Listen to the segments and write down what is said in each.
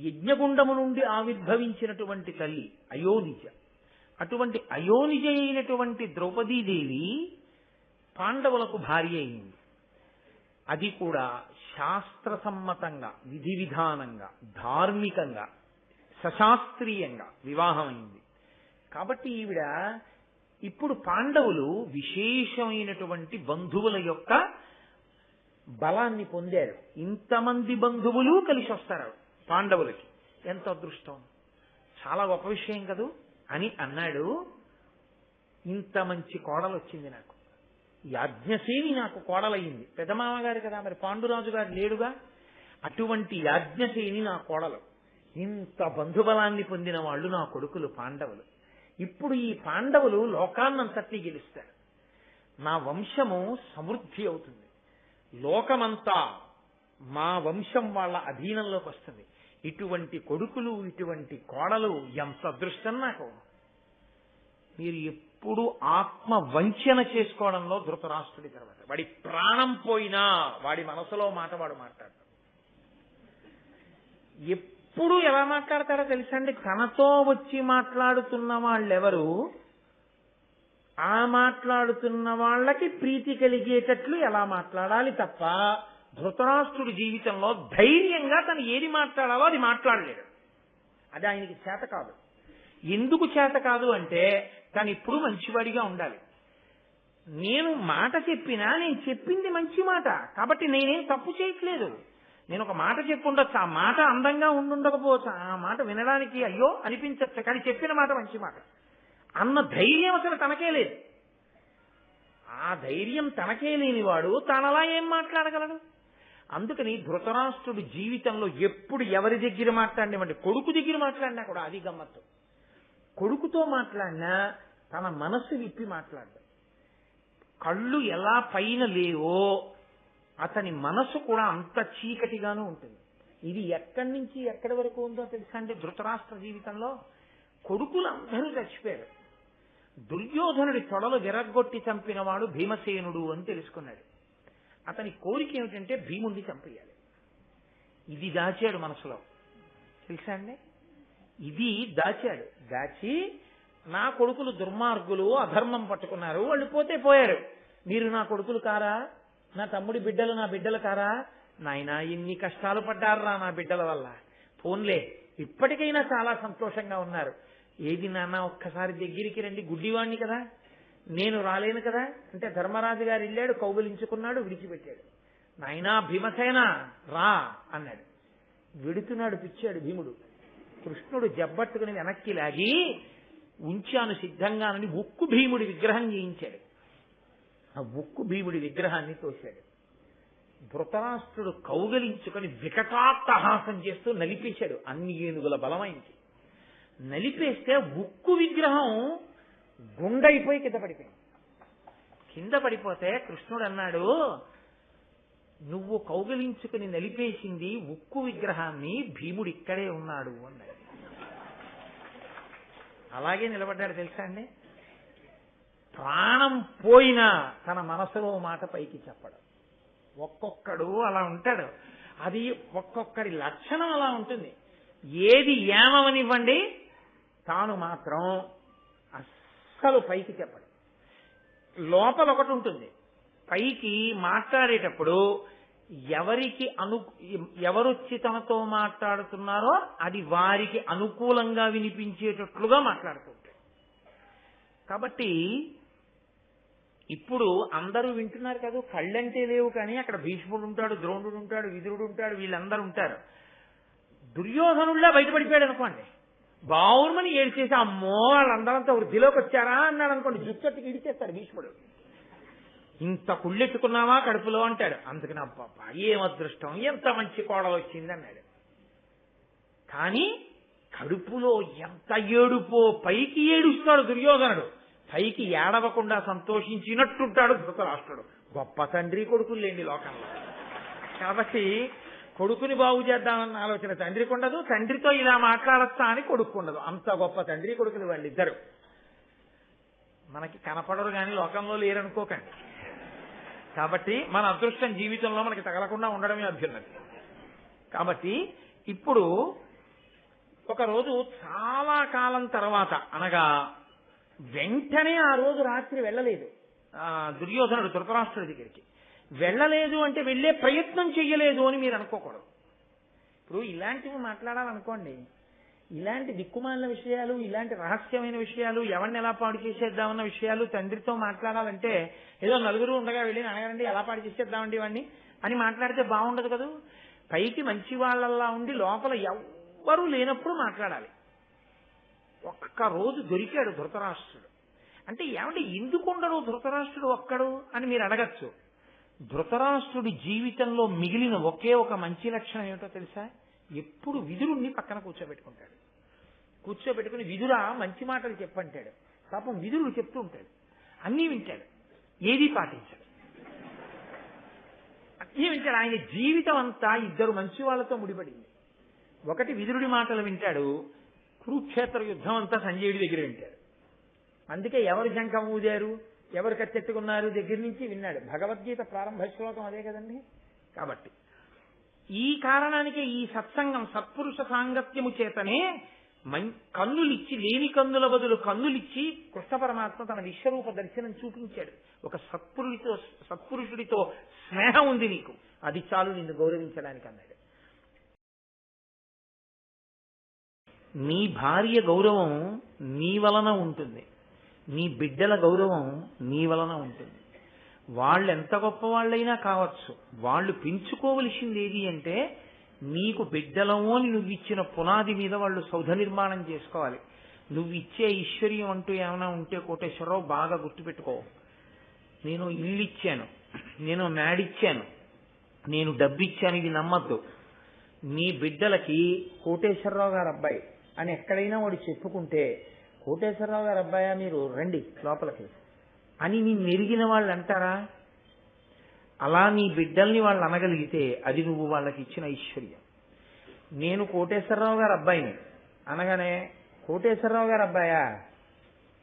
యజ్ఞగుండము నుండి ఆవిర్భవించినటువంటి తల్లి అయోనిజ. అటువంటి అయోనిజ అయినటువంటి ద్రౌపదీదేవి పాండవులకు భార్య అయింది. అది కూడా శాస్త్రసమ్మతంగా, విధి విధానంగా, ధార్మికంగా, సశాస్త్రీయంగా వివాహమైంది. కాబట్టి ఈవిడ ఇప్పుడు పాండవులు విశేషమైనటువంటి బంధువుల యొక్క బలాన్ని పొందారు. ఇంతమంది బంధువులు కలిసి వస్తారు పాండవులకి. ఎంత అదృష్టం, చాలా గొప్ప విషయం కదూ అని అన్నాడు. ఇంత మంచి కోడలు వచ్చింది నాకు, యాజ్ఞసేని నాకు కోడలయ్యింది. పెదమామగారు కదా, మరి పాండురాజు గారు లేడుగా. అటువంటి యాజ్ఞసేని నా కోడలు. ఇంత బంధుబలాన్ని పొందిన వాళ్ళు నా కొడుకులు పాండవులు. ఇప్పుడు ఈ పాండవులు లోకాన్నంతటినీ గెలుస్తారు. నా వంశము సమృద్ధి అవుతుంది. లోకమంతా మా వంశం వాళ్ళ అధీనంలోకి వస్తుంది. ఇటువంటి కొడుకులు, ఇటువంటి కోడలు ఎంత అదృష్టం నాకు. మీరు ఎప్పుడు ఆత్మ వంచన చేసుకోవడంలో ధృతరాష్ట్రుడి తర్వాత, వాడి ప్రాణం పోయినా వాడి మనసులో మాట వాడు మాట్లాడతాడు. ఎప్పుడు ఎలా మాట్లాడతారో తెలుసండి, తనతో వచ్చి మాట్లాడుతున్న వాళ్ళెవరు ఆ మాట్లాడుతున్న వాళ్ళకి ప్రీతి కలిగేటట్లు ఎలా మాట్లాడాలి తప్ప ధృతరాష్ట్రుడి జీవితంలో ధైర్యంగా తను ఏది మాట్లాడాలో అది మాట్లాడలేడు. అది ఆయనకి చేత కాదు. ఎందుకు చేత కాదు అంటే తను ఇప్పుడు మంచివాడిగా ఉండాలి. నేను మాట చెప్పినా నేను చెప్పింది మంచి మాట కాబట్టి నేనేం తప్పు చేయట్లేదు. నేను ఒక మాట చెప్పుండొచ్చు, ఆ మాట అందంగా ఉండుండకపోవచ్చు, ఆ మాట వినడానికి అయ్యో అనిపించచ్చు, కానీ చెప్పిన మాట మంచి మాట అన్న ధైర్యం అసలు తనకే లేదు. ఆ ధైర్యం తనకే లేనివాడు తానలా ఏం మాట్లాడగలడు? అందుకని ధృతరాష్ట్రుడి జీవితంలో ఎప్పుడు ఎవరి దగ్గర మాట్లాడినామంటే కొడుకు దగ్గర మాట్లాడినా కూడా అది గమ్మత్తు. కొడుకుతో మాట్లాడినా తన మనస్సు విప్పి మాట్లాడ్డాడు. కళ్ళు ఎలా పైన లేవో అతని మనసు కూడా అంత చీకటిగానూ ఉంటుంది. ఇది ఎక్కడి నుంచి ఎక్కడి వరకు ఉందో తెలుసా అండి? ధృతరాష్ట్ర జీవితంలో కొడుకులందరూ చచ్చిపోయారు. దుర్యోధనుడి తొడలు విరగ్గొట్టి చంపినవాడు భీమసేనుడు అని తెలుసుకున్నాడు. అతని కోరిక ఏమిటంటే భీముడిని చంపేయాలి. ఇది దాచాడు మనసులో, తెలుసా అండి? ఇది దాచాడు. దాచి నా కొడుకులు దుర్మార్గులు, అధర్మం పట్టుకున్నారు, వాళ్ళు పోతే పోయారు, మీరు నా కొడుకులు కారా, నా తమ్ముడి బిడ్డలు నా బిడ్డలు కారా, నాయనా ఎన్ని కష్టాలు పడ్డారా నా బిడ్డల వల్ల, పోన్లే ఇప్పటికైనా చాలా సంతోషంగా ఉన్నారు. ఏది నాన్న ఒక్కసారి దగ్గరికి రండి, గుడ్డివాణ్ణి కదా, నేను రాలేను కదా అంటే ధర్మరాజు గారు వెళ్ళాడు, కౌగులించుకున్నాడు, విడిచిపెట్టాడు. నాయనా భీమసేన రా అన్నాడు. విడుతున్నాడు పిచ్చాడు భీముడు. కృష్ణుడు జబ్బట్టుకుని వెనక్కి లాగి ఉంచాను సిద్ధంగానని ఉక్కు భీముడి విగ్రహం చేయించాడు. ఆ ఉక్కు భీముడి విగ్రహాన్ని తోశాడు. ధృతరాష్ట్రుడు కౌగలించుకొని వికటాట్టహాసం చేస్తూ నలిపేశాడు. అన్ని ఏనుగుల బలమైంది. నలిపేస్తే ఉక్కు విగ్రహం గుండైపోయి కింద పడిపోయింది. కింద పడిపోతే కృష్ణుడు అన్నాడు, నువ్వు కౌగలించుకుని నలిపేసింది ఉక్కు విగ్రహాన్ని, భీముడు ఇక్కడే ఉన్నాడు అన్నాడు. అలాగే నిలబడ్డాడు తెలుసా అండి. ప్రాణం పోయినా తన మనసులో మాట పైకి చెప్పడం. ఒక్కొక్కడు అలా ఉంటాడు. అది ఒక్కొక్కడి లక్షణం అలా ఉంటుంది. ఏది ఏమవనివ్వండి, తాను మాత్రం అస్సలు పైకి చెప్పడు. లోపల ఒకటి ఉంటుంది, పైకి మాట్లాడేటప్పుడు ఎవరొచ్చి తనతో మాట్లాడుతున్నారో అది వారికి అనుకూలంగా వినిపించేటట్లుగా మాట్లాడుతుంటాడు. కాబట్టి ఇప్పుడు అందరూ వింటున్నారు కదా, కళ్ళంటే లేవు కానీ అక్కడ భీష్ముడు ఉంటాడు, ద్రోణుడు ఉంటాడు, విదురుడు ఉంటాడు, వీళ్ళందరూ ఉంటారు. దుర్యోధనుల్లా బయటపడిపోయాడు అనుకోండి, బావుమని ఏడ్చేసి అమ్మో వాళ్ళందరంతా వృద్ధిలోకి వచ్చారా అన్నాడు అనుకోండి, జుచ్చట్టుకి ఇడిచేస్తాడు భీష్ముడు. ఇంత కుళ్ళెట్టుకున్నావా కడుపులో అంటాడు. అందుకని అబ్బా ఏం అదృష్టం, ఎంత మంచి కోడలు వచ్చింది అన్నాడు. కానీ కడుపులో ఎంత ఏడుపో, పైకి ఏడుస్తాడు దుర్యోధనుడు, పైకి ఏడవకుండా సంతోషించినట్టుంటాడు ధృతరాష్ట్రుడు. గొప్ప తండ్రి కొడుకులు లేండి లోకంలో. కాబట్టి కొడుకుని బాగు చేద్దామన్న ఆలోచన తండ్రికి ఉండదు, తండ్రితో ఇలా మాట్లాడచ్చా అని కొడుకుండదు. అంత గొప్ప తండ్రి కొడుకులు వాళ్ళిద్దరు. మనకి కనపడరు కానీ లోకంలో లేరనుకోకండి. కాబట్టి మన అదృష్టం జీవితంలో మనకి తగలకుండా ఉండడమే అభ్యున్నది. కాబట్టి ఇప్పుడు ఒకరోజు చాలా కాలం తర్వాత, అనగా వెంటనే ఆ రోజు రాత్రి వెళ్ళలేదు దుర్యోధనుడు ధృతరాష్ట్రుడి దగ్గరికి. వెళ్ళలేదు అంటే వెళ్ళే ప్రయత్నం చెయ్యలేదు అని మీరు అనుకోకూడదు. ఇప్పుడు ఇలాంటివి మాట్లాడాలనుకోండి, ఇలాంటి దిక్కుమాలిన విషయాలు, ఇలాంటి రహస్యమైన విషయాలు, ఎవరిని ఎలా పాడు చేసేద్దామన్న విషయాలు తండ్రితో మాట్లాడాలంటే ఏదో నలుగురు ఉండగా వెళ్ళి నాయనండి ఎలా పాడు చేసేద్దామండి ఇవన్నీ అని మాట్లాడితే బాగుండదు కదా. పైకి మంచి వాళ్ళల్లా ఉండి లోపల ఎవ్వరూ లేనప్పుడు మాట్లాడాలి. ఒక్కరోజు దొరికాడు ధృతరాష్ట్రుడు. అంటే ఏమంటే ఎందుకుండడు ధృతరాష్ట్రుడు ఒక్కడు అని మీరు అడగచ్చు. ధృతరాష్ట్రుడి జీవితంలో మిగిలిన ఒకే ఒక మంచి లక్షణం ఏమిటో తెలుసా? ఎప్పుడు విదురుణ్ణి పక్కన కూర్చోబెట్టుకుంటాడు. కూర్చోబెట్టుకుని విదురా మంచి మాటలు చెప్పంటాడు. పాపం విదురుడు చెప్తూ ఉంటాడు, అన్నీ వింటాడు, ఏదీ పాటించాడు, అన్నీ వింటాడు. ఆయన జీవితం అంతా ఇద్దరు మంచి వాళ్ళతో ముడిపడింది. ఒకటి విదురుడి మాటలు వింటాడు, కురుక్షేత్ర యుద్ధం అంతా సంజయుడి దగ్గర వింటాడు. అందుకే ఎవరు శంఖం ఊదారు, ఎవరు కత్తెట్టుకున్నారు దగ్గర నుంచి విన్నాడు. భగవద్గీత ప్రారంభ శ్లోకం అదే కదండి. కాబట్టి ఈ కారణానికే ఈ సత్సంగం, సత్పురుష సాంగత్యము చేతనే కన్నులిచ్చి, లేని కన్నుల బదులు కన్నులిచ్చి కృష్ణ పరమాత్మ తన విశ్వరూప దర్శనం చూపించాడు. ఒక సత్పురుషుడితో స్నేహం ఉంది నీకు, అది చాలు నిన్ను గౌరవించడానికి అన్నాడు. నీ భార్య గౌరవం నీ వలన ఉంటుంది, నీ బిడ్డల గౌరవం నీ వలన ఉంటుంది. వాళ్ళు ఎంత గొప్ప వాళ్ళైనా కావచ్చు, వాళ్ళు పెంచుకోవలసింది ఏది అంటే నీకు బిడ్డలమో అని నువ్వు ఇచ్చిన పునాది మీద వాళ్ళు సౌధ నిర్మాణం చేసుకోవాలి. నువ్వు ఇచ్చే ఐశ్వర్యం అంటూ ఏమైనా ఉంటే కోటేశ్వరరావు బాగా గుర్తుపెట్టుకో, నేను ఇల్లు ఇచ్చాను, నేను మేడిచ్చాను, నేను డబ్బిచ్చాను, ఇది నమ్మద్దు. నీ బిడ్డలకి కోటేశ్వరరావు గారు అబ్బాయి అని ఎక్కడైనా వాడు చెప్పుకుంటే, కోటేశ్వరరావు గారు అబ్బాయా మీరు రండి లోపలికి అని నీ మెరిగిన వాళ్ళు అంటారా? అలా నీ బిడ్డల్ని వాళ్ళు అనగలిగితే అది నువ్వు వాళ్ళకి ఇచ్చిన ఐశ్వర్యం. నేను కోటేశ్వరరావు గారు అబ్బాయిని అనగానే, కోటేశ్వరరావు గారు అబ్బాయా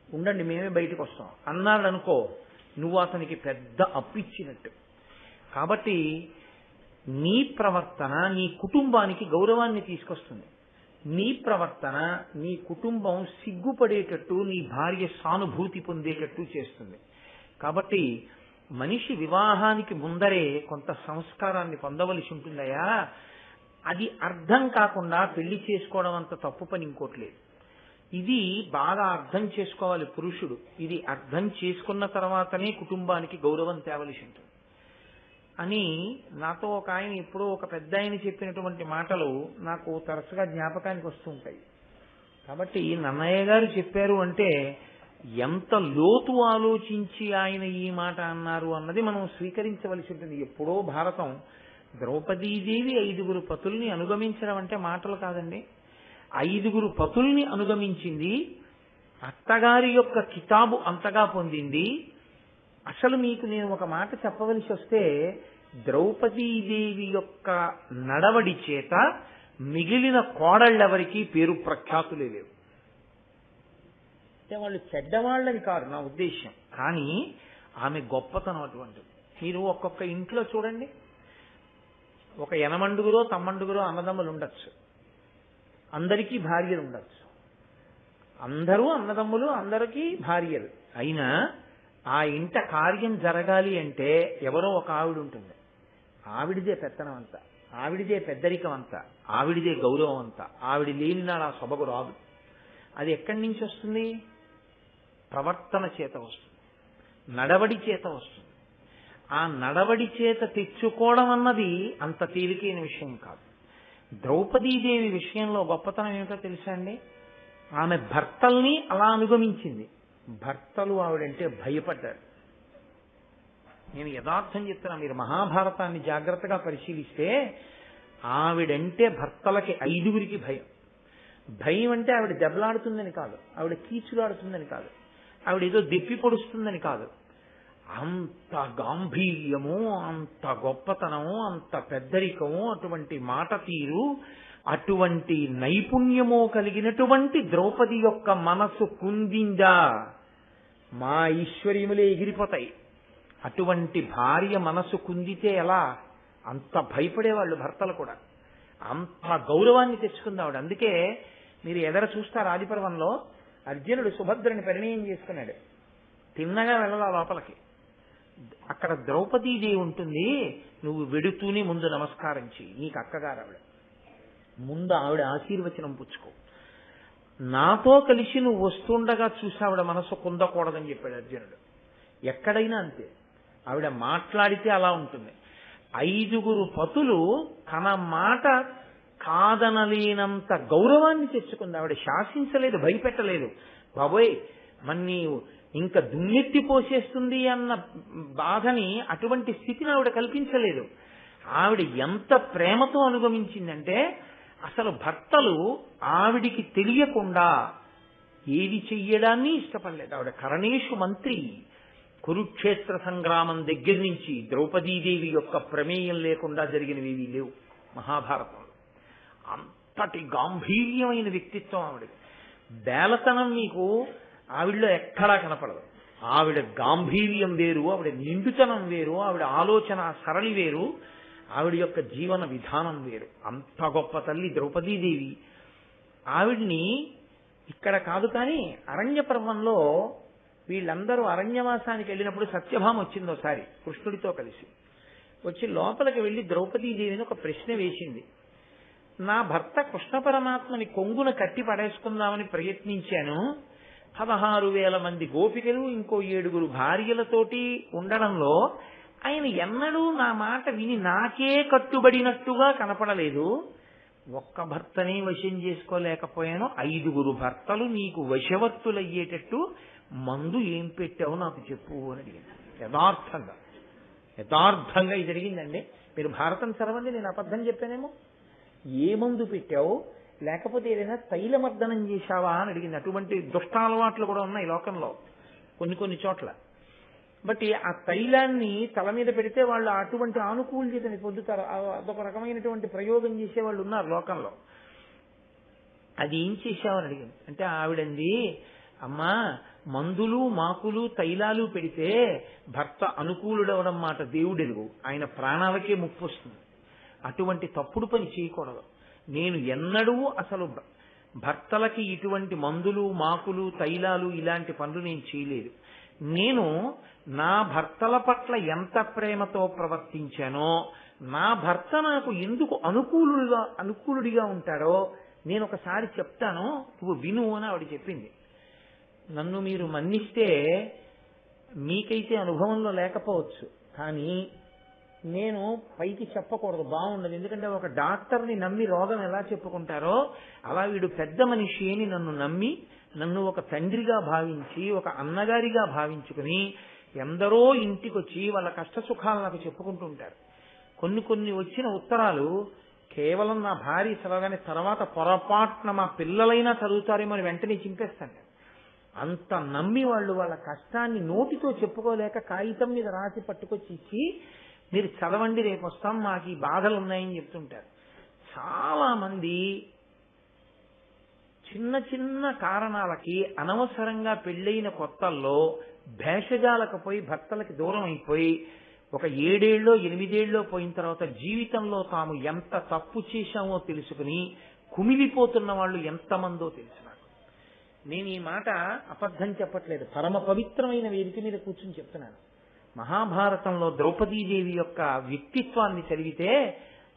ఉండండి మేమే బయటకు వస్తాం అన్నాడు అనుకో, నువ్వు అతనికి పెద్ద అప్పిచ్చినట్టు. కాబట్టి నీ ప్రవర్తన నీ కుటుంబానికి గౌరవాన్ని తీసుకొస్తుంది. నీ ప్రవర్తన నీ కుటుంబం సిగ్గుపడేటట్టు, నీ భార్య సానుభూతి పొందేటట్టు చేస్తుంది. కాబట్టి మనిషి వివాహానికి ముందరే కొంత సంస్కారాన్ని పొందవలసి ఉంటుందయా. అది అర్థం కాకుండా పెళ్లి చేసుకోవడం అంత తప్పు పని ఇంకోట్లేదు. ఇది బాగా అర్థం చేసుకోవాలి పురుషుడు. ఇది అర్థం చేసుకున్న తర్వాతనే కుటుంబానికి గౌరవం తేవలసి ఉంటుంది అని నాతో ఒక ఆయన, ఎప్పుడో ఒక పెద్ద ఆయన చెప్పినటువంటి మాటలు నాకు తరచుగా జ్ఞాపకానికి వస్తూ ఉంటాయి. కాబట్టి నన్నయ్య గారు చెప్పారు అంటే ఎంత లోతు ఆలోచించి ఆయన ఈ మాట అన్నారు అన్నది మనం స్వీకరించవలసి ఉంటుంది. ఎప్పుడో భారతం ద్రౌపదీదేవి 5 పతుల్ని అనుగమించడం అంటే మాటలు కాదండి. 5 పతుల్ని అనుగమించింది, అత్తగారి యొక్క కితాబు అంతగా పొందింది. అసలు మీకు నేను ఒక మాట చెప్పవలసి వస్తే, ద్రౌపదీదేవి యొక్క నడవడి చేత మిగిలిన కోడళ్ళెవరికి పేరు ప్రఖ్యాతులే లేవు. అంటే వాళ్ళు చెడ్డవాళ్ళని కాదు నా ఉద్దేశం, కానీ ఆమె గొప్పతనం అటువంటిది. మీరు ఒక్కొక్క ఇంట్లో చూడండి, ఒక ఎనమండుగురో తమ్మండుగురో అన్నదమ్ములు ఉండొచ్చు, అందరికీ భార్యలు ఉండొచ్చు, అందరూ అన్నదమ్ములు, అందరికీ భార్యలు. అయినా ఆ ఇంట కార్యం జరగాలి అంటే ఎవరో ఒక ఆవిడ ఉంటుంది. ఆవిడిదే పెత్తనం అంతా, ఆవిడిదే పెద్దరికం అంతా, ఆవిడిదే గౌరవం అంతా. ఆవిడ లేని నాడు ఆ సభకు రాదు. అది ఎక్కడి నుంచి వస్తుంది? ప్రవర్తన చేత వస్తుంది, నడవడి చేత వస్తుంది. ఆ నడవడి చేత తెచ్చుకోవడం అన్నది అంత తేలికైన విషయం కాదు. ద్రౌపదీదేవి విషయంలో గొప్పతనం ఏమిటో తెలుసా అండి? ఆమె భర్తల్ని అలా అనుగమించింది. భర్తలు ఆవిడంటే భయపడ్డారు. నేను యథార్థం చెప్తున్నా, మీరు మహాభారతాన్ని జాగ్రత్తగా పరిశీలిస్తే ఆవిడంటే భర్తలకి 5 భయం. భయం అంటే ఆవిడ దెబ్బలాడుతుందని కాదు, ఆవిడ కీచులాడుతుందని కాదు, ఆవిడ ఏదో దెప్పి పొడుస్తుందని కాదు. అంత గాంభీర్యము, అంత గొప్పతనము, అంత పెద్దరికము, అటువంటి మాట తీరు, అటువంటి నైపుణ్యము కలిగినటువంటి ద్రౌపది యొక్క మనసు కుందిందా మా ఈశ్వర్యములే ఎగిరిపోతాయి. అటువంటి భార్య మనసు కుందితే ఎలా? అంత భయపడేవాళ్ళు భర్తలు కూడా. అంత గౌరవాన్ని తెచ్చుకుంది ఆవిడ. అందుకే మీరు ఎదర చూస్తారు ఆదిపర్వంలో అర్జునుడు సుభద్రని పరిణయం చేసుకున్నాడు. తిన్నగా వెళ్ళాల లోపలికి. అక్కడ ద్రౌపదీదేవి ఉంటుంది. నువ్వు వెడుతూనే ముందు నమస్కారం చెయ్యి. నీకు అక్కగారు ఆవిడ. ముందు ఆవిడ ఆశీర్వచనం పుచ్చుకో. నాతో కలిసి నువ్వు వస్తుండగా చూసి ఆవిడ మనసు కుందకూడదని చెప్పాడు అర్జునుడు. ఎక్కడైనా అంతే. ఆవిడ మాట్లాడితే అలా ఉంటుంది. 5 పతులు తన మాట కాదనలేనంత గౌరవాన్ని తెచ్చుకుంది. ఆవిడ శాసించలేదు, భయపెట్టలేదు. బాబోయ్ మన నీవు ఇంకా దుమ్మెత్తి పోసేస్తుంది అన్న బాధని, అటువంటి స్థితిని ఆవిడ కల్పించలేదు. ఆవిడ ఎంత ప్రేమతో అనుగమించిందంటే అసలు భర్తలు ఆవిడికి తెలియకుండా ఏది చెయ్యడాన్ని ఇష్టపడలేదు. ఆవిడ కరణేషు మంత్రి. కురుక్షేత్ర సంగ్రామం దగ్గర నుంచి ద్రౌపదీదేవి యొక్క ప్రమేయం లేకుండా జరిగినవి లేవు మహాభారతంలో. అంతటి గాంభీర్యమైన వ్యక్తిత్వం ఆవిడ. బేలతనం మీకు ఆవిడలో ఎక్కడా కనపడదు. ఆవిడ గాంభీర్యం వేరు, ఆవిడ నిండుతనం వేరు, ఆవిడ ఆలోచన సరళి వేరు, ఆవిడ యొక్క జీవన విధానం వేరు. అంత గొప్ప తల్లి ద్రౌపదీదేవి. ఆవిడ్ని ఇక్కడ కాదు కానీ అరణ్య పర్వంలో వీళ్ళందరూ అరణ్యవాసానికి వెళ్ళినప్పుడు సత్యభామ వచ్చింది ఒకసారి కృష్ణుడితో కలిసి. వచ్చి లోపలికి వెళ్లి ద్రౌపదీదేవిని ఒక ప్రశ్న వేసింది. నా భర్త కృష్ణ పరమాత్మని కొంగున కట్టి పడేసుకుందామని ప్రయత్నించాను. 16,000 మంది గోపికలు, ఇంకో 7 భార్యలతోటి ఉండడంలో ఆయన ఎన్నడూ నా మాట విని నాకే కట్టుబడినట్టుగా కనపడలేదు. ఒక్క భర్తనే వశం చేసుకోలేకపోయాను. 5 భర్తలు నీకు వశవర్తులయ్యేటట్టు మందు ఏం పెట్టావు నాకు చెప్పు అని అడిగింది. యథార్థంగా ఇది జరిగిందండి. మీరు భారతం చదవండి, నేను అబద్ధం చెప్పానేమో. ఏ మందు పెట్టావు, లేకపోతే ఏదైనా తైలమర్దనం చేశావా అని అడిగింది. అటువంటి దుష్టాలవాట్లు కూడా ఉన్నాయి లోకంలో కొన్ని చోట్ల. బట్ ఆ తైలాన్ని తల మీద పెడితే వాళ్ళు అటువంటి ఆనుకూల్యతని పొందుతారు. అదొక రకమైనటువంటి ప్రయోగం చేసేవాళ్ళు ఉన్నారు లోకంలో. అది ఏం చేశావని అడిగింది. అంటే ఆవిడంది, అమ్మా మందులు మాకులు తైలాలు పెడితే భర్త అనుకూలుడవడం మాట దేవుడెరుగు, ఆయన ప్రాణాలకే ముప్పు వస్తుంది. అటువంటి తప్పుడు పని చేయకూడదు. నేను ఎన్నడూ అసలు భర్తలకి ఇటువంటి మందులు మాకులు తైలాలు ఇలాంటి పనులు నేను చేయలేదు. నేను నా భర్తల పట్ల ఎంత ప్రేమతో ప్రవర్తించానో, నా భర్త నాకు ఎందుకు అనుకూలుడిగా ఉంటాడో నేను ఒకసారి చెప్తాను, నువ్వు విను అని ఆవిడ చెప్పింది. నన్ను మీరు మన్నిస్తే మీకైతే అనుభవంలో లేకపోవచ్చు, కానీ నేను పైకి చెప్పకూడదు, బాగుండదు. ఎందుకంటే ఒక డాక్టర్ని నమ్మి రోగం ఎలా చెప్పుకుంటారో అలా వీడు పెద్ద మనిషి అని నన్ను నమ్మి, నన్ను ఒక తండ్రిగా భావించి, ఒక అన్నగారిగా భావించుకుని ఎందరో ఇంటికొచ్చి వాళ్ళ కష్ట సుఖాలు నాకు చెప్పుకుంటుంటారు. కొన్ని వచ్చిన ఉత్తరాలు కేవలం నా భార్య చదవగానే తర్వాత పొరపాటున మా పిల్లలైనా చదువుతారేమో అని వెంటనే చింపేస్తాను. అంత నమ్మి వాళ్ళు వాళ్ళ కష్టాన్ని నోటితో చెప్పుకోలేక కాగితం మీద రాసి పట్టుకొచ్చి ఇచ్చి, మీరు చదవండి రేపు వస్తాం మాకు ఈ బాధలు ఉన్నాయని చెప్తుంటారు. చాలా మంది చిన్న కారణాలకి అనవసరంగా పెళ్ళైన కొత్తల్లో భేషజాలకు పోయి భర్తలకి దూరం అయిపోయి ఒక 7 ఏళ్ళో 8 ఏళ్ళో పోయిన తర్వాత జీవితంలో తాము ఎంత తప్పు చేశామో తెలుసుకుని కుమిలిపోతున్న వాళ్ళు ఎంతమందో తెలుసు నాకు. నేను ఈ మాట అబద్ధం చెప్పట్లేదు, పరమ పవిత్రమైన వేదిక మీద కూర్చుని చెప్తున్నాను. మహాభారతంలో ద్రౌపదీదేవి యొక్క వ్యక్తిత్వాన్ని చదివితే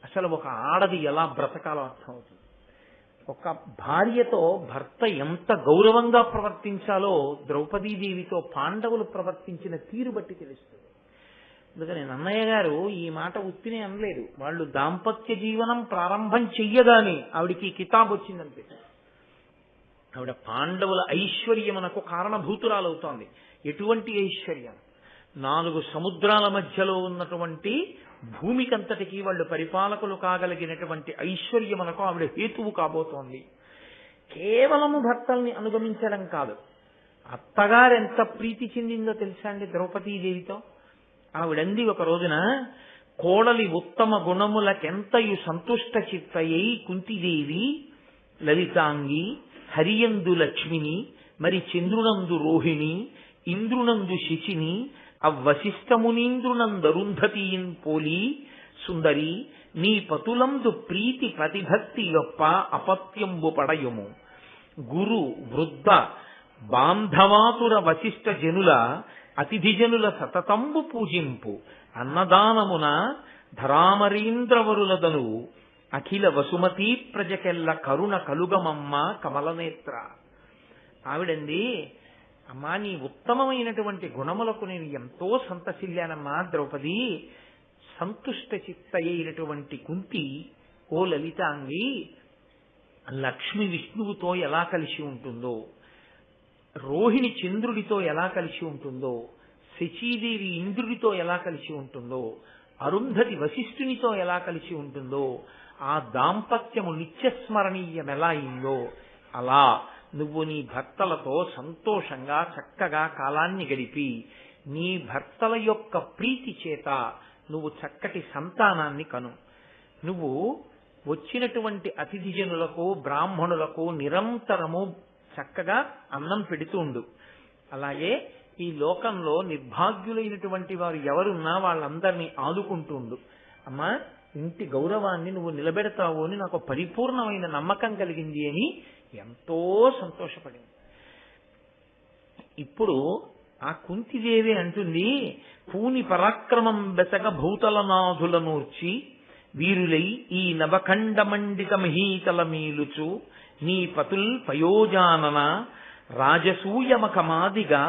అసలు ఒక ఆడది ఎలా బ్రతకాలో అర్థమవుతుంది. ఒక భార్యతో భర్త ఎంత గౌరవంగా ప్రవర్తించాలో ద్రౌపదీదేవితో పాండవులు ప్రవర్తించిన తీరు బట్టి తెలుస్తుంది. అందుకని నన్నయ్య గారు ఈ మాట ఉత్తినే అనలేదు. వాళ్ళు దాంపత్య జీవనం ప్రారంభం చెయ్యగానే ఆవిడికి కితాబ్ వచ్చిందంతే. ఆవిడ పాండవుల ఐశ్వర్యమునకు కారణభూతురాలవుతోంది. ఎటువంటి ఐశ్వర్యం? 4 సముద్రాల మధ్యలో ఉన్నటువంటి భూమికంతటికి వాళ్ళు పరిపాలకులు కాగలిగినటువంటి ఐశ్వర్యమునకు ఆవిడ హేతువు కాబోతోంది. కేవలము భర్తల్ని అనుగమించడం కాదు, అత్తగారెంత ప్రీతి చెందిందో తెలుసా అండి ద్రౌపదీదేవితో. ఆవిడంది ఒక రోజున, కోడలి ఉత్తమ గుణములకెంతయు సంతుష్ట చిత్తయై కుంతిదేవి లలితాంగి హరియందు లక్ష్మిని మరి చంద్రునందు రోహిణి ఇంద్రునందు శిచిని అవ్వశిష్టమునీంద్రునందరుంధతీన్ పోలి సుందరి నీ పతులందు ప్రీతి ప్రతిభక్తి యొప్ప అపత్యంబు పడయుము గురు వృద్ధ బాంధవాతుర వశిష్ఠ జనుల అతిథిజనుల సతతంబు పూజింపు అన్నదానమున ధరామరీంద్రవరులదను అఖిల వసుమతీ ప్రజకెల్ల కరుణ కలుగమమ్మ కమలనేత్ర. ఆవిడంది, అమ్మా నీ ఉత్తమమైనటువంటి గుణములకు నేను ఎంతో సంతసిల్లానమ్మా ద్రౌపది. సంతుష్ట చిత్త అయినటువంటి కుంతి, ఓ లలితాంగి, లక్ష్మి విష్ణువుతో ఎలా కలిసి ఉంటుందో, రోహిణి చంద్రుడితో ఎలా కలిసి ఉంటుందో, శచీదేవి ఇంద్రుడితో ఎలా కలిసి ఉంటుందో, అరుంధతి వశిష్ఠునితో ఎలా కలిసి ఉంటుందో, ఆ దాంపత్యము నిత్యస్మరణీయం ఎలా అయిందో, అలా నువ్వు నీ భర్తలతో సంతోషంగా చక్కగా కాలాన్ని గడిపి నీ భర్తల యొక్క ప్రీతి చేత నువ్వు చక్కటి సంతానాన్ని కను. నువ్వు వచ్చినటువంటి అతిథిజనులకు బ్రాహ్మణులకు నిరంతరము చక్కగా అన్నం పెడుతూ ఉండు. అలాగే ఈ లోకంలో నిర్భాగ్యులైనటువంటి వారు ఎవరున్నా వాళ్ళందరినీ ఆదుకుంటూ ఉండు. అమ్మా ఇంటి గౌరవాన్ని నువ్వు నిలబెడతావు అని నాకు పరిపూర్ణమైన నమ్మకం కలిగింది అని ఎంతో సంతోషపడింది. ఇప్పుడు ఆ కుంతిదేవి అంటుంది, పూని పరాక్రమం బెసగ భూతలనాథులనూర్చి వీరులై ఈ నవఖండమండిత మహీతల మీలుచు నీ పతుల్ పయోజానన రాజసూయమకమాదిగా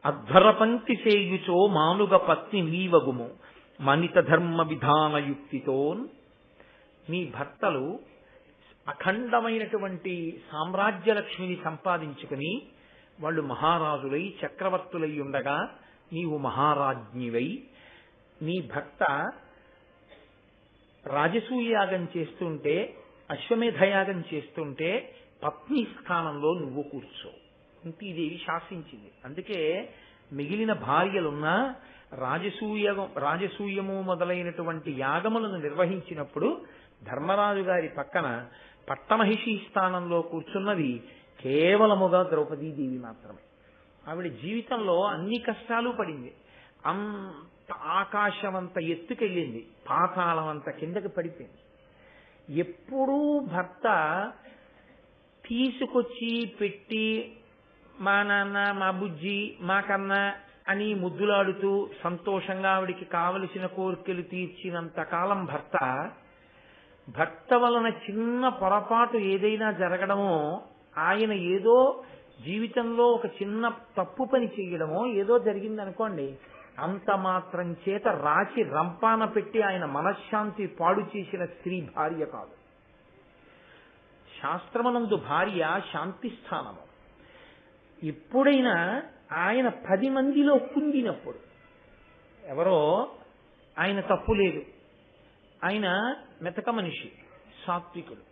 అధ్వర పంక్తి సేయుచో మానుగ పత్ని నీవగుము మనిత ధర్మ విధానయుక్తితోన్. నీ భర్తలు అఖండమైనటువంటి సామ్రాజ్య లక్ష్మిని సంపాదించుకుని వాళ్ళు మహారాజులై చక్రవర్తులై ఉండగా నీవు మహారాజ్ఞివై, నీ భర్త రాజసూయాగం చేస్తుంటే అశ్వమేధయాగం చేస్తుంటే పత్ని స్థానంలో నువ్వు కూర్చో. కుంతీదేవి శాసించింది. అందుకే మిగిలిన భార్యలున్నా రాజసూయము మొదలైనటువంటి యాగములను నిర్వహించినప్పుడు ధర్మరాజు గారి పక్కన పట్టమహిషి స్థానంలో కూర్చున్నది కేవలముగా ద్రౌపదీదేవి మాత్రమే. ఆవిడ జీవితంలో అన్ని కష్టాలు పడింది. అంత ఆకాశమంత ఎత్తుకెళ్ళింది, పాతాళమంత కిందకి పడిపోయింది. ఎప్పుడూ భర్త తీసుకొచ్చి పెట్టి మా నాన్న మా బుజ్జి మా కన్నా అని ముద్దులాడుతూ సంతోషంగా ఆవిడికి కావలసిన కోరికలు తీర్చినంత కాలం భర్త వలన చిన్న పొరపాటు ఏదైనా జరగడమో, ఆయన ఏదో జీవితంలో ఒక చిన్న తప్పు పని చేయడమో ఏదో జరిగిందనుకోండి, అంత మాత్రం చేత రాచి రంపాన పెట్టి ఆయన మనశ్శాంతి పాడు చేసిన స్త్రీ భార్య కాదు. శాస్త్రమనందు భార్య శాంతి స్థానము. ఎప్పుడైనా ఆయన 10 మందిలో కుంగినప్పుడు, ఎవరో ఆయన తప్పు లేదు, ఆయన మెతక మనిషి, సాత్వికుడు,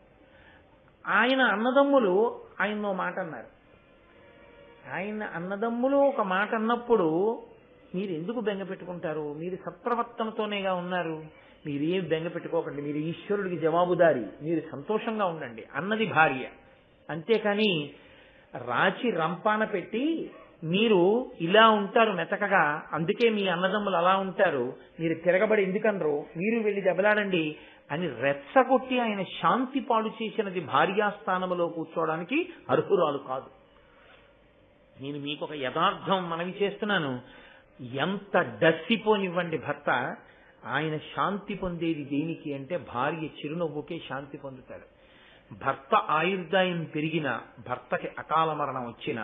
ఆయన అన్నదమ్ములు ఆయనో మాట అన్నారు. ఆయన అన్నదమ్ములు ఒక మాట అన్నప్పుడు మీరు ఎందుకు బెంగ పెట్టుకుంటారు? మీరు సత్ప్రవర్తనతోనేగా ఉన్నారు, మీరేం బెంగ పెట్టుకోకండి, మీరు ఈశ్వరుడికి జవాబుదారి, మీరు సంతోషంగా ఉండండి అన్నది భార్య. అంతేకాని రాచి రంపాన పెట్టి మీరు ఇలా ఉంటారు మెతకగా, అందుకే మీ అన్నదమ్ములు అలా ఉంటారు, మీరు తిరగబడి ఎందుకనరు, మీరు వెళ్ళి దెబ్బలాడండి అని రెచ్చగొట్టి ఆయన శాంతి పాడు చేసినది భార్యాస్థానములో కూర్చోవడానికి అర్హురాలు కాదు. నేను మీకు ఒక యథార్థం మనవి చేస్తున్నాను. ఎంత డస్సిపోనివ్వండి భర్త, ఆయన శాంతి పొందేది దేనికి అంటే భార్య చిరునవ్వుకే శాంతి పొందుతాడు. భర్త ఆయుర్దాయం పెరిగిన, భర్తకి అకాల మరణం వచ్చిన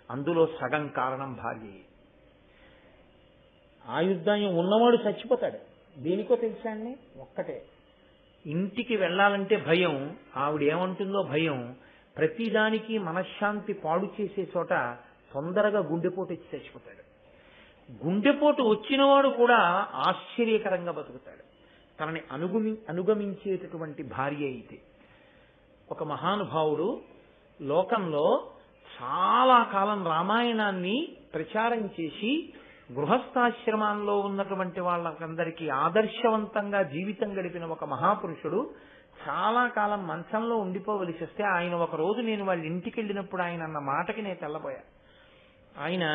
అందులో సగం కారణం భార్య. ఆయుర్దాయం ఉన్నవాడు చచ్చిపోతాడు. దేనికో తెలుసా అండి? ఒక్కటే, ఇంటికి వెళ్ళాలంటే భయం, ఆవిడేమంటుందో భయం. ప్రతిదానికి మనశ్శాంతి పాడు చేసే చోట తొందరగా గుండెపోటు వచ్చి చచ్చిపోతాడు. గుండెపోటు వచ్చినవాడు కూడా ఆశ్చర్యకరంగా బతుకుతాడు, తనని అనుగమించేటటువంటి భార్య అయితే. ఒక మహానుభావుడు లోకంలో చాలా కాలం రామాయణాన్ని ప్రచారం చేసి గృహస్థాశ్రమాల్లో ఉన్నటువంటి వాళ్ళకందరికీ ఆదర్శవంతంగా జీవితం గడిపిన ఒక మహాపురుషుడు చాలా కాలం మంచంలో ఉండిపోవలసి వస్తే ఆయన ఒక రోజు నేను వాళ్ళ ఇంటికి వెళ్ళినప్పుడు ఆయన అన్న మాటకి నేను తెల్లబోయా. ఆయన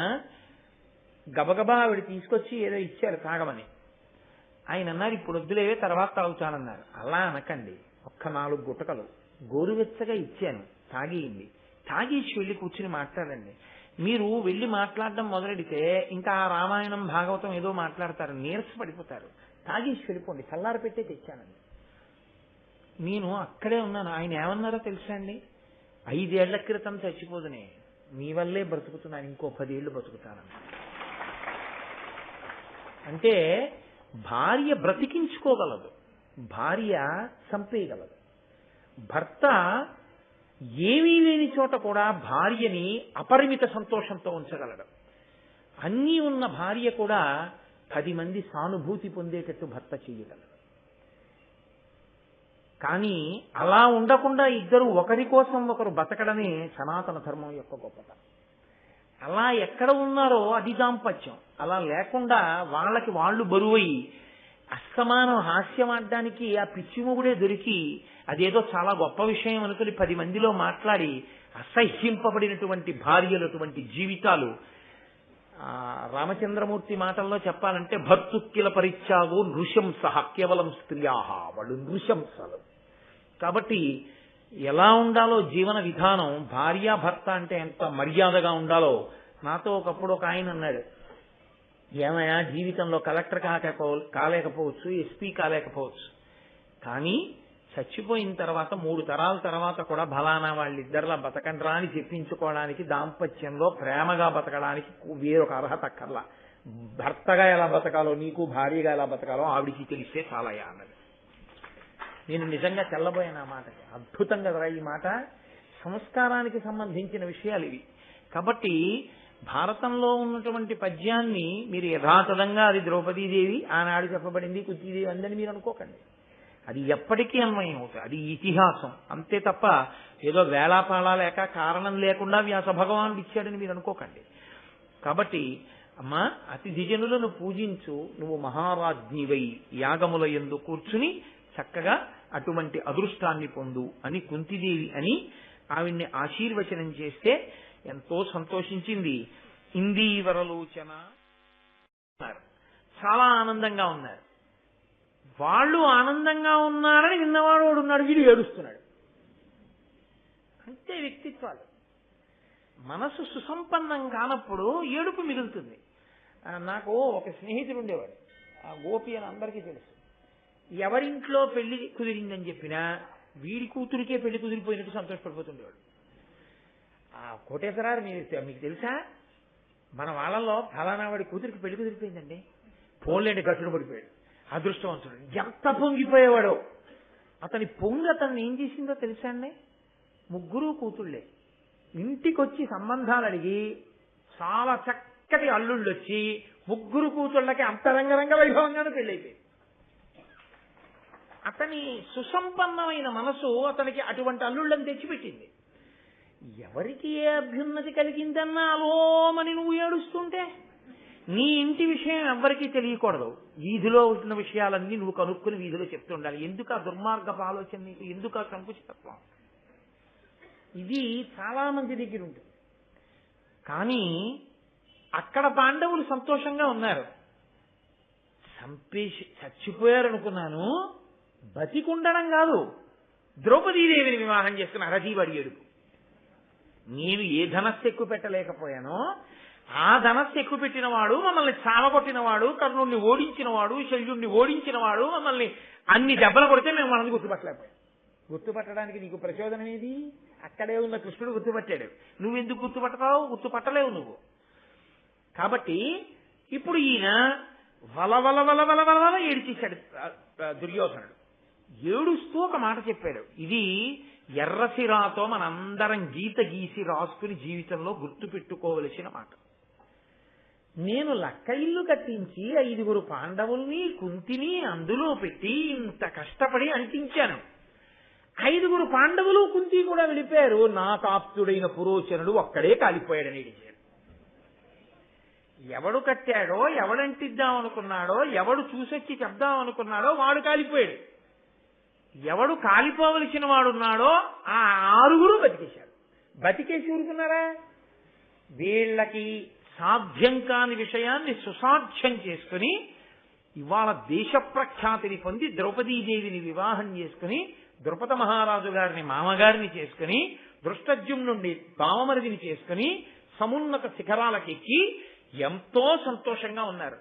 గబగబా ఆవిడ తీసుకొచ్చి ఏదో ఇచ్చారు తాగమని. ఆయన అన్నారు, ఇప్పుడు వద్దులేవే తర్వాత తాగుతానన్నారు. అలా అనకండి, ఒక్క 4 గుటకలు గోరువెచ్చగా ఇచ్చాను, తాగేయండి. తాగేసి వెళ్ళి కూర్చుని మాట్లాడండి. మీరు వెళ్ళి మాట్లాడడం మొదలెడితే ఇంకా రామాయణం భాగవతం ఏదో మాట్లాడతారు, నీరసపడిపోతారు. తాగేసి వెళ్ళిపోండి. చల్లారి పెట్టే తెచ్చానండి. నేను అక్కడే ఉన్నాను. ఆయన ఏమన్నారో తెలుసా అండి? 5 ఏళ్ల క్రితం చచ్చిపోదునే, మీ వల్లే బ్రతుకుతున్నాను, ఇంకో 10 ఏళ్ళు బ్రతుకుతానని. అంటే భార్య బ్రతికించుకోగలదు, భార్య చంపేయగలదు. భర్త ఏమీ లేని చోట కూడా భార్యని అపరిమిత సంతోషంతో ఉంచగలడు. అన్నీ ఉన్న భార్య కూడా 10 మంది సానుభూతి పొందేటట్టు భర్త చేయగలడు. కానీ అలా ఉండకుండా ఇద్దరు ఒకరి కోసం ఒకరు బతకడమే సనాతన ధర్మం యొక్క గొప్పతనం. అలా ఎక్కడ ఉన్నారో అది దాంపత్యం. అలా లేకుండా వాళ్ళకి వాళ్ళు బరువై అస్తమానం హాస్యం ఆడడానికి ఆ పిచ్చిమొగుడే దొరికి అదేదో చాలా గొప్ప విషయం అనుకుని 10 మందిలో మాట్లాడి అసహ్యింపబడినటువంటి భార్యలటువంటి జీవితాలు. రామచంద్రమూర్తి మాటల్లో చెప్పాలంటే భర్తుక్కిల పరిత్యాగో నృశంస కేవలం స్త్రియాహ, వాళ్ళు నృశంసలు. కాబట్టి ఎలా ఉండాలో జీవన విధానం, భార్యాభర్త అంటే ఎంత మర్యాదగా ఉండాలో. నాతో ఒకప్పుడు ఒక ఆయన అన్నాడు, ఏమయ్యా జీవితంలో కలెక్టర్ కాలేకపోవచ్చు, ఎస్పీ కాలేకపోవచ్చు, కానీ చచ్చిపోయిన తర్వాత 3 తరాల తర్వాత కూడా బలానా వాళ్ళిద్దరిలా బతకండ్రా అని చెప్పించుకోవడానికి, దాంపత్యంలో ప్రేమగా బతకడానికి వేరొక అర్హత అక్కర్లా. భర్తగా ఎలా బతకాలో, నీకు భార్యగా ఎలా బతకాలో ఆవిడికి తెలిస్తే చాలయ్యా అన్నది. నేను నిజంగా తెల్లబోయాను ఆ మాటకి. అద్భుతంగా కదా ఈ మాట. సంస్కారానికి సంబంధించిన విషయాలు ఇవి. కాబట్టి భారతంలో ఉన్నటువంటి పద్యాన్ని మీరు యథాతథంగా అది ద్రౌపదీదేవి ఆనాడు చెప్పబడింది, కుంతీదేవి అందని మీరు అనుకోకండి. అది ఎప్పటికీ అన్వయం అవుతుంది. అది ఇతిహాసం అంతే తప్ప ఏదో వేళాపాళా లేక కారణం లేకుండా వ్యాస భగవానుడు ఇచ్చాడని మీరు అనుకోకండి. కాబట్టి అమ్మా, అతిథి జనులను పూజించు, నువ్వు మహారాజ్ఞివై యాగముల యందు కూర్చుని చక్కగా అటువంటి అదృష్టాన్ని పొందు అని కుంతీదేవి అని ఆవిడ్ని ఆశీర్వచనం చేస్తే ఎంతో సంతోషించింది. ఇందీవరలోచన చాలా ఆనందంగా ఉన్నారు. వాళ్ళు ఆనందంగా ఉన్నారని విన్నవాడు ఉన్నాడు, వీడు ఏడుస్తున్నాడు. అంతే వ్యక్తిత్వాలు. మనసు సుసంపన్నం కానప్పుడు ఏడుపు మిగులుతుంది. నాకు ఒక స్నేహితుడు ఉండేవాడు, గోపి అని అందరికీ తెలుసు. ఎవరింట్లో పెళ్లి కుదిరిందని చెప్పినా వీడి కూతురికే పెళ్లి కుదిరిపోయినట్టు సంతోషపడిపోతుండేవాడు. కోటేశ్వరారు మీకు తెలుసా, మన వాళ్ళలో ఫలానా వాడి కూతురికి పెళ్లి కుదిరిపోయిందండి, ఫోన్లేండి గట్టుడు పడిపోయాడు, అదృష్టవంతుడు. ఎంత పొంగిపోయేవాడో. అతని పొంగి అతన్ని ఏం చేసిందో తెలుసా అండి? 3 కూతుళ్లే ఇంటికొచ్చి సంబంధాలు అడిగి చాలా చక్కటి అల్లుళ్ళు వచ్చి 3 కూతుళ్ళకి అంతరంగరంగ వైభవంగానే పెళ్ళైపోయింది. అతని సుసంపన్నమైన మనసు అతనికి అటువంటి అల్లుళ్ళని తెచ్చిపెట్టింది. ఎవరికి ఏ అభ్యున్నతి కలిగిందన్నా అలోమని నువ్వు ఏడుస్తుంటే నీ ఇంటి విషయం ఎవ్వరికీ తెలియకూడదు. వీధిలో ఉన్న విషయాలన్నీ నువ్వు కనుక్కుని వీధిలో చెప్తుండాలి. ఎందుకు ఆ దుర్మార్గపు ఆలోచన నీకు? ఎందుకు ఆ సంకుచితత్వం? ఇది చాలా మంది దగ్గర ఉంటుంది. కానీ అక్కడ పాండవులు సంతోషంగా ఉన్నారు. చచ్చిపోయారనుకున్నాను, బతికుండడం కాదు, ద్రౌపదీదేవిని వివాహం చేసుకుని అరజీవాడి ఏడుపు. నేను ఏ ధనస్సు ఎక్కువ పెట్టలేకపోయానో ఆ ధనస్సు ఎక్కువ పెట్టినవాడు, మమ్మల్ని చావగొట్టినవాడు, కర్ణుడిని ఓడించినవాడు, శల్యుడిని ఓడించినవాడు, మమ్మల్ని అన్ని దెబ్బలు కొడితే మేము మనల్ని గుర్తుపట్టలేకపోయాం. గుర్తుపట్టడానికి నీకు ప్రచోదనం ఏది? అక్కడే ఉన్న కృష్ణుడు గుర్తుపట్టాడు, నువ్వెందుకు గుర్తుపట్టతావు? గుర్తుపట్టలేవు నువ్వు. కాబట్టి ఇప్పుడు ఈయన వలవల వలవల వలవల ఏడిచేశాడు దుర్యోధనుడు. ఏడుస్తూ ఒక మాట చెప్పాడు. ఇది ఎర్రసిరాతో మనందరం గీత గీసి రాసుకుని జీవితంలో గుర్తు పెట్టుకోవలసిన మాట. నేను లక్క ఇల్లు కట్టించి 5 పాండవుల్ని కుంతిని అందులో పెట్టి ఇంత కష్టపడి అంటించాను. 5 పాండవులు కుంతి కూడా వెళ్ళిపోయారు. నా కాప్తుడైన పురోచనుడు ఒక్కడే కాలిపోయాడని ఏడిచాడు. ఎవడు కట్టాడో, ఎవడంటిద్దాం అనుకున్నాడో, ఎవడు చూసొచ్చి చెప్దాం అనుకున్నాడో వాడు కాలిపోయాడు. ఎవడు కాలిపోవలసిన వాడున్నాడో ఆ 6 బతికేశాడు. బతికేసి ఊరుకున్నారా? వీళ్ళకి సాధ్యం కాని విషయాన్ని సుసాధ్యం చేసుకుని ఇవాళ దేశ ప్రఖ్యాతిని పొంది ద్రౌపదీదేవిని వివాహం చేసుకుని ద్రుపద మహారాజు గారిని మామగారిని చేసుకుని దృష్టద్యుమ్నుండి బావమరిదిని చేసుకుని సమున్నత శిఖరాలకెక్కి ఎంతో సంతోషంగా ఉన్నారు.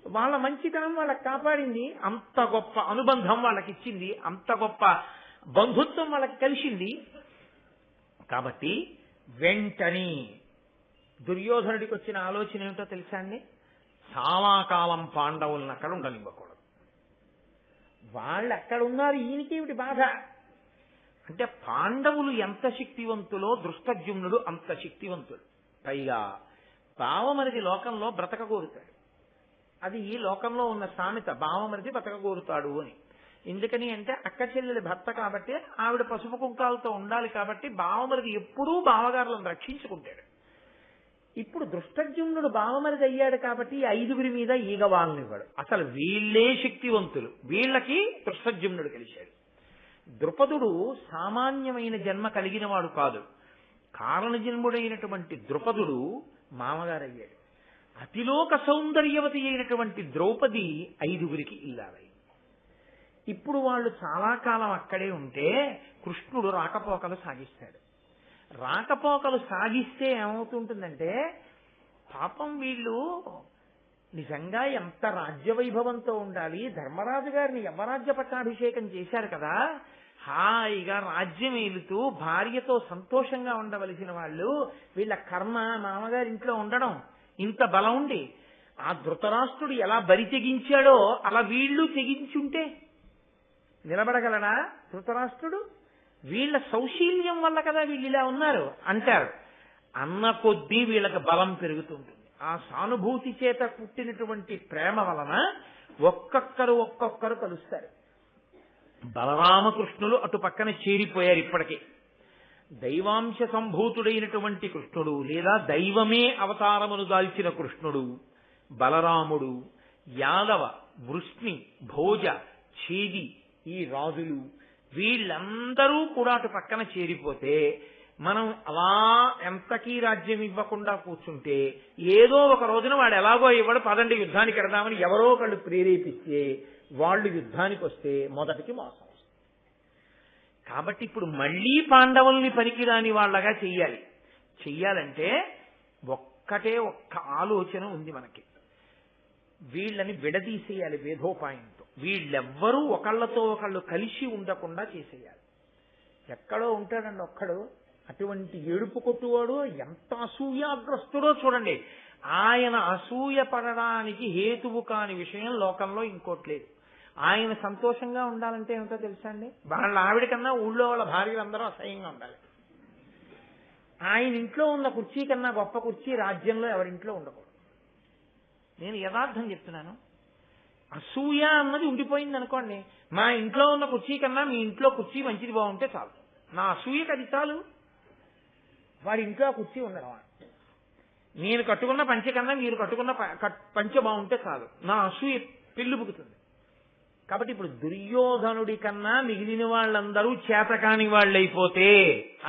వాళ్ళ మంచితనం వాళ్ళకి కాపాడింది, అంత గొప్ప అనుబంధం వాళ్ళకి ఇచ్చింది, అంత గొప్ప బంధుత్వం వాళ్ళకి కలిసింది. కాబట్టి వెంటనే దుర్యోధనుడికి వచ్చిన ఆలోచన ఏమిటో తెలుసా అండి? చాలా కాలం పాండవులను అక్కడ ఉండనివ్వకూడదు. వాళ్ళు అక్కడ ఉన్నారు, ఈయనకేమిటి బాధ అంటే పాండవులు ఎంత శక్తివంతులో దృష్టద్యుమ్నుడు అంత శక్తివంతుడు. పైగా బావమరిది లోకంలో బ్రతకగోరుతాడు. అది ఈ లోకంలో ఉన్న సామెత, బావమరిది బ్రతకగోరుతాడు అని. ఎందుకని అంటే అక్క చెల్లెలి భర్త కాబట్టి, ఆవిడ పసుపు కుంకాలతో ఉండాలి కాబట్టి బావమరిది ఎప్పుడూ బావగారులను రక్షించుకుంటాడు. ఇప్పుడు దృష్టద్యుమ్నుడు బావమరిది అయ్యాడు కాబట్టి 5 మీద ఈగ వాళ్ళనివ్వడు. అసలు వీళ్లే శక్తివంతులు, వీళ్ళకి దృష్టద్యుమ్నుడు కలిశాడు. ద్రుపదుడు సామాన్యమైన జన్మ కలిగిన వాడు కాదు. కారణజన్ముడైనటువంటి ద్రుపదుడు మామగారయ్యాడు. అతిలోక సౌందర్యవతి అయినటువంటి ద్రౌపది 5 ఇల్లాలై. ఇప్పుడు వాళ్ళు చాలా కాలం అక్కడే ఉంటే కృష్ణుడు రాకపోకలు సాగిస్తాడు. రాకపోకలు సాగిస్తే ఏమవుతుంటుందంటే, పాపం వీళ్ళు నిజంగా ఎంత రాజ్యవైభవంతో ఉండాలి, ధర్మరాజు గారిని యమరాజ్య పట్టాభిషేకం చేశారు కదా, హాయిగా రాజ్యం ఏలుతూ భార్యతో సంతోషంగా ఉండవలసిన వాళ్ళు వీళ్ళ కర్మ మామగారి ఇంట్లో ఉండడం. ఇంత బలం ఉండి ఆ ధృతరాష్ట్రుడు ఎలా బరి తెగించాడో అలా వీళ్ళు తెగించుంటే నిలబడగలడా ధృతరాష్ట్రుడు? వీళ్ళ సౌశీల్యం వల్ల కదా వీళ్ళు ఇలా ఉన్నారు అంటారు. అన్న కొద్దీ వీళ్ళకి బలం పెరుగుతుంటుంది. ఆ సానుభూతి చేత పుట్టినటువంటి ప్రేమ వలన ఒక్కొక్కరు కలుస్తారు. బలరామకృష్ణులు అటు పక్కన చేరిపోయారు. ఇప్పటికే దైవాంశ సంభూతుడైనటువంటి కృష్ణుడు, లేదా దైవమే అవతారమును దాల్చిన కృష్ణుడు, బలరాముడు, యాదవ, వృష్ణి, భోజ, ఛేది ఈ రాజులు వీళ్ళందరూ కూడా అటు పక్కన చేరిపోతే మనం అలా ఎంతకీ రాజ్యం ఇవ్వకుండా కూర్చుంటే ఏదో ఒక రోజున వాడు ఎలాగో ఇవ్వడు, పదండి యుద్ధానికి ఎడదామని ఎవరో ఒకళ్ళు ప్రేరేపిస్తే వాళ్ళు యుద్ధానికి వస్తే మొదటికి మోసం వస్తుంది. కాబట్టి ఇప్పుడు మళ్లీ పాండవుల్ని పనికిరాని వాళ్ళగా చెయ్యాలంటే ఒక్క ఆలోచన ఉంది మనకి. వీళ్ళని విడదీసేయాలి వేధోపాయంతో. వీళ్ళెవ్వరూ ఒకళ్ళతో ఒకళ్ళు కలిసి ఉండకుండా చేసేయాలి. ఎక్కడో ఉంటాడండి ఒక్కడు, అటువంటి ఏడుపు కొట్టువాడు ఎంత అసూయాగ్రస్తుడో చూడండి. ఆయన అసూయ పడడానికి హేతువు కాని విషయం లోకంలో ఇంకోట్లేదు. ఆయన సంతోషంగా ఉండాలంటే ఏమిటో తెలుసా అండి? వాళ్ళ ఆవిడ కన్నా ఊళ్ళో వాళ్ళ భార్యలందరూ అసహ్యంగా ఉండాలి. ఆయన ఇంట్లో ఉన్న కుర్చీ కన్నా గొప్ప కుర్చీ రాజ్యంలో ఎవరింట్లో ఉండకూడదు. నేను యథార్థం చెప్తున్నాను. అసూయ అన్నది ఉండిపోయింది అనుకోండి, మా ఇంట్లో ఉన్న కుర్చీ కన్నా మీ ఇంట్లో కుర్చీ మంచిది బాగుంటే చాలు, నా అసూయకి అది చాలు. వాడి ఇంట్లో ఆ కుర్చీ ఉండడం, నేను కట్టుకున్న పంచె కన్నా మీరు కట్టుకున్న పంచె బాగుంటే చాలు, నా అసూయ పెళ్ళిపుకుతుంది. కాబట్టి ఇప్పుడు దుర్యోధనుడి కన్నా మిగిలిన వాళ్ళందరూ చేతకాని వాళ్ళైపోతే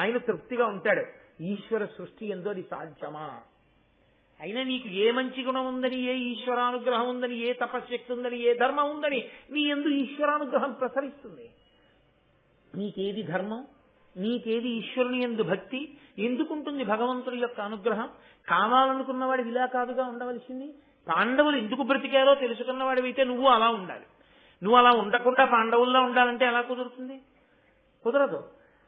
ఆయన తృప్తిగా ఉంటాడు. ఈశ్వర సృష్టి ఎందో అది సాధ్యమా? అయినా నీకు ఏ మంచి గుణం ఉందని, ఏ ఈశ్వరానుగ్రహం ఉందని, ఏ తపశ్శక్తి ఉందని, ఏ ధర్మం ఉందని నీ యందు ఈశ్వరానుగ్రహం ప్రసరిస్తుంది? నీకేది ధర్మం, నీకేది ఈశ్వరుని యందు భక్తి, ఎందుకుంటుంది భగవంతుడి యొక్క అనుగ్రహం? కావాలనుకున్న వాడివి ఇలా కాదుగా ఉండవలసింది. పాండవులు ఎందుకు బ్రతికారో తెలుసుకున్నవాడివైతే నువ్వు అలా ఉండాలి. నువ్వు అలా ఉండకుండా పాండవుల్లో ఉండాలంటే ఎలా కుదురుతుంది? కుదరదు.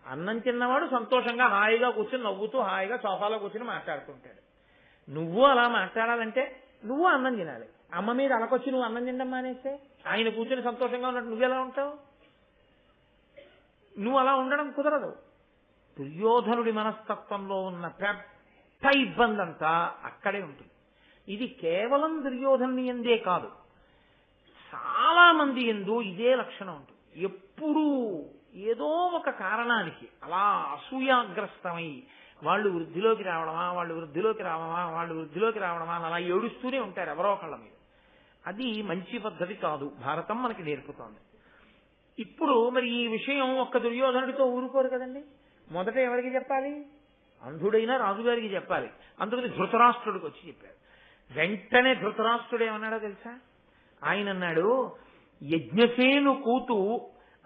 అన్నం తిన్నవాడు సంతోషంగా హాయిగా కూర్చొని నవ్వుతూ హాయిగా సోఫాలో కూర్చొని మాట్లాడుతుంటాడు. నువ్వు అలా మాట్లాడాలంటే నువ్వు అన్నం తినాలి. అమ్మ మీద అలకొచ్చి నువ్వు అన్నం తినడం మానేస్తే ఆయన కూర్చొని సంతోషంగా ఉన్నట్టు నువ్వెలా ఉంటావు? నువ్వు అలా ఉండడం కుదరదు. దుర్యోధనుడి మనస్తత్వంలో ఉన్న పెద్ద ఇబ్బంది అంతా అక్కడే ఉంటుంది. ఇది కేవలం దుర్యోధనుని యందే కాదు, చాలా మంది యందు ఇదే లక్షణం ఉంటుంది. ఎప్పుడూ ఏదో ఒక కారణానికి అలా అసూయాగ్రస్తమై వాళ్ళు వృద్ధిలోకి రావడమా అని అలా ఏడుస్తూనే ఉంటారు ఎవరో ఒకళ్ళ మీద. అది మంచి పద్ధతి కాదు, భారతం మనకి నేర్పుతోంది. ఇప్పుడు మరి ఈ విషయం ఒక్క దుర్యోధనుడితో ఊరుకోరు కదండి. మొదట ఎవరికి చెప్పాలి? అంధుడైన రాజుగారికి చెప్పాలి. అందుకని ధృతరాష్ట్రుడికి వచ్చి చెప్పారు. వెంటనే ధృతరాష్ట్రుడు ఏమన్నాడో తెలుసా? ఆయన అన్నాడు, యజ్ఞసేను కూతు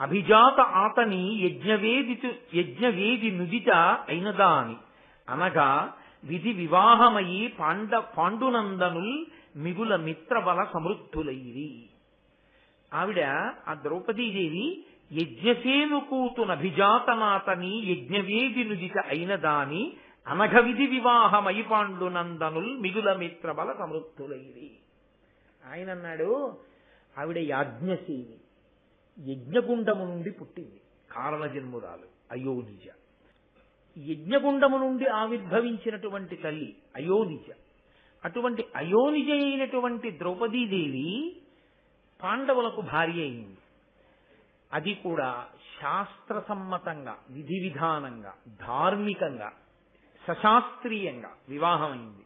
అభిజాత ఆతని యజ్ఞవేది నుదిత అయినదా అని అనగా విధి వివాహమయి పాండునందనుల్ మిగుల మిత్రబల సమృద్ధులైరి. ఆవిడ ఆ ద్రౌపదీదేవి యజ్ఞసేను కూతునభిజాతనాతని యజ్ఞవేది నుదిత అయినదాని అనఘ విధి వివాహమయి పాండునందనుల్ మిగుల మిత్రబల సమృద్ధులైరి. ఆయన అన్నాడు, ఆవిడ యాజ్ఞసేని, యజ్ఞగుండము నుండి పుట్టింది, కారణ జన్మురాలు, అయోనిజ. యజ్ఞగుండము నుండి ఆవిర్భవించినటువంటి తల్లి అయోనిజ. అటువంటి అయోనిజ అయినటువంటి ద్రౌపదీదేవి పాండవులకు భార్య అయింది. అది కూడా శాస్త్రసమ్మతంగా, విధి విధానంగా, ధార్మికంగా, సశాస్త్రీయంగా వివాహమైంది.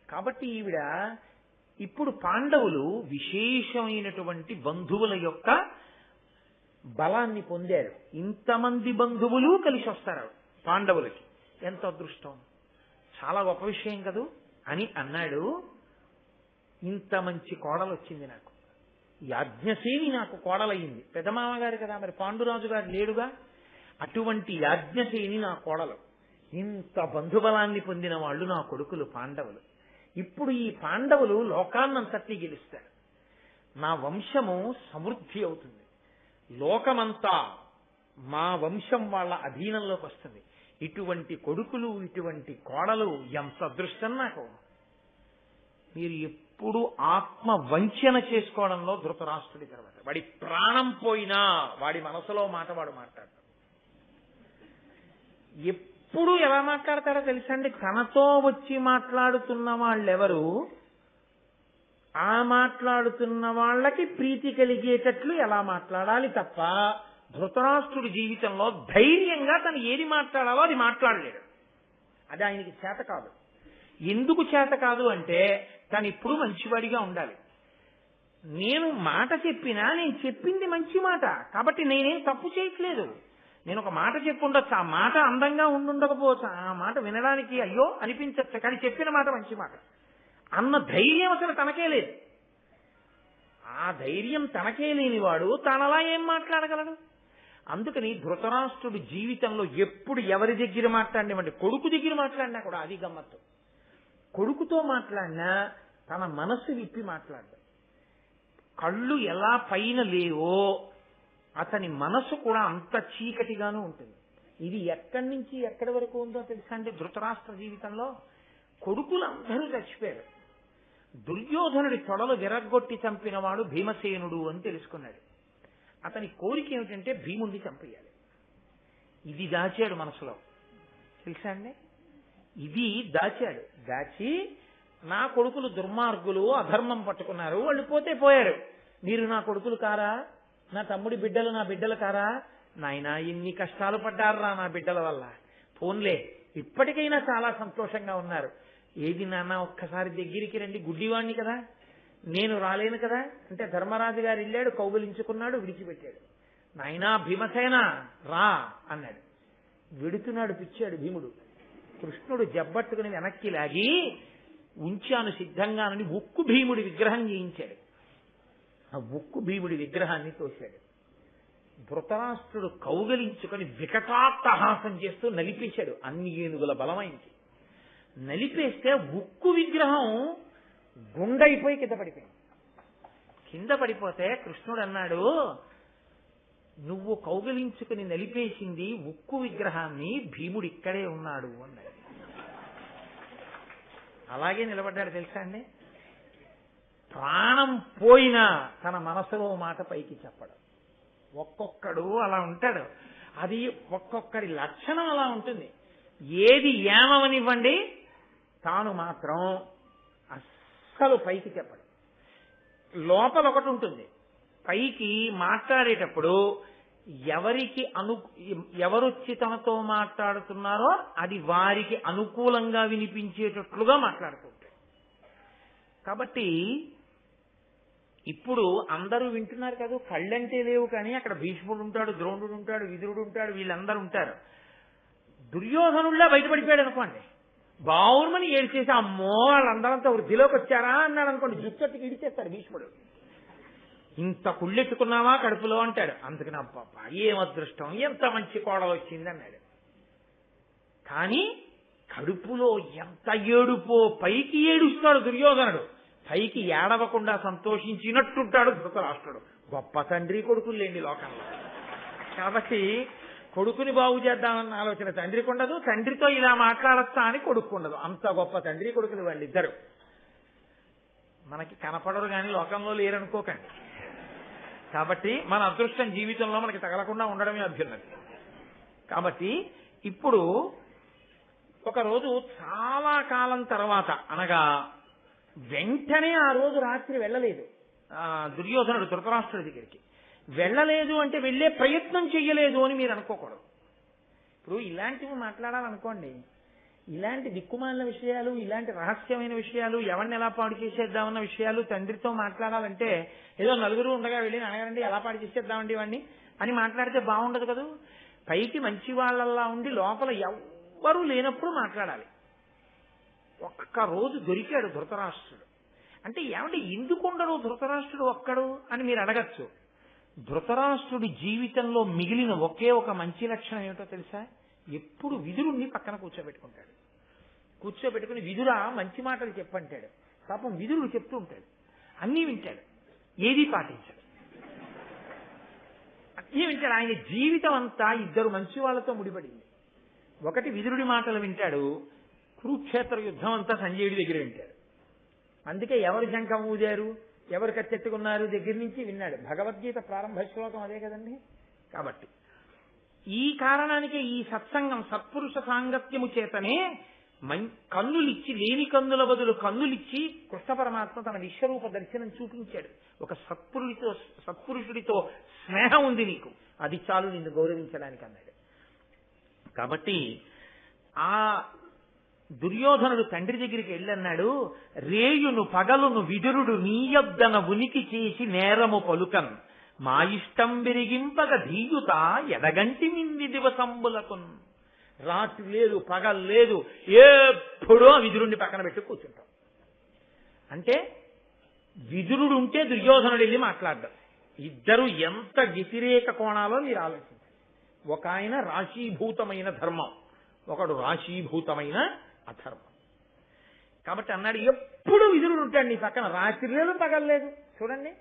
కాబట్టి ఈవిడ ఇప్పుడు పాండవులు విశేషమైనటువంటి బంధువుల యొక్క బలాన్ని పొందారు. ఇంతమంది బంధువులు కలిసి వస్తారు పాండవులకి, ఎంత అదృష్టం, చాలా గొప్ప విషయం కదూ అని అన్నాడు. ఇంత మంచి కోడలు వచ్చింది నాకు, యాజ్ఞసేని నాకు కోడలయ్యింది. పెదమామగారు కదా, మరి పాండురాజు గారు లేడుగా, అటువంటి యాజ్ఞసేని నా కోడలు. ఇంత బంధుబలాన్ని పొందిన వాళ్ళు నా కొడుకులు పాండవులు. ఇప్పుడు ఈ పాండవులు లోకాన్నంతటినీ గెలుస్తారు, నా వంశము సమృద్ధి అవుతుంది, లోకమంతా మా వంశం వాళ్ళ అధీనంలోకి వస్తుంది. ఇటువంటి కొడుకులు, ఇటువంటి కోడలు ఎంత అదృష్టం నాకు. మీరు ఎప్పుడు ఆత్మ వంచన చేసుకోవడంలో ధృతరాష్ట్రుడి తర్వాత, వాడి ప్రాణం పోయినా వాడి మనసులో మాట వాడు మాట్లాడతాడు. ఎప్పుడు ఎలా మాట్లాడతారో తెలుసండి, తనతో వచ్చి మాట్లాడుతున్న వాళ్ళెవరు ఆ మాట్లాడుతున్న వాళ్ళకి ప్రీతి కలిగేటట్లు ఎలా మాట్లాడాలి తప్ప, ధృతరాష్ట్రుడి జీవితంలో ధైర్యంగా తను ఏది మాట్లాడాలో అది మాట్లాడలేడు. అది ఆయనకి చేత కాదు. ఎందుకు చేత కాదు అంటే, తను ఇప్పుడు మంచివాడిగా ఉండాలి. నేను మాట చెప్పినా నేను చెప్పింది మంచి మాట కాబట్టి నేనేం తప్పు చేయట్లేదు. నేను ఒక మాట చెప్పుండొచ్చు, ఆ మాట అందంగా ఉండుండకపోవచ్చు, ఆ మాట వినడానికి అయ్యో అనిపించచ్చు, కానీ చెప్పిన మాట మంచి మాట అన్న ధైర్యం అసలు తనకే లేదు. ఆ ధైర్యం తనకే లేనివాడు తనలా ఏం మాట్లాడగలడు? అందుకని ధృతరాష్ట్రుడి జీవితంలో ఎప్పుడు ఎవరి దగ్గర మాట్లాడినామంటే, కొడుకు దగ్గర మాట్లాడినా కూడా అది గమ్మత్తు. కొడుకుతో మాట్లాడినా తన మనస్సు విప్పి మాట్లాడ్డా. కళ్ళు ఎలా పైన లేవో అతని మనసు కూడా అంత చీకటిగానూ ఉంటుంది. ఇది ఎక్కడి నుంచి ఎక్కడి వరకు ఉందో తెలుసా అండి? ధృతరాష్ట్ర జీవితంలో కొడుకులందరూ చచ్చిపోయారు. దుర్యోధనుడి తొడలు విరగ్గొట్టి చంపినవాడు భీమసేనుడు అని తెలుసుకున్నాడు. అతని కోరిక ఏమిటంటే భీముడిని చంపేయాలి. ఇది దాచాడు మనసులో, తెలుసా అండి? ఇది దాచాడు. దాచి నా కొడుకులు దుర్మార్గులు, అధర్మం పట్టుకున్నారు, వాళ్ళు పోతే పోయారు, మీరు నా కొడుకులు కారా, నా తమ్ముడి బిడ్డలు నా బిడ్డలు కారా, నాయనా ఇన్ని కష్టాలు పడ్డారా నా బిడ్డల వల్ల, పోన్లే ఇప్పటికైనా చాలా సంతోషంగా ఉన్నారు, ఏది నాన్న ఒక్కసారి దగ్గరికి రండి, గుడ్డివాణ్ణి కదా, నేను రాలేను కదా అంటే ధర్మరాజు గారు వెళ్ళాడు, కౌగిలించుకున్నాడు, విడిచిపెట్టాడు. నాయనా భీమసేన రా అన్నాడు. వెడుతున్నాడు పిచ్చాడు భీముడు. కృష్ణుడు జబ్బట్టుకుని వెనక్కి లాగి ఉంచాను సిద్ధంగానని ఉక్కు భీముడి విగ్రహం చేయించాడు. ఆ ఉక్కు భీముడి విగ్రహాన్ని తోశాడు. ధృతరాష్ట్రుడు కౌగలించుకొని వికటాట్టహాసం చేస్తూ నలిపేశాడు. అన్ని ఏనుగుల బలమైంది. నలిపేస్తే ఉక్కు విగ్రహం గుండైపోయి కింద పడిపోయింది. కింద పడిపోతే కృష్ణుడు అన్నాడు, నువ్వు కౌగలించుకుని నలిపేసింది ఉక్కు విగ్రహాన్ని, భీముడు ఇక్కడే ఉన్నాడు అన్నాడు. అలాగే నిలబడ్డాడు తెలుసా అండి. ప్రాణం పోయినా తన మనసులో మాట పైకి చెప్పడం. ఒక్కొక్కడు అలా ఉంటాడు. అది ఒక్కొక్కడి లక్షణం అలా ఉంటుంది. ఏది ఏమవనివ్వండి, తాను మాత్రం అస్సలు పైకి చెప్పడు. లోపల ఒకటి ఉంటుంది, పైకి మాట్లాడేటప్పుడు ఎవరొచ్చి తనతో మాట్లాడుతున్నారో అది వారికి అనుకూలంగా వినిపించేటట్లుగా మాట్లాడుతుంటాడు. కాబట్టి ఇప్పుడు అందరూ వింటున్నారు కదా, కళ్ళంటే లేవు కానీ అక్కడ భీష్ముడు ఉంటాడు, ద్రోణుడు ఉంటాడు, విదురుడు ఉంటాడు, వీళ్ళందరూ ఉంటారు. దుర్యోధనుల్లా బయటపడిపోయాడు అనుకోండి, బావుర్మని ఏడ్చేసి అమ్మో వాళ్ళందరంతా వృద్ధిలోకి వచ్చారా అన్నాడు అనుకోండి, జుట్టట్టుకి ఇడిచేస్తాడు భీష్ముడు. ఇంత కుళ్ళెట్టుకున్నావా కడుపులో అంటాడు. అందుకని అబ్బా ఏం అదృష్టం, ఎంత మంచి కోడలు వచ్చింది అన్నాడు. కానీ కడుపులో ఎంత ఏడుపో, పైకి ఏడుస్తాడు దుర్యోధనుడు, పైకి ఏడవకుండా సంతోషించినట్టుంటాడు ధృతరాష్ట్రుడు. గొప్ప తండ్రి కొడుకులు లేండి లోకంలో. కాబట్టి కొడుకుని బాగు చేద్దామన్న ఆలోచన తండ్రికి ఉండదు, తండ్రితో ఇలా మాట్లాడచ్చా అని కొడుకు ఉండదు. అంత గొప్ప తండ్రి కొడుకులు వాళ్ళిద్దరు. మనకి కనపడరు కానీ లోకంలో లేరనుకోకండి. కాబట్టి మన అదృష్టం జీవితంలో మనకి తగలకుండా ఉండడమే అభ్యున్నది. కాబట్టి ఇప్పుడు ఒకరోజు చాలా కాలం తర్వాత, అనగా వెంటనే ఆ రోజు రాత్రి వెళ్ళలేదు దుర్యోధనుడు ధృతరాష్ట్రుడి దగ్గరికి. వెళ్ళలేదు అంటే వెళ్ళే ప్రయత్నం చెయ్యలేదు అని మీరు అనుకోకూడదు. ఇప్పుడు ఇలాంటివి మాట్లాడాలనుకోండి, ఇలాంటి దిక్కుమాలిన విషయాలు, ఇలాంటి రహస్యమైన విషయాలు, ఎవరిని ఎలా పాడు చేసేద్దామన్న విషయాలు తండ్రితో మాట్లాడాలంటే ఏదో నలుగురు ఉండగా వెళ్ళి అడగండి ఎలా పాడు చేసేద్దామండి ఇవన్నీ అని మాట్లాడితే బాగుండదు కదా. పైకి మంచి వాళ్ళల్లా ఉండి లోపల ఎవ్వరూ లేనప్పుడు మాట్లాడాలి. ఒక్కరోజు దొరికాడు ధృతరాష్ట్రుడు. అంటే ఏమంటే ఎందుకుండడు ధృతరాష్ట్రుడు ఒక్కడు అని మీరు అడగచ్చు. ధృతరాష్ట్రుడి జీవితంలో మిగిలిన ఒకే ఒక మంచి లక్షణం ఏమిటో తెలుసా? ఎప్పుడు విదురుణ్ణి పక్కన కూర్చోబెట్టుకుంటాడు. కూర్చోబెట్టుకుని విదురా మంచి మాటలు చెప్పంటాడు. పాపం విదురుడు చెప్తూ ఉంటాడు, అన్నీ వింటాడు, ఏదీ పాటించాడు, అన్నీ వింటాడు. ఆయన జీవితం అంతా ఇద్దరు మంచి వాళ్ళతో ముడిపడింది. ఒకటి విదురుడి మాటలు వింటాడు, కురుక్షేత్ర యుద్ధం అంతా సంజయుడి దగ్గర వింటాడు. అందుకే ఎవరు శంఖం ఊదారు, ఎవరు కత్తెత్తుకున్నారు దగ్గర నుంచి విన్నాడు. భగవద్గీత ప్రారంభ శ్లోకం అదే కదండి. కాబట్టి ఈ కారణానికే ఈ సత్సంగం, సత్పురుష సాంగత్యము చేతనే కన్నులిచ్చి, లేని కన్నుల బదులు కన్నులిచ్చి కృష్ణ పరమాత్మ తన విశ్వరూప దర్శనం చూపించాడు. ఒక సత్పురుషుడితో స్నేహం ఉంది నీకు, అది చాలు నిన్ను గౌరవించడానికి అన్నాడు. కాబట్టి ఆ దుర్యోధనుడు తండ్రి దగ్గరికి వెళ్ళన్నాడు, రేయును పగలును విదురుడు నీయొద్దన ఉనికి చేసి నేరము పలుకన్ మా ఇష్టం విరిగింపగ ధీయుత ఎడగంటి మింది దివసంబులకున్. రాత్రి లేదు పగలు లేదు, ఎప్పుడూ విదురుణ్ణి పక్కన పెట్టి కూర్చుంటాం. అంటే విదురుడు ఉంటే దుర్యోధనుడు వెళ్ళి మాట్లాడ్డాం. ఇద్దరు ఎంత వ్యతిరేక కోణాలో మీరు ఆలోచించాలి. ఒక ఆయన రాశీభూతమైన ధర్మం, ఒకడు రాశీభూతమైన అధర్మం. కాబట్టి అన్నాడు, ఎప్పుడు విదురుడు ఉంటాడు నీ పక్కన, రాత్రి లేదు పగలలేదు. చూడండి,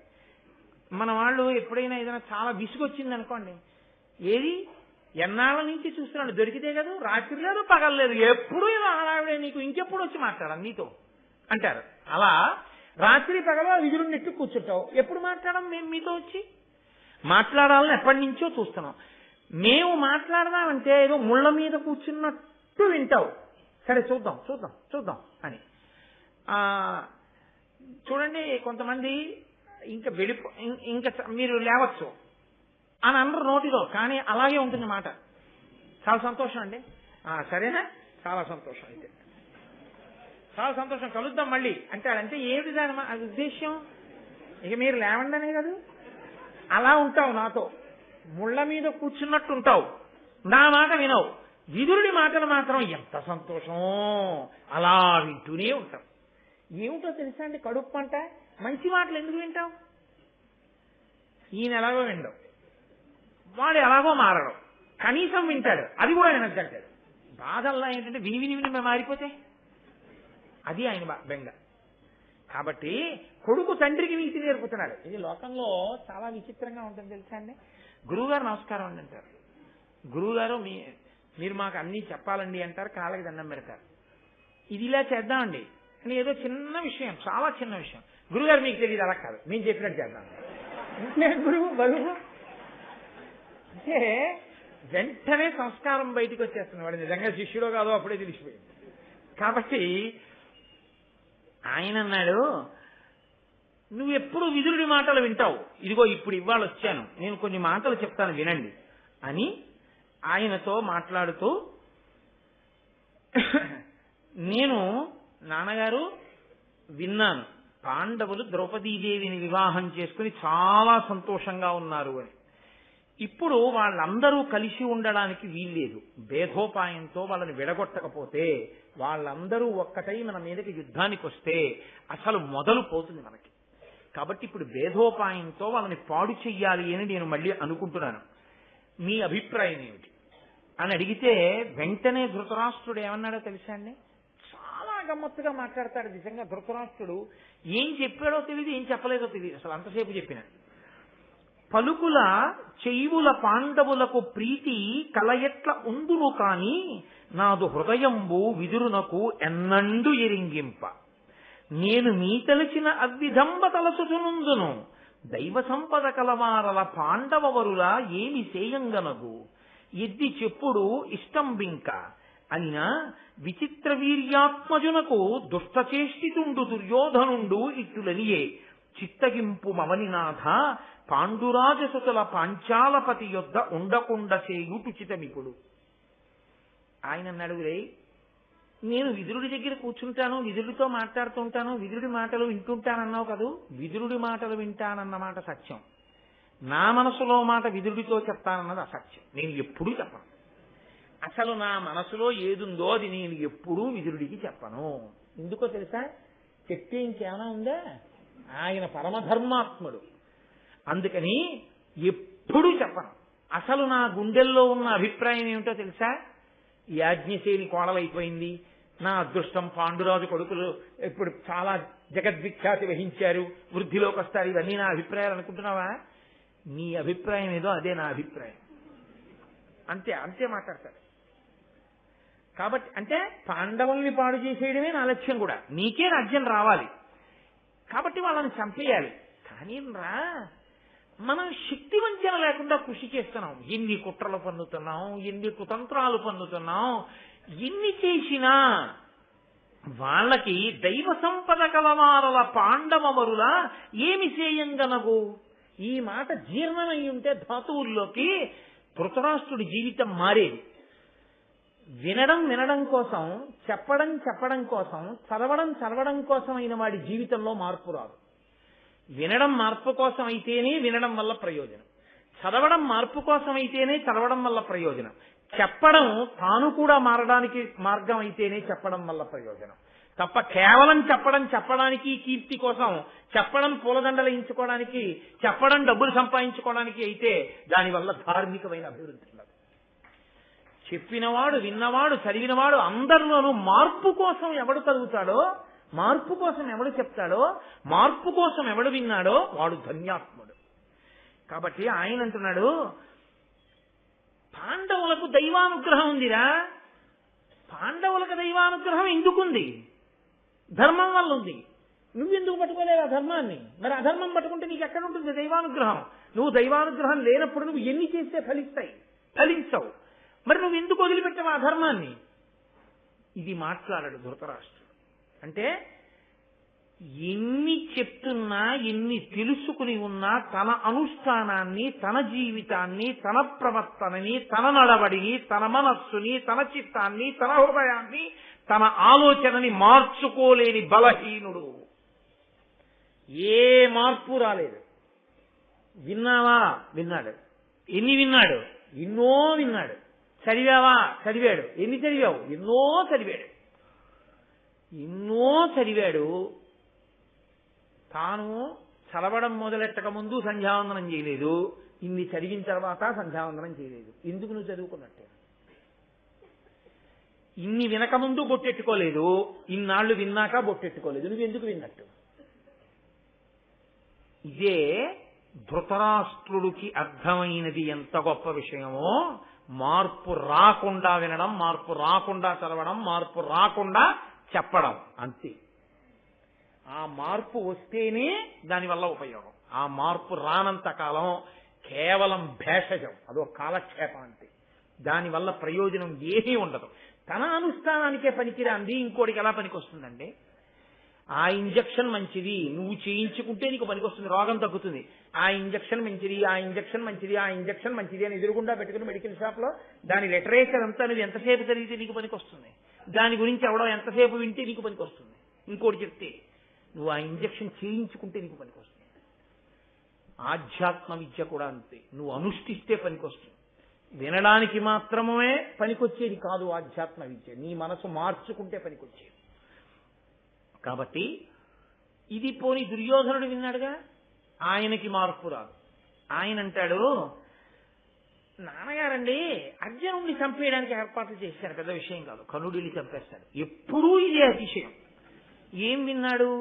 మన వాళ్ళు ఎప్పుడైనా ఏదైనా చాలా విసుగొచ్చింది అనుకోండి, ఏది ఎన్నాళ్ళ నుంచి చూస్తున్నాడు, దొరికితే కదా, రాత్రి లేదు పగలలేదు, ఎప్పుడు ఇలా హడావిడే, నీకు ఇంకెప్పుడు వచ్చి మాట్లాడాలి నీతో అంటారు. అలా రాత్రి పగల విదురుని నెట్టు కూర్చుంటావు, ఎప్పుడు మాట్లాడడం మేము మీతో వచ్చి మాట్లాడాలని ఎప్పటి నుంచో చూస్తున్నాం. మేము మాట్లాడదామంటే ఏదో ముళ్ళ మీద కూర్చున్నట్టు వింటావు. సరే చూద్దాం చూద్దాం చూద్దాం అని. చూడండి, కొంతమంది ఇంకా ఇంకా మీరు లేవచ్చు అని అందరూ నోటిలో, కానీ అలాగే ఉంటుంది మాట. చాలా సంతోషం అండి, సరేనా, చాలా సంతోషం, అయితే చాలా సంతోషం, కలుద్దాం మళ్ళీ అంటాడంటే ఏమిటి దాని ఉద్దేశ్యం? ఇక మీరు లేవండనే కదా. అలా ఉంటావు నాతో, ముళ్ళ మీద కూర్చున్నట్టు ఉంటావు, నా మాట వినవు. విదురుడి మాటలు మాత్రం ఎంత సంతోషం, అలా వింటూనే ఉంటాం. ఏమిటో తెలుసా అండి, కడుపు పంట. మంచి మాటలు ఎందుకు వింటావు? ఈయన ఎలాగో వినడం, వాడు ఎలాగో మారడం, కనీసం వింటాడు, అది కూడా వినద్దంటాడు. బాధల్లా ఏంటంటే విని విని విని మేము మారిపోతే, అది ఆయన బెంగ. కాబట్టి కొడుకు తండ్రికి నీతి నేర్పుతున్నాడు. ఇది లోకంలో చాలా విచిత్రంగా ఉంటుంది తెలుసా అండి. గురువుగారు నమస్కారం అండి అంటారు, గురువుగారు మీరు మాకు అన్నీ చెప్పాలండి అంటారు, కాళ్ళకి దండం పెడతారు. ఇది ఇలా చేద్దామండి అని ఏదో చిన్న విషయం, చాలా చిన్న విషయం, గురువుగారు మీకు తెలియదు, అలా కాదు మేము చెప్పినట్టు చేద్దాం. గురువు బరువు అంటే వెంటనే సంస్కారం బయటికి వచ్చేస్తుంది. వాడు నిజంగా శిష్యుడో కాదో అప్పుడే తెలిసిపోయింది. కాబట్టి ఆయన అన్నాడు, నువ్వు ఎప్పుడు విదురుడి మాటలు వింటావు, ఇదిగో ఇప్పుడు ఇవాళ వచ్చాను, నేను కొన్ని మాటలు చెప్తాను వినండి అని ఆయనతో మాట్లాడుతూ, నేను నాన్నగారు విన్నాను, పాండవులు ద్రౌపదీదేవిని వివాహం చేసుకుని చాలా సంతోషంగా ఉన్నారు అని. ఇప్పుడు వాళ్ళందరూ కలిసి ఉండడానికి వీల్లేదు, భేదోపాయంతో వాళ్ళని విడగొట్టకపోతే, వాళ్ళందరూ ఒక్కటై మన మీదకి యుద్ధానికి వస్తే అసలు మొదలు పోతుంది మనకి. కాబట్టి ఇప్పుడు భేదోపాయంతో వాళ్ళని పాడు చెయ్యాలి అని నేను మళ్ళీ అనుకుంటున్నాను. మీ అభిప్రాయం ఏమిటి అని అడిగితే వెంటనే ధృతరాష్ట్రుడు ఏమన్నాడో తెలుసా అండి? చాలా గమ్మత్తుగా మాట్లాడతాడు నిజంగా ధృతరాష్ట్రుడు. ఏం చెప్పాడో తెలియదు, ఏం చెప్పలేదో తెలియదు, అసలు అంతసేపు చెప్పిన పలుకుల చెయ్యుల పాండవులకు ప్రీతి కలయట్ల ఉందును కాని నాదు హృదయంబు విదురునకు ఎన్నండు ఎరింగింప నేను మీ తలచిన అద్విధంబ తలసుచునుందును దైవ సంపద కలవారల పాండవవరులా ఏమి సేయంగనగు ఎద్ది చెప్పుడు ఇష్టంబింక అనినా విచిత్ర వీర్యాత్మజునకు దుష్టచేష్టితుండు దుర్యోధనుండు ఇట్టులనియే చిత్తగింపు మవనినాథ పాండురాజసుతుల పాంచాలపతి యొద్ద ఉండకుండ చేయుటుచితమిపుడు. ఆయన అన్నాడురే, నేను విదురుడి దగ్గర కూర్చుంటాను, విదురుడితో మాట్లాడుతుంటాను, విదురుడి మాటలు వింటుంటానన్నావు కదూ. విదురుడి మాటలు వింటానన్నమాట సత్యం, నా మనసులో మాట విదురుడితో చెప్తానన్నది అసత్యం. నేను ఎప్పుడూ చెప్పను. అసలు నా మనసులో ఏదుందో అది నేను ఎప్పుడూ విదురుడికి చెప్పను. ఎందుకో తెలుసా? చెప్తే ఇంకేమైనా ఉందా? ఆయన పరమధర్మాత్ముడు, అందుకని ఎప్పుడూ చెప్పను. అసలు నా గుండెల్లో ఉన్న అభిప్రాయం ఏమిటో తెలుసా? యాజ్ఞసేని కోడలైపోయింది, నా అదృష్టం పాండురాజు కొడుకులు ఇప్పుడు చాలా జగద్విఖ్యాతి వహించారు, వృద్ధిలోకి వస్తారు, ఇవన్నీ నా అభిప్రాయాలు అనుకుంటున్నావా? నీ అభిప్రాయం ఏదో అదే నా అభిప్రాయం, అంతే అంతే మాట్లాడతాడు. కాబట్టి అంటే పాండవుల్ని పాడు చేసేయడమే నా లక్ష్యం కూడా. నీకే రాజ్యం రావాలి కాబట్టి వాళ్ళని చంపేయాలి. కానీ రా, మనం శక్తి వంచన లేకుండా కృషి చేస్తున్నాం, ఎన్ని కుట్రలు పన్నుతున్నాం, ఎన్ని కుతంత్రాలు పన్నుతున్నాం, ఎన్ని చేసినా వాళ్ళకి దైవ సంపద కలవారల పాండవరుల ఏమి చేయంగనగు. ఈ మాట జీర్ణమై ఉంటే ధాతువుల్లోకి ధృతరాష్ట్రుడి జీవితం మారేది. వినడం కోసం, చెప్పడం కోసం, చదవడం కోసం అయిన వాడి జీవితంలో మార్పు రాదు. వినడం మార్పు కోసం అయితేనే వినడం వల్ల ప్రయోజనం, చదవడం మార్పు కోసం అయితేనే చదవడం వల్ల ప్రయోజనం, చెప్పడం తాను కూడా మారడానికి మార్గం అయితేనే చెప్పడం వల్ల ప్రయోజనం తప్ప కేవలం చెప్పడానికి కీర్తి కోసం, చెప్పడం పూలదండలు ఎంచుకోవడానికి, చెప్పడం డబ్బులు సంపాదించుకోవడానికి అయితే దానివల్ల ధార్మికమైన అభివృద్ధి ఉండదు. చెప్పినవాడు, విన్నవాడు, చదివినవాడు అందరిలోనూ మార్పు కోసం ఎవడు చదువుతాడో, మార్పు కోసం ఎవడు చెప్తాడో, మార్పు కోసం ఎవడు విన్నాడో వాడు ధన్యాత్ముడు. కాబట్టి ఆయన అంటున్నాడు, పాండవులకు దైవానుగ్రహం ఉందిరా. పాండవులకు దైవానుగ్రహం ఎందుకుంది? ధర్మం వల్ల ఉంది. నువ్వెందుకు పట్టుకోలేవు ఆ ధర్మాన్ని? మరి అధర్మం పట్టుకుంటే నీకు ఎక్కడ ఉంటుంది దైవానుగ్రహం? నువ్వు దైవానుగ్రహం లేనప్పుడు నువ్వు ఎన్ని చేస్తే ఫలించవు. మరి నువ్వు ఎందుకు వదిలిపెట్టావు ఆ ధర్మాన్ని? ఇది మాట్లాడాడు ధృతరాష్ట్రుడు. అంటే ఎన్ని చెప్తున్నా, ఎన్ని తెలుసుకుని ఉన్నా తన అనుష్ఠానాన్ని, తన జీవితాన్ని, తన ప్రవర్తనని, తన నడవడిని, తన మనస్సుని, తన చిత్తాన్ని, తన హృదయాన్ని, తన ఆలోచనని మార్చుకోలేని బలహీనుడు. ఏ మార్పు రాలేదు. విన్నావా? విన్నాడు. ఎన్ని విన్నాడు? ఎన్నో విన్నాడు. చదివావా? చదివాడు. ఎన్ని చదివావు? ఎన్నో చదివాడు. తాను చదవడం మొదలెట్టక ముందు సంధ్యావందనం చేయలేదు, ఇన్ని చదివిన తర్వాత సంధ్యావందనం చేయలేదు. ఎందుకు నువ్వు చదువుకున్నట్టే? ఇన్ని వినకముందు బొట్టెట్టుకోలేదు, ఇన్నాళ్ళు విన్నాక బొట్టెట్టుకోలేదు. నువ్వు ఎందుకు విన్నట్టు? ఇదే ధృతరాష్ట్రుడికి అర్థమైనది ఎంత గొప్ప విషయమో. మార్పు రాకుండా వినడం, మార్పు రాకుండా చదవడం, మార్పు రాకుండా చెప్పడం, అంతే. ఆ మార్పు వస్తేనే దానివల్ల ఉపయోగం. ఆ మార్పు రానంత కాలం కేవలం భేషజం, అదో కాలక్షేపం అంతే. దానివల్ల ప్రయోజనం ఏమీ ఉండదు. తన అనుష్ఠానానికే పనికిరాంది ఇంకోటికి ఎలా పనికొస్తుందండి? ఆ ఇంజక్షన్ మంచిది, నువ్వు చేయించుకుంటే నీకు పనికొస్తుంది, రోగం తగ్గుతుంది. ఆ ఇంజక్షన్ మంచిది, ఆ ఇంజక్షన్ మంచిది, ఆ ఇంజక్షన్ మంచిది అని ఎదురుగుండా పెట్టుకుని మెడికల్ షాప్ లో దాని లిటరేచర్ అంతా నువ్వు ఎంతసేపు చదివితే నీకు పనికొస్తుంది, దాని గురించి ఎవడో ఎంతసేపు వింటే నీకు పనికొస్తుంది, ఇంకోటి చెప్తే నువ్వు ఆ ఇంజక్షన్ చేయించుకుంటే నీకు పనికొస్తుంది. ఆధ్యాత్మ విద్య కూడా అంతే, నువ్వు అనుష్ఠిస్తే పనికొస్తుంది. వినడానికి మాత్రమే పనికొచ్చేది కాదు ఆధ్యాత్మ విద్య, నీ మనసు మార్చుకుంటే పనికొచ్చేది. కాబట్టి ఇది పోని దుర్యోధనుడు విన్నాడుగా, ఆయనకి మార్పు రాదు. ఆయన అంటాడు, నాన్నగారండి అర్జునుడిని చంపేయడానికి ఏర్పాట్లు చేశారు, పెద్ద విషయం కాదు, కర్ణుడిని చంపేస్తాడు. ఎప్పుడూ ఇదే అతిశయం. ఏం విన్నాడు?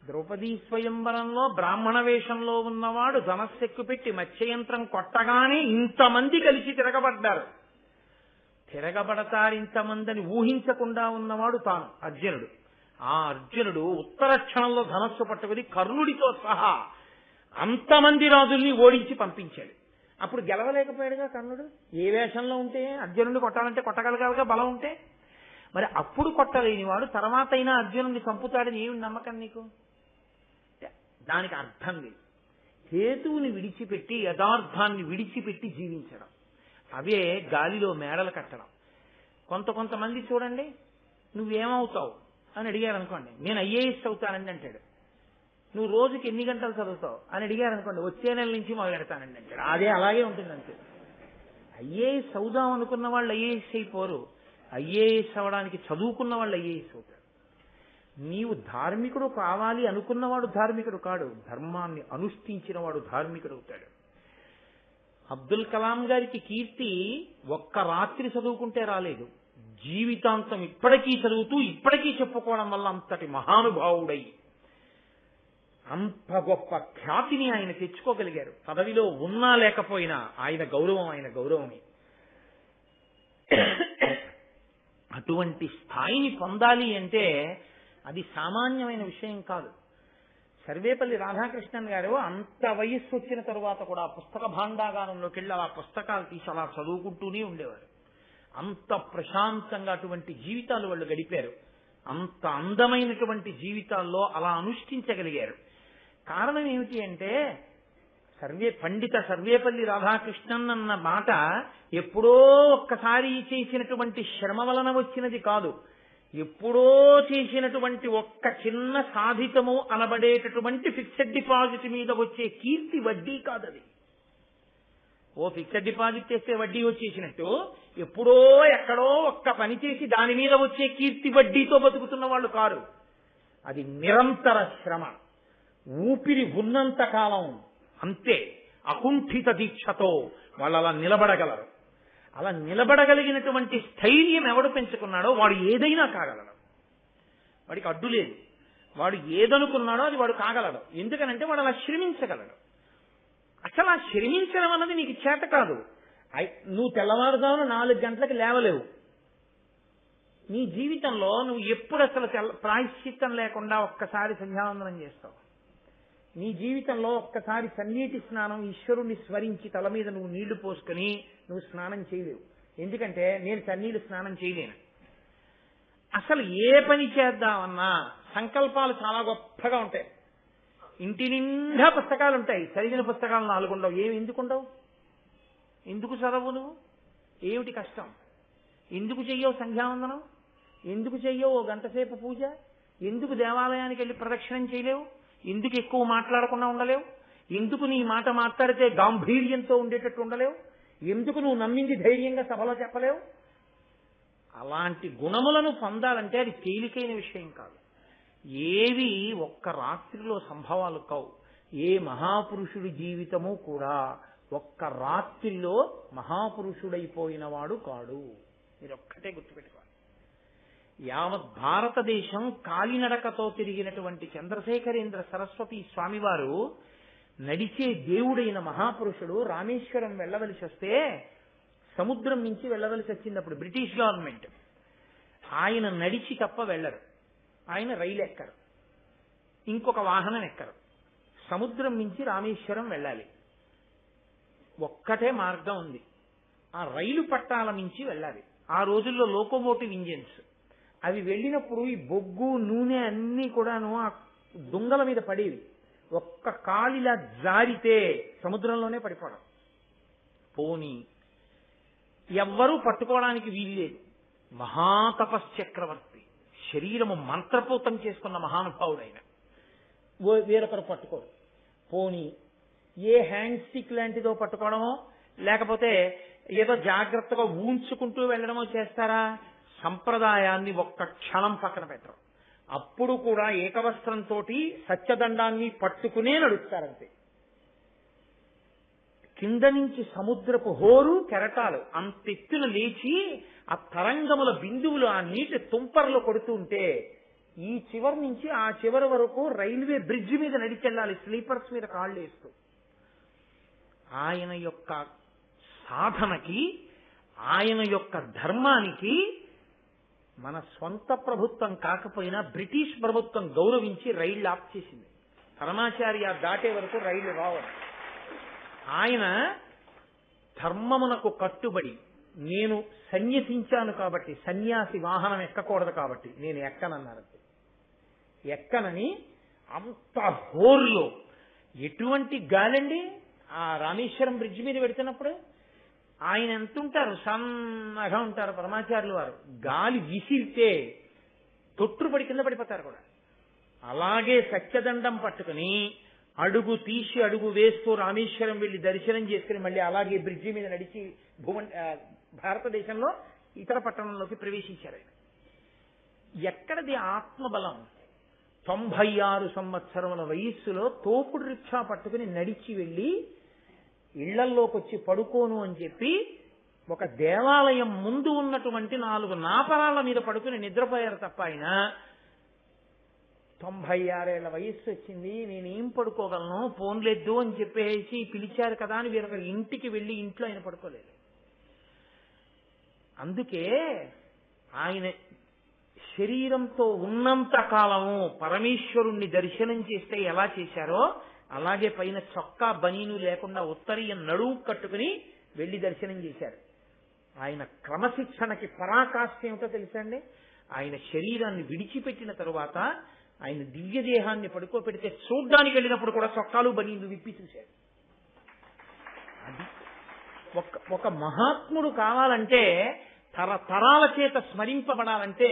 ద్రౌపదీ స్వయంవరంలో బ్రాహ్మణ వేషంలో ఉన్నవాడు ధనస్సెక్కు పెట్టి మత్స్యయంత్రం కొట్టగానే ఇంతమంది కలిసి తిరగబడ్డారు. తిరగబడతారు ఇంతమందిని ఊహించకుండా ఉన్నవాడు తాను అర్జునుడు. ఆ అర్జునుడు ఉత్తర క్షణంలో ధనస్సు పట్టుకుని కర్ణుడితో సహా అంతమంది రాజుల్ని ఓడించి పంపించాడు. అప్పుడు గెలవలేకపోయాడుగా కర్ణుడు. ఏ వేషంలో ఉంటే అర్జునుడిని కొట్టాలంటే కొట్టగలగాలిగా బలం ఉంటే. మరి అప్పుడు కొట్టలేని వాడు తర్వాత అయినా అర్జునుడిని చంపుతాడని ఏమి నమ్మకం నీకు? దానికి అర్థం లేదు. హేతువుని విడిచిపెట్టి యథార్థాన్ని విడిచిపెట్టి జీవించడం, అవే గాలిలో మేడలు కట్టడం. కొంతమంది చూడండి, నువ్వేమవుతావు అని అడిగారు అనుకోండి, నేను ఐఏఎస్ అవుతానండి అంటాడు. నువ్వు రోజుకి ఎన్ని గంటలు చదువుతావు అని అడిగారు అనుకోండి, వచ్చే నెల నుంచి మొదలు పెడతానండి అంటాడు. అదే అలాగే ఉంటుంది అంతే. ఐఏఎస్ అవుదాం అనుకున్న వాళ్ళు ఐఏఎస్ అయిపోరు. ఐఏఎస్ అవడానికి చదువుకున్న వాళ్ళు ఐఏఎస్ అవుతారు. నీవు ధార్మికుడు కావాలి అనుకున్నవాడు ధార్మికుడు కాడు, ధర్మాన్ని అనుష్ఠించిన వాడు ధార్మికుడు అవుతాడు. అబ్దుల్ కలాం గారికి కీర్తి ఒక్క రాత్రి చదువుకుంటే రాలేదు, జీవితాంతం ఇప్పటికీ చదువుతూ ఇప్పటికీ చెప్పుకోవడం వల్ల అంతటి మహానుభావుడై అంత గొప్ప ఖ్యాతిని ఆయన తెచ్చుకోగలిగారు. పదవిలో ఉన్నా లేకపోయినా ఆయన గౌరవమే. అటువంటి స్థాయిని పొందాలి అంటే అది సామాన్యమైన విషయం కాదు. సర్వేపల్లి రాధాకృష్ణన్ గారు అంత వయస్సు వచ్చిన తరువాత కూడా పుస్తక భాండాగారంలోకి వెళ్ళి అలా పుస్తకాలు తీసి అలా చదువుకుంటూనే ఉండేవారు. అంత ప్రశాంతంగా అటువంటి జీవితాలు వాళ్ళు గడిపారు. అంత అందమైనటువంటి జీవితాల్లో అలా అనుష్ఠించగలిగారు. కారణం ఏమిటి అంటే పండిత సర్వేపల్లి రాధాకృష్ణన్ అన్న మాట ఎప్పుడో ఒక్కసారి చేసినటువంటి శ్రమ వలన వచ్చినది కాదు. ఎప్పుడో చేసినటువంటి ఒక్క చిన్న సాధితము అనబడేటటువంటి ఫిక్స్డ్ డిపాజిట్ మీద వచ్చే కీర్తి వడ్డీ కాదది. ఓ ఫిక్స్డ్ డిపాజిట్ చేస్తే వడ్డీ వచ్చేసినట్టు ఎప్పుడో ఎక్కడో ఒక్క పని చేసి దాని మీద వచ్చే కీర్తి వడ్డీతో బతుకుతున్న వాళ్ళు కారు. అది నిరంతర శ్రమ, ఊపిరి ఉన్నంత కాలం అంతే అకుంఠిత దీక్షతో వాళ్ళు అలా నిలబడగలరు. అలా నిలబడగలిగినటువంటి స్థైర్యం ఎవడు పెంచుకున్నాడో వాడు ఏదైనా కాగలడు. వాడికి అడ్డు లేదు. వాడు ఏదనుకున్నాడో అది వాడు కాగలడు. ఎందుకనంటే వాడు అలా శ్రమించగలడు. అసలు ఆ శ్రమించడం అన్నది నీకు చేత కాదు. నువ్వు తెల్లవారుజామున 4 గంటలకు లేవలేవు. నీ జీవితంలో నువ్వు ఎప్పుడు అసలు ప్రాయశ్చిత్తం లేకుండా ఒక్కసారి సంధ్యావందనం చేస్తావు. నీ జీవితంలో ఒక్కసారి సన్నీటి స్నానం ఈశ్వరుణ్ణి స్మరించి తల మీద నువ్వు నీళ్లు పోసుకుని నువ్వు స్నానం చేయలేవు. ఎందుకంటే నేను సన్నీళ్ళు స్నానం చేయలేను. అసలు ఏ పని చేద్దామన్నా సంకల్పాలు చాలా గొప్పగా ఉంటాయి. ఇంటి నిండా పుస్తకాలు ఉంటాయి, చదివిన పుస్తకాలు 4 ఉండవు. ఎందుకుండవు? ఎందుకు చదవు నువ్వు? ఏమిటి కష్టం? ఎందుకు చెయ్యవు సంధ్యావందనం? ఎందుకు చెయ్యవు 1 గంట సేపు పూజ? ఎందుకు దేవాలయానికి వెళ్ళి ప్రదక్షిణం చేయలేవు? ఎందుకు ఎక్కువ మాట్లాడకుండా ఉండలేవు? ఎందుకు నీ మాట మాట్లాడితే గాంభీర్యంతో ఉండేటట్టు ఉండలేవు? ఎందుకు నువ్వు నమ్మింది ధైర్యంగా సభలో చెప్పలేవు? అలాంటి గుణములను పొందాలంటే అది తేలికైన విషయం కాదు. ఏవి ఒక్క రాత్రిలో సంభవాలు కావు. ఏ మహాపురుషుడి జీవితము కూడా ఒక్క రాత్రిలో మహాపురుషుడైపోయిన వాడు కాడు. మీరు ఒక్కటే గుర్తుపెట్టుకోవాలి. యావత్ భారతదేశం కాలినడకతో తిరిగినటువంటి చంద్రశేఖరేంద్ర సరస్వతి స్వామివారు నడిచే దేవుడైన మహాపురుషుడు రామేశ్వరం వెళ్ళవలసి వస్తే సముద్రం నుంచి వెళ్ళవలసి వచ్చినప్పుడు బ్రిటిష్ గవర్నమెంట్ ఆయన నడిచి తప్ప వెళ్ళరు. ఆయన రైలు ఎక్కరు, ఇంకొక వాహనం ఎక్కరు. సముద్రం నుంచి రామేశ్వరం వెళ్ళాలి. ఒక్కటే మార్గం ఉంది, ఆ రైలు పట్టాల నుంచి వెళ్ళాలి. ఆ రోజుల్లో లోకోమోటివ్ ఇంజిన్స్ అవి వెళ్ళినప్పుడు ఈ బొగ్గు నూనె అన్నీ కూడాను ఆ దుంగల మీద పడేవి. ఒక్క కాలిలా జారితే సముద్రంలోనే పడిపోవడం. పోనీ ఎవ్వరూ పట్టుకోవడానికి వీల్లేదు. మహాతపశ్చక్రవర్తి, శరీరము మంత్రపూతం చేసుకున్న మహానుభావుడైన వేరొకరు పట్టుకోరు. పోనీ ఏ హ్యాండ్ స్టిక్ లాంటిదో పట్టుకోవడమో లేకపోతే ఏదో జాగ్రత్తగా ఊంచుకుంటూ వెళ్ళడమో చేస్తారా? సంప్రదాయాన్ని ఒక్క క్షణం పక్కన పెట్టరు. అప్పుడు కూడా ఏకవస్త్రంతో సత్యదండాన్ని పట్టుకునే నడుస్తారంతే. కింద నుంచి సముద్రపు హోరు కెరటాలు అంతెత్తున లేచి ఆ తరంగముల బిందువులు ఆ నీటి తుంపర్లు కొడుతూ ఉంటే ఈ చివరి నుంచి ఆ చివరి వరకు రైల్వే బ్రిడ్జ్ మీద నడిచెళ్ళాలి, స్లీపర్స్ మీద కాళ్ళు వేస్తూ. ఆయన యొక్క సాధనకి, ఆయన యొక్క ధర్మానికి మన స్వంత ప్రభుత్వం కాకపోయినా బ్రిటిష్ ప్రభుత్వం గౌరవించి రైళ్లు ఆఫ్ చేసింది. పరమాచార్య దాటే వరకు రైళ్లు రావాలి. ఆయన ధర్మమునకు కట్టుబడి, నేను సన్యసించాను కాబట్టి, సన్యాసి వాహనం ఎక్కకూడదు కాబట్టి నేను ఎక్కనన్నారు. ఎక్కనని అంత హోర్లో ఎటువంటి గాలండి ఆ రామేశ్వరం బ్రిడ్జ్ మీద పెడుతున్నప్పుడు. ఆయన ఎంత ఉంటారు, సన్నగా ఉంటారు పరమాచార్యులు వారు. గాలి విసిరితే తొట్టుపడి కింద పడిపోతారు కూడా. అలాగే సత్యదండం పట్టుకుని అడుగు తీసి అడుగు వేస్తూ రామేశ్వరం వెళ్లి దర్శనం చేసుకుని మళ్ళీ అలాగే బ్రిడ్జి మీద నడిచి భారతదేశంలో ఇతర పట్టణంలోకి ప్రవేశించారు ఆయన. ఎక్కడది ఆత్మబలం? 96 సంవత్సరముల వయస్సులో తోపుడు రిక్షా పట్టుకుని నడిచి వెళ్లి ఇళ్లల్లోకి వచ్చి పడుకోను అని చెప్పి ఒక దేవాలయం ముందు ఉన్నటువంటి 4 నాపరాల మీద పడుకుని నిద్రపోయారు తప్ప ఆయన 96 ఏళ్ల వయస్సు వచ్చింది, నేనేం పడుకోగలను, ఫోన్లేదు అని చెప్పేసి పిలిచారు కదా అని వీరొక ఇంటికి వెళ్లి ఇంట్లో ఆయన పడుకోలేదు. అందుకే ఆయన శరీరంతో ఉన్నంత కాలము పరమేశ్వరుణ్ణి దర్శనం చేస్తే ఎలా చేశారో అలాగే పైన చొక్కా బనీను లేకుండా ఉత్తరీయం నడువు కట్టుకుని వెళ్లి దర్శనం చేశారు. ఆయన క్రమశిక్షణకి పరాకాష్ఠ ఏమిటో తెలుసండి. ఆయన శరీరాన్ని విడిచిపెట్టిన తరువాత ఆయన దివ్య దేహాన్ని పడుకోబెడితే చూడ్డానికి వెళ్ళినప్పుడు కూడా చొక్కాలు బనీలు విప్పి చూశారు. అది ఒక మహాత్ముడు కావాలంటే, తరతరాల చేత స్మరింపబడాలంటే,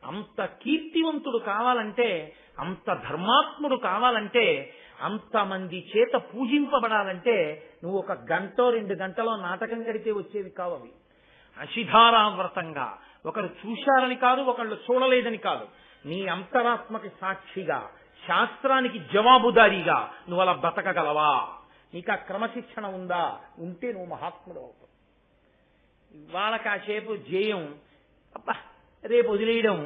అంత కీర్తివంతుడు కావాలంటే, అంత ధర్మాత్ముడు కావాలంటే, అంతమంది చేత పూజింపబడాలంటే నువ్వు 1 గంట 2 గంటలో నాటకం గడితే వచ్చేవి కావవి. అశిధారావ్రతంగా ఒకరు చూశారని కాదు, ఒకళ్ళు చూడలేదని కాదు, నీ అంతరాత్మకి సాక్షిగా, శాస్త్రానికి జవాబుదారీగా నువ్వు అలా బతకగలవా? నీకు ఆ క్రమశిక్షణ ఉందా? ఉంటే నువ్వు మహాత్ముడు అవుతావు. ఇవాళ కాసేపు జేయం, అబ్బా రేపు వదిలేయడం,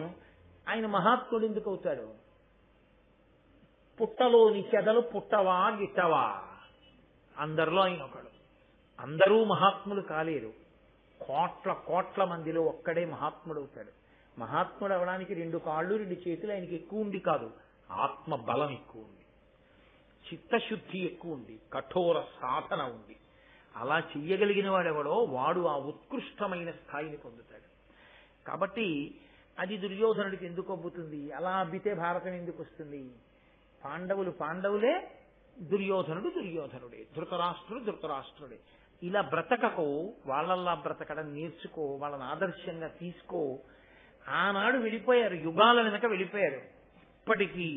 ఆయన మహాత్ముడు ఎందుకు అవుతాడు? పుట్టలోని చెదలు పుట్టవా గిట్టవా? అందరిలో ఆయన ఒకడు. అందరూ మహాత్ములు కాలేరు. కోట్ల మందిలో ఒక్కడే మహాత్ముడు అవుతాడు. మహాత్ముడు అవడానికి 2 కాళ్ళు 2 చేతులు ఆయనకి ఎక్కువ ఉండి కాదు, ఆత్మ బలం ఎక్కువ ఉంది, చిత్తశుద్ధి ఎక్కువ ఉంది, కఠోర సాధన ఉంది. అలా చెయ్యగలిగిన వాడెవడో వాడు ఆ ఉత్కృష్టమైన స్థాయిని పొందుతాడు. కాబట్టి అది దుర్యోధనుడికి ఎందుకు అబ్బుతుంది? అలా అబ్బితే భారతం ఎందుకు వస్తుంది? పాండవులే, దుర్యోధనుడే, ధృతరాష్ట్రుడే. ఇలా బ్రతకకు, వాళ్ళల్లా బ్రతకడం నేర్చుకో, వాళ్ళని ఆదర్శంగా తీసుకో. ఆనాడు వెళ్ళిపోయారు, యుగాల వెనక వెళ్ళిపోయారు. ఇప్పటికీ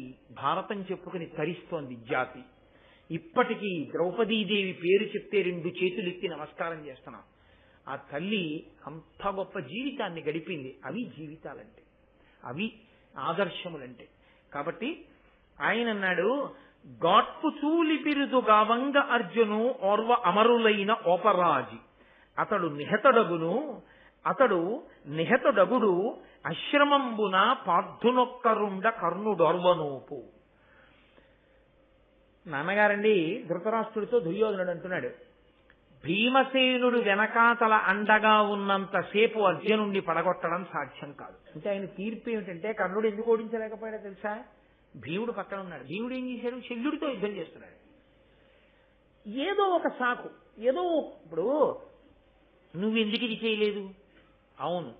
భారతం చెప్పుకుని తరిస్తోంది జాతి. ఇప్పటికీ ద్రౌపదీదేవి పేరు చెప్తే 2 చేతులు ఎత్తి నమస్కారం చేస్తున్నాం. ఆ తల్లి అంత గొప్ప జీవితాన్ని గడిపింది. అవి జీవితాలంటే, అవి ఆదర్శములంటే. కాబట్టి ఆయన అన్నాడు, గాట్పు చూలి పిరుదు గావంగ అర్జును ఓర్వ అమరులైన ఓపరాజి అతడు నిహతుడగుడు అశ్రమంబున పార్థునొక్కరుండ కర్ణుడొర్వనోపు. నాన్నగారండి ధృతరాష్ట్రుడితో దుర్యోధనుడు అంటున్నాడు, భీమసేనుడు వెనకాతల అండగా ఉన్నంతసేపు అర్జునుడిని పడగొట్టడం సాధ్యం కాదు. అంటే ఆయన తీర్పు ఏమిటంటే, కర్ణుడు ఎందుకు ఓడించలేకపోయాడో తెలుసా? భీముడు పక్కన ఉన్నాడు. భీముడు ఏం చేశాడు? శల్యుడితో యుద్ధం చేస్తున్నాడు. ఏదో ఒక సాకు, ఇప్పుడు నువ్వెందుకు ఇది చేయలేదు? అవును,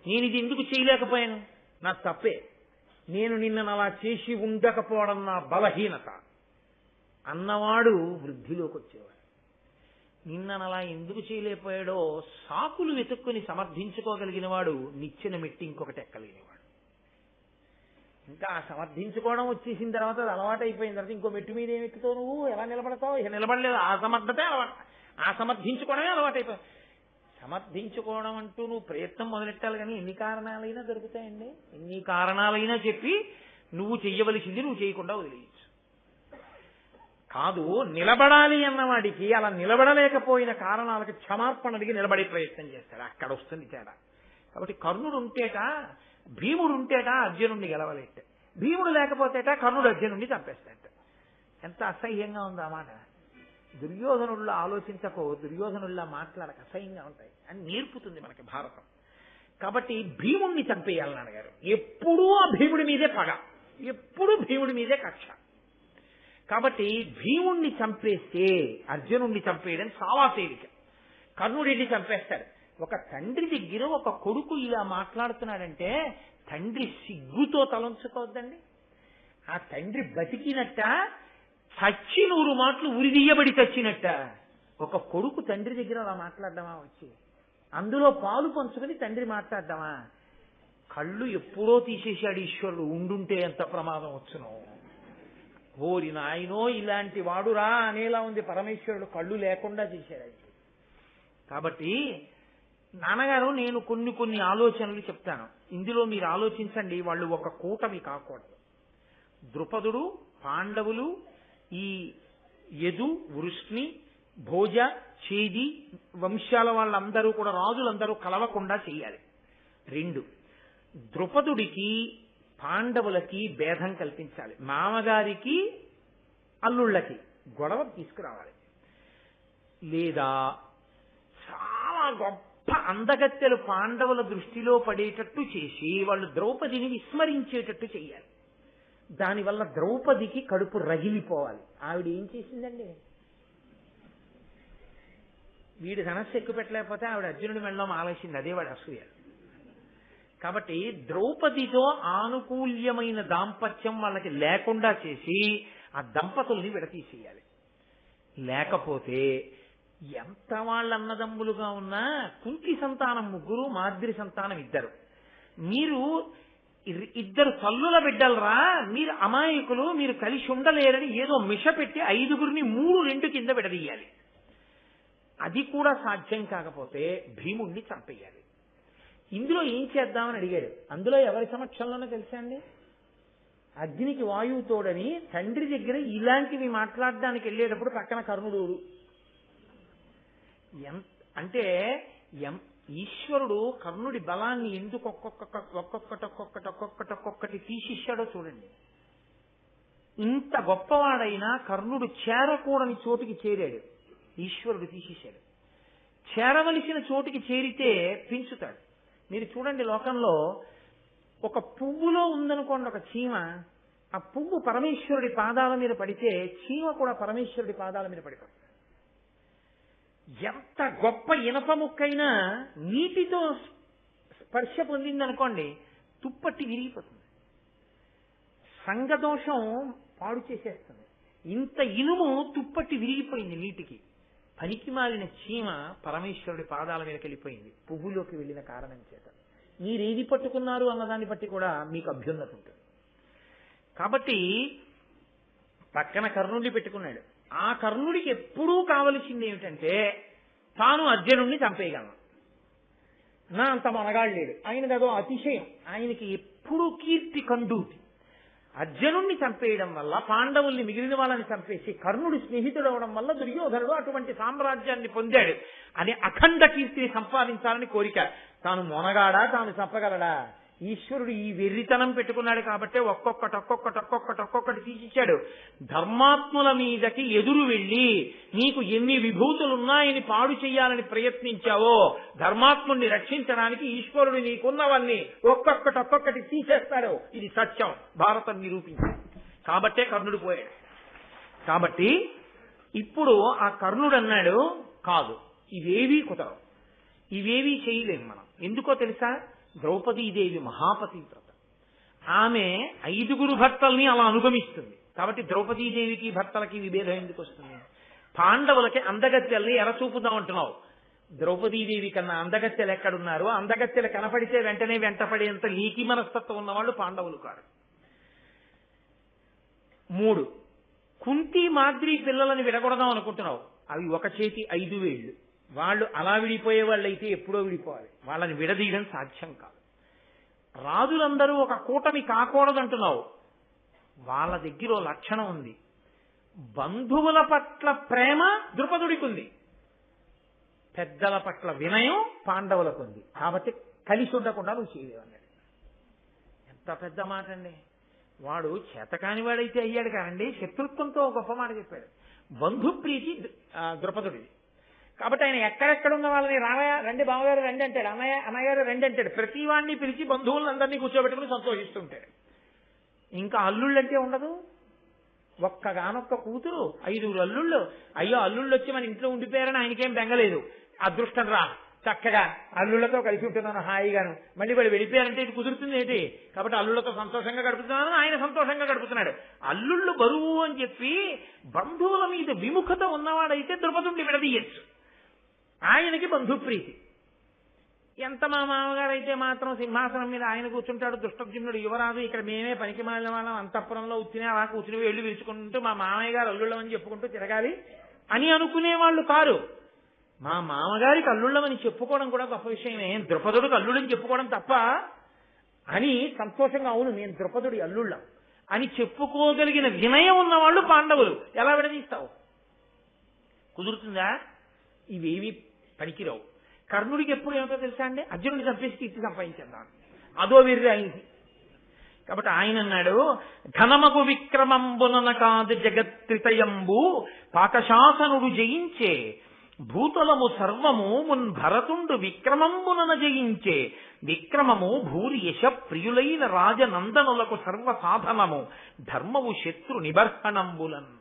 నేను ఇది ఎందుకు చేయలేకపోయాను? నా తప్పే. నేను నిన్నను అలా చేసి ఉండకపోవడం నా బలహీనత అన్నవాడు వృద్ధిలోకి వచ్చేవాడు. నిన్నను అలా ఎందుకు చేయలేకపోయాడో సాకులు వెతుక్కుని సమర్థించుకోగలిగిన వాడు నిచ్చెన మెట్టి ఇంకొకటి ఎక్కగలిగినవాడు. ఇంకా సమర్థించుకోవడం వచ్చేసిన తర్వాత అది అలవాటు అయిపోయిన తర్వాత ఇంకో మెట్టు మీద ఏమి ఎక్కుతావు? నువ్వు ఎలా నిలబడతావు? ఇక నిలబడలేదు. ఆ సమర్థతే అలవాటు, ఆ సమర్థించుకోవడమే అలవాటు అయిపోయింది. సమర్థించుకోవడం అంటూ నువ్వు ప్రయత్నం మొదలెట్టాలి, కానీ ఎన్ని కారణాలైనా దొరుకుతాయండి. ఎన్ని కారణాలైనా చెప్పి నువ్వు చెయ్యవలసింది నువ్వు చేయకుండా వదిలేయచ్చు. కాదు, నిలబడాలి అన్నవాడికి అలా నిలబడలేకపోయిన కారణాలకి క్షమార్పణ అడిగి నిలబడే ప్రయత్నం చేస్తాడు. అక్కడ వస్తుంది తేడా. కాబట్టి కర్ణుడు ఉంటేట, భీముడు ఉంటేట అర్జునుడిని గెలవలేట, భీముడు లేకపోతేట కర్ణుడు అర్జునుడిని చంపేస్తాట. ఎంత అసహ్యంగా ఉంది ఆ మాట. దుర్యోధనుల్లో ఆలోచించకో, దుర్యోధనుల్లా మాట్లాడక, అసహ్యంగా ఉంటాయి అని నేర్పుతుంది మనకి భారతం. కాబట్టి భీముడిని చంపేయాలని అడిగారు. ఎప్పుడూ ఆ భీముడి మీదే పగ, ఎప్పుడూ భీముడి మీదే కక్ష. కాబట్టి భీముణ్ణి చంపేస్తే అర్జునుడిని చంపేయడం చాలా తేలిక. కర్ణుడిని చంపేస్తాడు. ఒక తండ్రి దగ్గర ఒక కొడుకు ఇలా మాట్లాడుతున్నాడంటే తండ్రి సిగ్గుతో తలంచుకోవద్దండి. ఆ తండ్రి బతికినట్ట, చచ్చి 100 మాటలు ఉరిదీయబడి చచ్చినట్ట. ఒక కొడుకు తండ్రి దగ్గర అలా మాట్లాడదామా? వచ్చి అందులో పాలు పంచుకుని తండ్రి మాట్లాడదామా? కళ్ళు ఎప్పుడో తీసేశాడు ఈశ్వరుడు, ఉండుంటే ఎంత ప్రమాదం వచ్చునో. ఓరి నాయనో, ఇలాంటి వాడురా అనేలా ఉంది పరమేశ్వరుడు, కళ్ళు లేకుండా చేశాడు. కాబట్టి నాన్నగారు, నేను కొన్ని ఆలోచనలు చెప్తాను, ఇందులో మీరు ఆలోచించండి. వాళ్ళు ఒక కూటమి కాకూడదు. ద్రుపదుడు, పాండవులు, ఈ యదు, వృష్ణి, భోజ, చేది వంశాల వాళ్ళందరూ కూడా, రాజులందరూ కలవకుండా చేయాలి. 2, ద్రుపదుడికి పాండవులకి భేదం కల్పించాలి. మామగారికి అల్లుళ్ళకి గొడవ తీసుకురావాలి. లేదా చాలా గొప్ప అందగత్తెలు పాండవుల దృష్టిలో పడేటట్టు చేసి వాళ్ళు ద్రౌపదిని విస్మరించేటట్టు చేయాలి. దానివల్ల ద్రౌపదికి కడుపు రగిలిపోవాలి. ఆవిడ ఏం చేసిందండి? వీడి ధనస్సు ఎక్కువ పెట్టలేకపోతే ఆవిడ అర్జునుడి మెడలో మాలేసింది. అదే వాడి అసూయ. కాబట్టి ద్రౌపదితో ఆనుకూల్యమైన దాంపత్యం వాళ్ళకి లేకుండా చేసి ఆ దంపతుల్ని విడతీసేయాలి. లేకపోతే ఎంత వాళ్ళ అన్నదమ్ములుగా ఉన్నా కుంతి సంతానం 3, మాద్రి సంతానం 2. మీరు 2 తల్లుల బిడ్డలరా, మీరు అమాయకులు, మీరు కలిసి ఉండలేరని ఏదో మిష పెట్టి 5గురిని 3-2 కింద విడదీయాలి. అది కూడా సాధ్యం కాకపోతే భీముణ్ణి చంపేయాలి. ఇందులో ఏం చేద్దామని అడిగాడు. అందులో ఎవరి సమక్షంలోనో తెలుసా అండి? అగ్నికి వాయువు తోడని తండ్రి దగ్గర ఇలాంటివి మాట్లాడడానికి వెళ్ళేటప్పుడు పక్కన కర్ణుడు. అంటే ఈశ్వరుడు కర్ణుడి బలాన్ని ఎందుకు ఒక్కొక్కటి తీసిచ్చాడో చూడండి. ఇంత గొప్పవాడైనా కర్ణుడు చేరకూడని చోటుకి చేరాడు, ఈశ్వరుడు తీసేశాడు. చేరవలసిన చోటుకి చేరితే పెంచుతాడు. మీరు చూడండి, లోకంలో ఒక పువ్వులో ఉందనుకోండి ఒక చీమ, ఆ పువ్వు పరమేశ్వరుడి పాదాల మీద పడితే చీమ కూడా పరమేశ్వరుడి పాదాల మీద పడిపోతుంది. ఎంత గొప్ప ఇనప ముక్కైనా నీటితో స్పర్శ పొందిందనుకోండి తుప్పట్టి విరిగిపోతుంది, సంగదోషం పాడు చేసేస్తుంది. ఇంత ఇనుము తుప్పట్టి విరిగిపోయింది నీటికి. పనికి మాలిన చీమ పరమేశ్వరుడి పాదాల మీదకి వెళ్ళిపోయింది పువ్వులోకి వెళ్ళిన కారణం చేత. మీరేది పట్టుకున్నారు అన్నదాన్ని బట్టి కూడా మీకు అభ్యున్నతి ఉంటుంది. కాబట్టి పక్కన కర్ణుడిని పెట్టుకున్నాడు. ఆ కర్ణుడికి ఎప్పుడూ కావలసింది ఏమిటంటే తాను అర్జునుడిని చంపేయగలను. నా అంత మనగాడు లేడు, ఆయనది అదో అతిశయం. ఆయనకి ఎప్పుడూ కీర్తి కండూతి. అర్జునుడిని చంపేయడం వల్ల పాండవుల్ని, మిగిలిన వాళ్ళని చంపేసి కర్ణుడి స్నేహితుడు అవడం వల్ల దుర్యోధనుడు అటువంటి సామ్రాజ్యాన్ని పొందాడు అని అఖండ కీర్తిని సంపాదించాలని కోరిక. తాను మొనగాడా, తాను చంపగలడా? ఈశ్వరుడు ఈ వెర్రితనం పెట్టుకున్నాడు కాబట్టి ఒక్కొక్కటి తీసిచ్చాడు. ధర్మాత్ముల మీదకి ఎదురు వెళ్ళి నీకు ఎన్ని విభూతులున్నాయని పాడు చేయాలని ప్రయత్నించావో, ధర్మాత్ముడిని రక్షించడానికి ఈశ్వరుడు నీకున్నవన్నీ ఒక్కొక్కటి తీసేస్తాడు. ఇది సత్యం, భారతం నిరూపించింది. కాబట్టే కర్ణుడు పోయాడు. కాబట్టి ఇప్పుడు ఆ కర్ణుడు అన్నాడు, కాదు, ఇవేవీ కుదరవు, ఇవేవీ చేయలేము మనం. ఎందుకో తెలుసా? ద్రౌపదీదేవి మహాపతివ్రత. ఆమె 5గురు భర్తల్ని అలా అనుగమిస్తుంది. కాబట్టి ద్రౌపదీదేవికి భర్తలకి విభేదం ఎందుకు వస్తుంది? పాండవులకి అందగత్తెల్ని ఎరచూపుదాం అంటున్నావు. ద్రౌపదీదేవి కన్నా అందగత్తెలు ఎక్కడున్నారు? అందగత్తెలు కనపడితే వెంటనే వెంటపడేంత లీకి మనస్తత్వం ఉన్నవాళ్ళు పాండవులు కాదు. 3, కుంతి మాద్రి పిల్లలని విడగొడదాం అనుకుంటున్నావు. అవి ఒక చేతి 5 వేళ్లు, వాళ్ళు అలా విడిపోయే వాళ్ళు అయితే ఎప్పుడో విడిపోవాలి, వాళ్ళని విడదీయడం సాధ్యం కాదు. రాజులందరూ ఒక కూటమి కాకూడదంటున్నావు, వాళ్ళ దగ్గర ఓ లక్షణం ఉంది. బంధువుల పట్ల ప్రేమ ద్రుపదుడికి ఉంది, పెద్దల పట్ల వినయం పాండవులకు ఉంది. కాబట్టి కలిసి ఉండకుండా నువ్వు చేయలేవు అన్నాడు. ఎంత పెద్ద మాట అండి! వాడు చేతకాని వాడైతే అయ్యాడు కానండి, శత్రుత్వంతో గొప్ప మాట చెప్పాడు. బంధుప్రీతి ద్రుపదుడిది. కాబట్టి ఆయన ఎక్కడెక్కడ ఉన్న వాళ్ళని రామయ్య రండి, బావగారు రండి అంటాడు, అన్నగారు రండి అంటాడు. ప్రతి వాడిని పిలిచి బంధువులందరినీ కూర్చోబెట్టుకుని సంతోషిస్తుంటాడు. ఇంకా అల్లుళ్ళంటే ఉండదు. ఒక్కగానొక్క కూతురు, 5 అల్లుళ్ళు. అయ్యో అల్లుళ్ళు వచ్చి మన ఇంట్లో ఉండిపోయారని ఆయనకేం బెంగలేదు. అదృష్టం రా, చక్కగా అల్లుళ్లతో కలిసి ఉంటున్నాను హాయిగాను. మళ్ళీ వాడు వెళ్ళిపోయారంటే ఇది కుదురుతుంది ఏంటి? కాబట్టి అల్లుళ్లతో సంతోషంగా గడుపుతున్నాను, ఆయన సంతోషంగా గడుపుతున్నాడు. అల్లుళ్ళు బరువు అని చెప్పి బంధువుల మీద విముఖత ఉన్నవాడైతే ద్రుపదుడిని విడదీయచ్చు. ఆయనకి బంధుప్రీతి. ఎంత మా మామగారు అయితే మాత్రం సింహాసనం మీద ఆయన కూర్చుంటాడు, దుష్టజ్ఞుడు యువరాజు, ఇక్కడ మేమే పనికి మాలిన వాళ్ళం, అంతఃపురంలో ఉత్తినే అలా కూర్చుని వెళ్ళి విరుచుకుంటూ మా మామయ్య గారు అల్లుళ్ళమని చెప్పుకుంటూ తిరగాలి అని అనుకునేవాళ్ళు కారు. మా మామగారికి అల్లుళ్ళమని చెప్పుకోవడం కూడా గొప్ప విషయమే, ద్రుపదుడికి అల్లుళ్ళని చెప్పుకోవడం తప్ప అని సంతోషంగా, అవును నేను ద్రుపదుడి అల్లుళ్ళం అని చెప్పుకోగలిగిన వినయం ఉన్నవాళ్ళు పాండవులు. ఎలా విడదీస్తావు? కుదురుతుందా? ఇవేవి పనికిరావు. కర్ణుడికి ఎప్పుడు ఏమిటో తెలుసా అండి? అర్జునుడిని చంపేసి కీర్తి సంపాదించేద్దాం, అదో వీరి ఆయనకి. కాబట్టి ఆయన అన్నాడు, ఘనమగు విక్రమంబునన కాదు జగత్రితయంబు పాకశాసనుడు జయించే భూతలము సర్వము మున్ భరతుండు విక్రమంబునన జయించే విక్రమము భూరి యశ ప్రియులైన రాజనందనులకు సర్వ సాధనము ధర్మము శత్రు నిబర్హణంబులన్.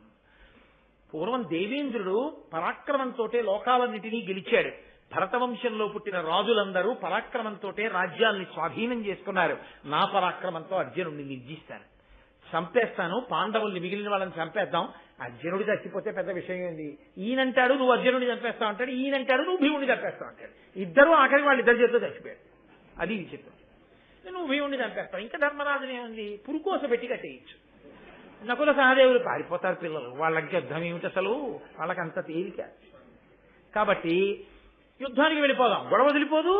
పూర్వం దేవేంద్రుడు పరాక్రమంతో లోకాలన్నిటినీ గెలిచాడు. భరతవంశంలో పుట్టిన రాజులందరూ పరాక్రమంతో రాజ్యాల్ని స్వాధీనం చేసుకున్నారు. నా పరాక్రమంతో అర్జునుడిని నిర్జిస్తాను, చంపేస్తాను, పాండవుల్ని మిగిలిన వాళ్ళని చంపేద్దాం. అర్జునుడు చచ్చిపోతే పెద్ద విషయం ఏంది? ఈయనంటాడు నువ్వు అర్జునుడిని చంపేస్తావు అంటాడు, ఈయనంటాడు నువ్వు భీముడిని చంపేస్తావు అంటాడు. ఇద్దరు ఆఖరికి వాళ్ళిద్దరి చేతితో చచ్చిపోయాడు. అది విచిత్రం. నువ్వు భీముడిని చంపేస్తావు, ఇంకా ధర్మరాజునే ఉంది పురుకోస పెట్టి కట్టేయచ్చు. నకుల సహదేవులు పారిపోతారు పిల్లలు, వాళ్ళకి యుద్ధం ఏమిటి అసలు? వాళ్ళకంత తేలిక. కాబట్టి యుద్ధానికి వెళ్ళిపోదాం, గొడవ వదిలిపోదు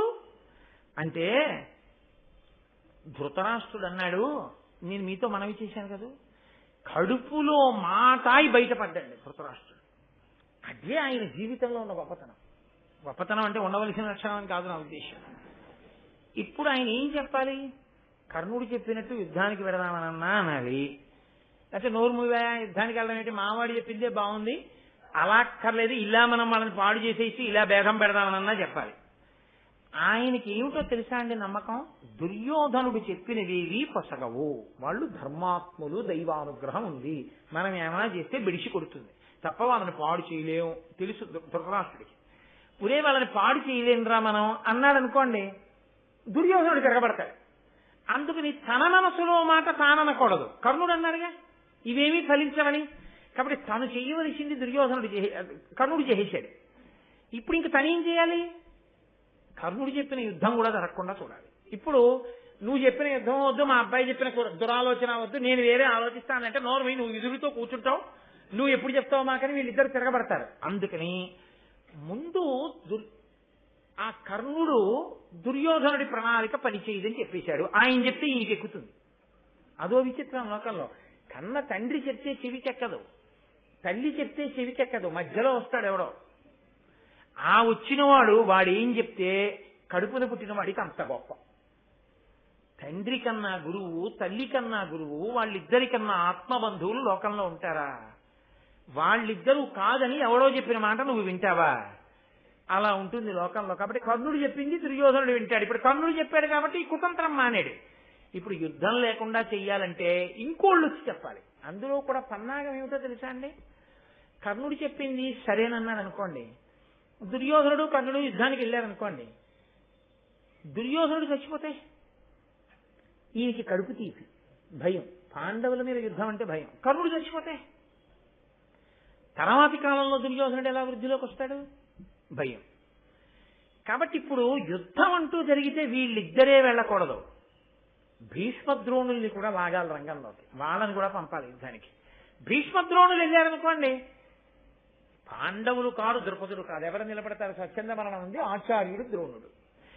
అంటే ధృతరాష్ట్రుడు అన్నాడు, నేను మీతో మనవి చేశాను కదా, కడుపులో మాటాయి బయటపడ్డాడు ధృతరాష్ట్రుడు. అదే ఆయన జీవితంలో ఉన్న గొప్పతనం. గొప్పతనం అంటే ఉండవలసిన లక్షణం అని కాదు నా ఉద్దేశం. ఇప్పుడు ఆయన ఏం చెప్పాలి? కర్ణుడు చెప్పినట్టు యుద్ధానికి వెళదామనన్నా అనాలి, లేకపోతే నోరు మూవా యుద్ధానికి వెళ్ళడం ఏంటి, మావాడు చెప్పిందే బాగుంది అలా అక్కర్లేదు, ఇలా మనం వాళ్ళని పాడు చేసేసి ఇలా భేదం పెడదామనన్నా చెప్పాలి. ఆయనకి ఏమిటో తెలుసా అండి నమ్మకం? దుర్యోధనుడు చెప్పినవేవి పొసగవు, వాళ్ళు ధర్మాత్ములు, దైవానుగ్రహం ఉంది, మనం ఏమైనా చేస్తే బిడిసి కొడుతుంది తప్ప వాళ్ళని పాడు చేయలేము తెలుసు ధృతరాష్ట్రుడికి. పురే వాళ్ళని పాడు చేయలేనురా మనం అన్నాడు అనుకోండి, దుర్యోధనుడు తిరగబడతాడు. అందుకని తన మనసులో మాట తాననకూడదు. కర్ణుడు అన్నాడుగా ఇవేమీ ఫలించవని, కాబట్టి తను చేయవలసింది కర్ణుడు చేసేశాడు. ఇప్పుడు ఇంక తనేం చేయాలి? కర్ణుడు చెప్పిన యుద్ధం కూడా జరగకుండా చూడాలి. ఇప్పుడు నువ్వు చెప్పిన యుద్ధం వద్దు, మా అబ్బాయి చెప్పిన దురాలోచన వద్దు, నేను వేరే ఆలోచిస్తానంటే నోరు నువ్వు ఎదురుతో కూర్చుంటావు, నువ్వు ఎప్పుడు చెప్తావు మాకని వీళ్ళిద్దరు తిరగబడతారు. అందుకని ముందు ఆ కర్ణుడు దుర్యోధనుడి ప్రణాళిక పనిచేయదని చెప్పేశాడు. ఆయన చెప్తే ఈయనకి ఎక్కుతుంది. అదో విచిత్రం లోకంలో. కన్న తండ్రి చెప్తే చెవికెక్కదు, తల్లి చెప్తే చెవికెక్కదు, మధ్యలో వస్తాడు ఎవడో. ఆ వచ్చినవాడు వాడేం చెప్తే కడుపున పుట్టిన వాడికి అంత గొప్ప. తండ్రి కన్నా గురువు, తల్లి కన్నా గురువు, వాళ్ళిద్దరికన్నా ఆత్మబంధువులు లోకంలో ఉంటారా? వాళ్ళిద్దరూ కాదని ఎవడో చెప్పిన మాట నువ్వు వింటావా? అలా ఉంటుంది లోకంలో. కాబట్టి కర్ణుడు చెప్పింది దుర్యోధనుడు వింటాడు. ఇప్పుడు కర్ణుడు చెప్పాడు కాబట్టి ఈ కుతంత్రం మానేడు. ఇప్పుడు యుద్ధం లేకుండా చెయ్యాలంటే ఇంకోళ్ళు వచ్చి చెప్పాలి. అందులో కూడా పన్నాగం ఏమిటో తెలుసా అండి? కర్ణుడు చెప్పింది సరేనన్నాడు అనుకోండి, దుర్యోధనుడు కర్ణుడు యుద్ధానికి వెళ్ళారనుకోండి, దుర్యోధనుడు చచ్చిపోతే ఈయనకి కడుపు తీపి, భయం, పాండవుల మీద యుద్ధం అంటే భయం. కర్ణుడు చచ్చిపోతే తర్వాతి కాలంలో దుర్యోధనుడు ఎలా వృద్ధిలోకి వస్తాడు? భయం. కాబట్టి ఇప్పుడు యుద్ధం అంటూ జరిగితే వీళ్ళిద్దరే వెళ్ళకూడదు, భీష్మద్రోణుల్ని కూడా లాగాలి రంగంలోకి, వాళ్ళని కూడా పంపాలి యుద్ధానికి. భీష్మద్రోణులు వెళ్ళారనుకోండి, పాండవులు కాదు, ద్రుపదుడు కాదు. ఎవరు నిలబడతారు? స్వచ్ఛంద మరణం ఉంది, ఆచార్యుడు ద్రోణుడు.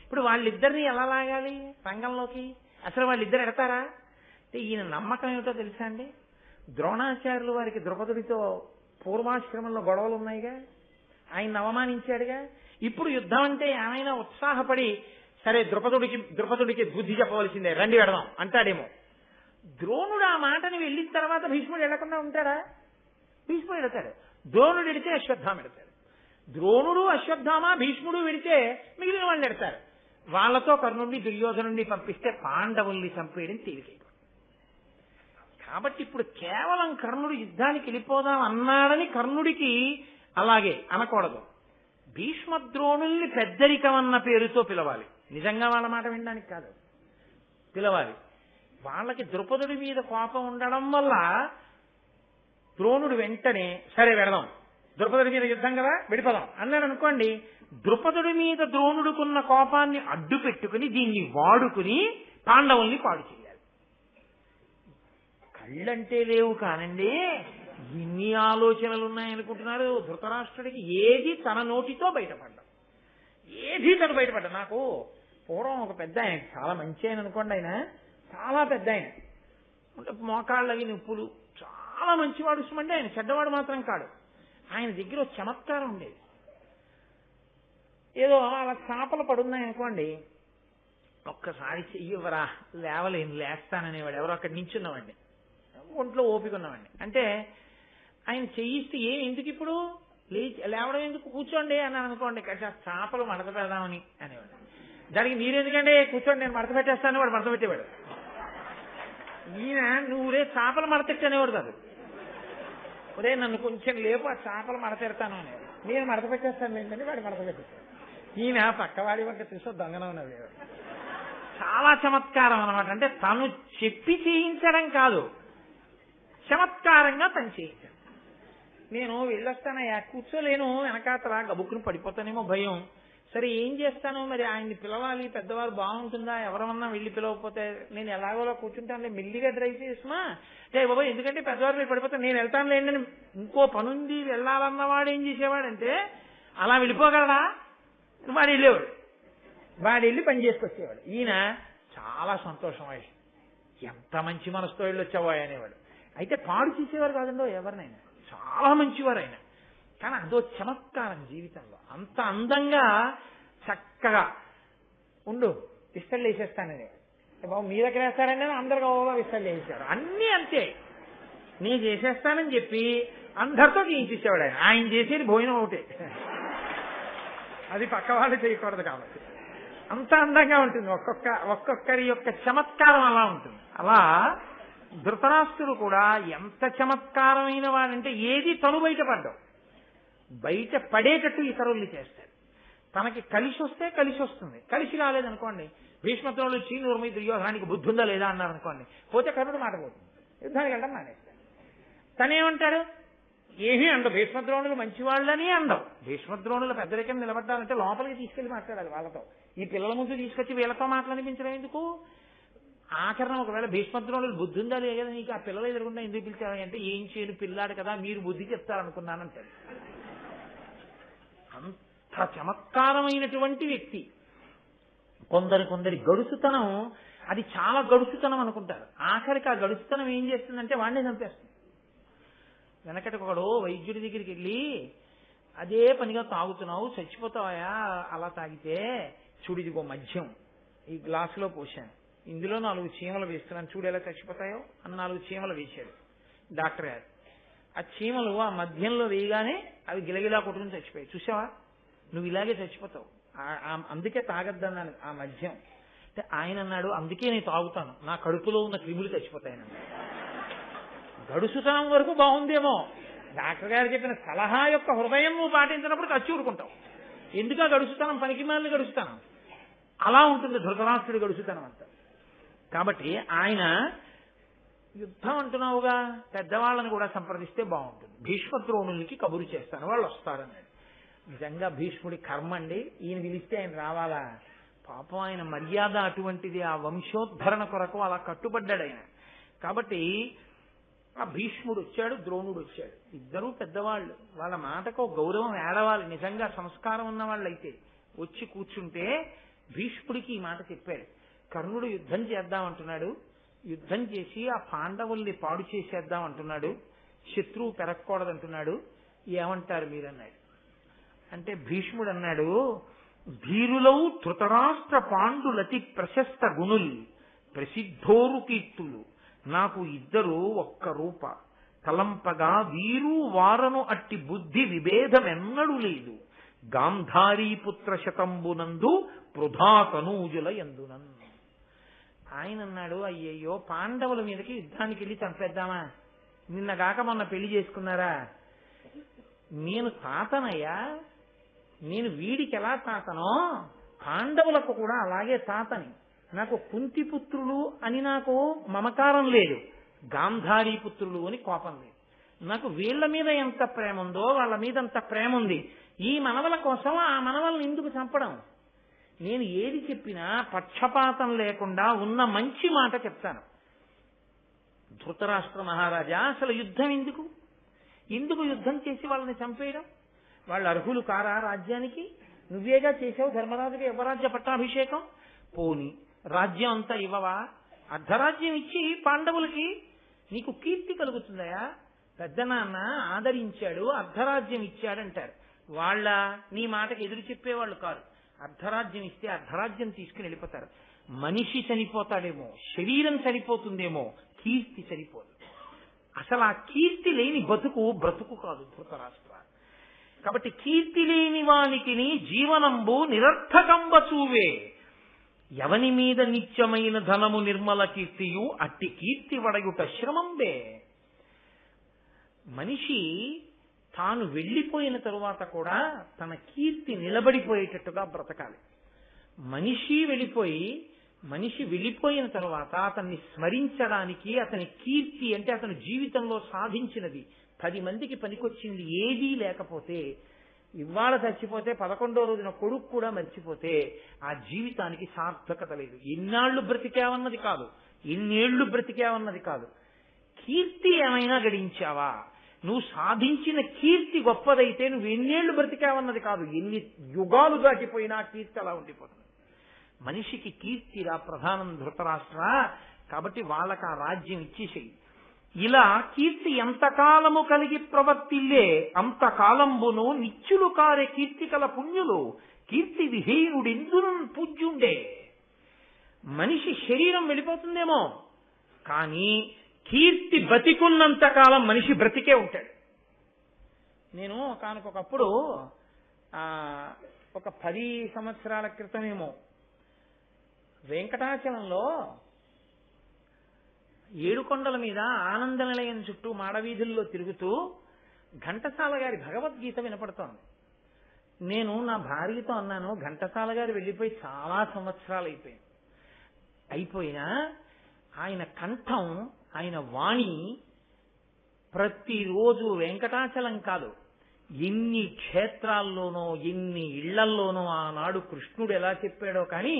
ఇప్పుడు వాళ్ళిద్దరిని ఎలా లాగాలి రంగంలోకి? అసలు వాళ్ళిద్దరు ఎడతారా అంటే ఈయన నమ్మకం ఏమిటో తెలుసా అండి? ద్రోణాచార్యులు వారికి ద్రుపదుడితో పూర్వాశ్రమంలో గొడవలు ఉన్నాయిగా, ఆయన అవమానించాడుగా. ఇప్పుడు యుద్ధం అంటే ఏమైనా ఉత్సాహపడి సరే ద్రుపదుడికి బుద్ధి చెప్పవలసిందే, రండి వెడదాం అంటాడేమో. ద్రోణుడు ఆ మాటని వెళ్ళిన తర్వాత భీష్ముడు వెళ్లకుండా ఉంటాడా? భీష్ముడు వెళతాడు. ద్రోణుడు ఎడితే అశ్వత్థామ ఎడతాడు. ద్రోణుడు అశ్వత్థామ భీష్ముడు వెడితే మిగిలిన వాళ్ళు ఎడతారు. వాళ్లతో కర్ణుడిని దుర్యోధనుడిని పంపిస్తే పాండవుల్ని చంపేయడం తేలికైపోయింది. కాబట్టి ఇప్పుడు కేవలం కర్ణుడు యుద్ధానికి వెళ్ళిపోదాం అన్నాడని కర్ణుడికి అలాగే అనకూడదు. భీష్మద్రోణుల్ని పెద్దరికం అన్న పేరుతో పిలవాలి. నిజంగా వాళ్ళ మాట వినడానికి కాదు, పిలవాలి. వాళ్ళకి ద్రుపదుడి మీద కోపం ఉండడం వల్ల ద్రోణుడు వెంటనే సరే వెడదాం, ద్రుపదుడి మీద యుద్ధం కదా విడిపోదాం అన్నాడు అనుకోండి. ద్రుపదుడి మీద ద్రోణుడుకున్న కోపాన్ని అడ్డు పెట్టుకుని దీన్ని వాడుకుని పాండవుల్ని పాడు చేయాలి. కళ్ళంటే లేవు కానండి, ఎన్ని ఆలోచనలు ఉన్నాయనుకుంటున్నారు ధృతరాష్ట్రుడికి. ఏది తన నోటితో బయటపడ్డా, ఏది తను బయటపడ్డా. నాకు పూర్వం ఒక పెద్ద ఆయన, చాలా మంచి ఆయన అనుకోండి, ఆయన చాలా పెద్ద ఆయన, అంటే మోకాళ్ళవి నొప్పులు, చాలా మంచివాడు. అంటే ఆయన చెడ్డవాడు మాత్రం కాడు. ఆయన దగ్గర ఒక చమత్కారం ఉండేది. ఏదో అలా చేపలు పడున్నాయనుకోండి, ఒక్కసారి చెయ్యవరా, లేస్తాననేవాడు. ఎవరో అక్కడ నించున్నవాడిని, ఒంట్లో ఓపిక ఉన్నవాడిని. అంటే ఆయన చెయ్యిస్తే ఎందుకు ఇప్పుడు లేవడం ఎందుకు, కూర్చోండి అన్నాను అనుకోండి, చేపలు మడత పెడదామని అనేవాడు. దానికి మీరెందుకంటే కూర్చోండి నేను మడత పెట్టేస్తాను, వాడు మడత పెట్టేవాడు. ఈయన నువ్వురే చేపలు మడతెట్టు అనేవాడు కాదు, ఒరే నన్ను కొంచెం లేపు ఆ చేపలు మడతెడతాను అనేవాడు. నేను మడత పెట్టేస్తాను లేదని వాడు మడత పెట్టేస్తాడు. ఈయన పక్కవాడి వంట తీసుకో దొంగన ఉన్నది. చాలా చమత్కారం అనమాట. అంటే తను చెప్పి చేయించడం కాదు, చమత్కారంగా తను చేయించడం. నేను వెళ్ళొస్తానయ్యా, కూర్చోలేను, వెనకాతల గబుక్కుని పడిపోతానేమో భయం. సరే ఏం చేస్తాను మరి, ఆయన్ని పిలవాలి, పెద్దవారు బాగుంటుందా, ఎవరన్నా వెళ్ళి పిలవకపోతే నేను ఎలాగోలా కూర్చుంటాను, మెల్లిగా డ్రైవ్ చేసినా అంటే బాబా ఎందుకంటే పెద్దవారు మీరు పడిపోతాను, నేను వెళ్తాను లేండి, ఇంకో పనుంది వెళ్ళాలన్నవాడు ఏం చేసేవాడంటే అలా వెళ్ళిపోగలరా, వాడు వెళ్ళేవాడు, వాడు వెళ్ళి పని చేసుకొచ్చేవాడు. ఈయన చాలా సంతోషం, ఎంత మంచి మనసుతో వెళ్ళొచ్చావో అనేవాడు. అయితే పాడు చేసేవారు కాదండో ఎవరినైనా, చాలా మంచివారు ఆయన. కానీ అదో చమత్కారం జీవితంలో. అంత అందంగా చక్కగా ఉండు విస్తళ్ళు వేసేస్తానని, బాబు మీ దగ్గర వేస్తారని అందరు గోవా విస్తళ్ళు వేసేవారు. అన్నీ అంతే, నేను చేసేస్తానని చెప్పి అందరితో చేయించేసేవాడు ఆయన. ఆయన చేసేది భోజనం ఒకటే, అది పక్క వాళ్ళు చేయకూడదు కాబట్టి. అంత అందంగా ఉంటుంది. ఒక్కొక్కరి యొక్క చమత్కారం అలా ఉంటుంది. అలా ధృతరాష్ట్రుడు కూడా ఎంత చమత్కారమైన వాడంటే ఏది తను బయటపడ్డావు, బయట పడేటట్టు ఇతరుల్ని చేస్తాడు. తనకి కలిసి వస్తే కలిసి వస్తుంది, కలిసి రాలేదనుకోండి, భీష్మద్రోణులు చీనూరు మీద దుర్యోధనానికి బుద్ధి ఉందా లేదా అన్నారు అనుకోండి, పోతే కర్ణుడు మాట పోతుంది, యుద్ధానికి వెళ్ళడం మానేస్తాడు. తనేమంటాడు, ఏమీ అండవు, భీష్మద్రోణులు మంచివాళ్ళని అండవు. భీష్మద్రోణుల పెద్దరికం నిలబడ్డాలంటే లోపలికి తీసుకెళ్లి మాట్లాడాలి వాళ్ళతో. ఈ పిల్లల ముందు తీసుకొచ్చి వీళ్ళతో మాట్లాడిపించడం ఎందుకు? ఆఖరణ ఒకవేళ భీష్మద్రోణులు బుద్ధి ఉందా లేదా నీకు, ఆ పిల్లలు ఎదురుకుండా ఎందుకు పిలిచారు అంటే ఏం చేయను పిల్లాడు కదా మీరు బుద్ధి చెప్తారనుకున్నానంటాడు. అంత చమత్కారమైనటువంటి వ్యక్తి. కొందరి గడుసుతనం, అది చాలా గడుసుతనం అనుకుంటారు. ఆఖరికి ఆ గడుసుతనం ఏం చేస్తుందంటే వాడిని చంపేస్తుంది. వెనకటి ఒకడు వైద్యుడి దగ్గరికి వెళ్ళి, అదే పనిగా తాగుతున్నావు చచ్చిపోతావా అలా తాగితే, చూడిదిగో మద్యం ఈ గ్లాసులో పోసాను, ఇందులో 4 చీమలు వేస్తున్నాను, చూడు ఎలా చచ్చిపోతాయో అన్న 4 చీమలు వేశాడు డాక్టర్ గారు. ఆ చీమలు ఆ మద్యంలో వేయగానే అవి గిలగిలా కొట్టుకుని చచ్చిపోయాయి. చూసావా, నువ్వు ఇలాగే చచ్చిపోతావు, అందుకే తాగద్దన్నాను ఆ మద్యం అంటే. ఆయన అన్నాడు, అందుకే నేను తాగుతాను, నా కడుపులో ఉన్న క్రిములు చచ్చిపోతాయని. గడుసుతనం వరకు బాగుందేమో, డాక్టర్ గారు చెప్పిన సలహా యొక్క హృదయం నువ్వు పాటించినప్పుడు ఖర్చు ఊరుకుంటావు. ఎందుకు ఆ గడుసుతనం, పనికిమాలిన గడుసుతనం. అలా ఉంటుంది ధృతరాష్ట్రుడి గడుసుతనం అంతా. కాబట్టి ఆయన యుద్ధం అంటున్నావుగా, పెద్దవాళ్ళని కూడా సంప్రదిస్తే బాగుంటుంది, భీష్మద్రోణులకి కబురు చేస్తాను వాళ్ళు వస్తారన్నాడు. నిజంగా భీష్ముడి కర్మ అండి, ఈయన పిలిస్తే ఆయన రావాలా, పాపం ఆయన మర్యాద అటువంటిది, ఆ వంశోద్ధరణ కొరకు అలా కట్టుబడ్డాడు ఆయన. కాబట్టి ఆ భీష్ముడు వచ్చాడు, ద్రోణుడు వచ్చాడు. ఇద్దరూ పెద్దవాళ్ళు, వాళ్ళ మాటకు గౌరవం ఏడవాలి. నిజంగా సంస్కారం ఉన్న వాళ్ళైతే వచ్చి కూర్చుంటే భీష్ముడికి ఈ మాట చెప్పాడు. కర్ణుడు యుద్ధం చేద్దామంటున్నాడు, యుద్ధం చేసి ఆ పాండవుల్ని పాడు చేసేద్దాం అంటున్నాడు, శత్రువు పెరగకూడదంటున్నాడు, ఏమంటారు మీరన్నాడు. అంటే భీష్ముడు అన్నాడు, ధీరులౌ ధృతరాష్ట్ర పాండులతి ప్రశస్త గుణుల్ ప్రసిద్ధోరు కీర్తులు నాకు ఇద్దరు ఒక్క రూప తలంపగా వీరు వారను అట్టి బుద్ధి విభేదమెన్నడూ లేదు గాంధారీ పుత్ర శతంబునందు వృధా తనూజుల ఎందునన్. ఆయన అన్నాడు, అయ్యయ్యో పాండవుల మీదకి యుద్ధానికి వెళ్ళి చంపేద్దామా? నిన్నగాక మొన్న పెళ్లి చేసుకున్నారా? నేను తాతనయ్యా, నేను వీడికి ఎలా తాతనో పాండవులకు కూడా అలాగే తాతని. నాకు కుంతిపుత్రులు అని నాకు మమకారం లేదు, గాంధారీ పుత్రులు అని కోపం లేదు. నాకు వీళ్ల మీద ఎంత ప్రేమ ఉందో వాళ్ళ మీద అంత ప్రేమ ఉంది. ఈ మనవల కోసం ఆ మనవల్ని ఎందుకు చంపడం? నేను ఏది చెప్పినా పక్షపాతం లేకుండా ఉన్న మంచి మాట చెప్తాను. ధృతరాష్ట్ర మహారాజా, అసలు యుద్ధం ఎందుకు? ఎందుకు యుద్ధం చేసి వాళ్ళని చంపేయడం? వాళ్ళు అర్హులు కారా రాజ్యానికి? నువ్వేగా చేసావు ధర్మరాజుకి యువరాజ్య పట్టాభిషేకం. పోని రాజ్యం అంతా ఇవ్వవా? అర్ధరాజ్యం ఇచ్చి పాండవులకి నీకు కీర్తి కలుగుతుందయా? పెద్ద నాన్న ఆదరించాడు, అర్ధరాజ్యం ఇచ్చాడంటారు. వాళ్ళ నీ మాటకి ఎదురు చెప్పేవాళ్ళు కాదు. అర్ధరాజ్యం ఇస్తే అర్ధరాజ్యం తీసుకుని వెళ్ళిపోతారు. మనిషి చనిపోతాడేమో, శరీరం చనిపోతుందేమో, కీర్తి చనిపోదు. అసలు ఆ కీర్తి లేని బ్రతుకు కాదు ధృతరాష్ట్ర. కాబట్టి కీర్తి లేని వానికి జీవనంబు నిరర్థకంబ చూవే ఎవని మీద నిత్యమైన ధనము నిర్మల కీర్తియు అట్టి కీర్తి వడయుట శ్రమంబే. మనిషి తాను వెళ్లిపోయిన తరువాత కూడా తన కీర్తి నిలబడిపోయేటట్టుగా బ్రతకాలి. మనిషి వెళ్ళిపోయిన తరువాత అతన్ని స్మరించడానికి అతని కీర్తి అంటే అతని జీవితంలో సాధించినది 10 మందికి పనికొచ్చింది ఏదీ లేకపోతే, ఇవాళ చచ్చిపోతే 11వ రోజున కొడుకు కూడా మర్చిపోతే ఆ జీవితానికి సార్థకత లేదు. ఎన్నాళ్లు బ్రతికావన్నది కాదు, ఎన్నేళ్లు బ్రతికావన్నది కాదు, కీర్తి ఏమైనా గడించావా? నువ్వు సాధించిన కీర్తి గొప్పదైతే నువ్వు ఎన్నేళ్లు బ్రతికావన్నది కాదు, ఎన్ని యుగాలు దాటిపోయినా కీర్తి అలా ఉండిపోతుంది. మనిషికి కీర్తిరా ప్రధానం ధృతరాష్ట్ర. కాబట్టి వాళ్ళకి ఆ రాజ్యం ఇచ్చేసేయి. ఇలా కీర్తి ఎంతకాలము కలిగి ప్రవర్తిల్లే అంతకాలంబును నిత్యులు కారే కీర్తి కల పుణ్యులు కీర్తి విహీనుడెందును పూజ్యుండే. మనిషి శరీరం వెళ్ళిపోతుందేమో, కానీ కీర్తి బతికున్నంత కాలం మనిషి బ్రతికే ఉంటాడు. నేను ఒకనకొకప్పుడు ఒక 10 సంవత్సరాల క్రితమేమో వెంకటాచలంలో ఏడుకొండల మీద ఆనంద నిలయం చుట్టూ మాడవీధుల్లో తిరుగుతూ ఘంటసాల గారి భగవద్గీత వినపడుతోంది. నేను నా భార్యతో అన్నాను, ఘంటసాల గారు వెళ్ళిపోయి చాలా సంవత్సరాలు అయిపోయినా ఆయన కంఠం, ఆయన వాణి ప్రతిరోజు వెంకటాచలం కాదు, ఎన్ని క్షేత్రాల్లోనో ఎన్ని ఇళ్లల్లోనో ఆనాడు కృష్ణుడు ఎలా చెప్పాడో కానీ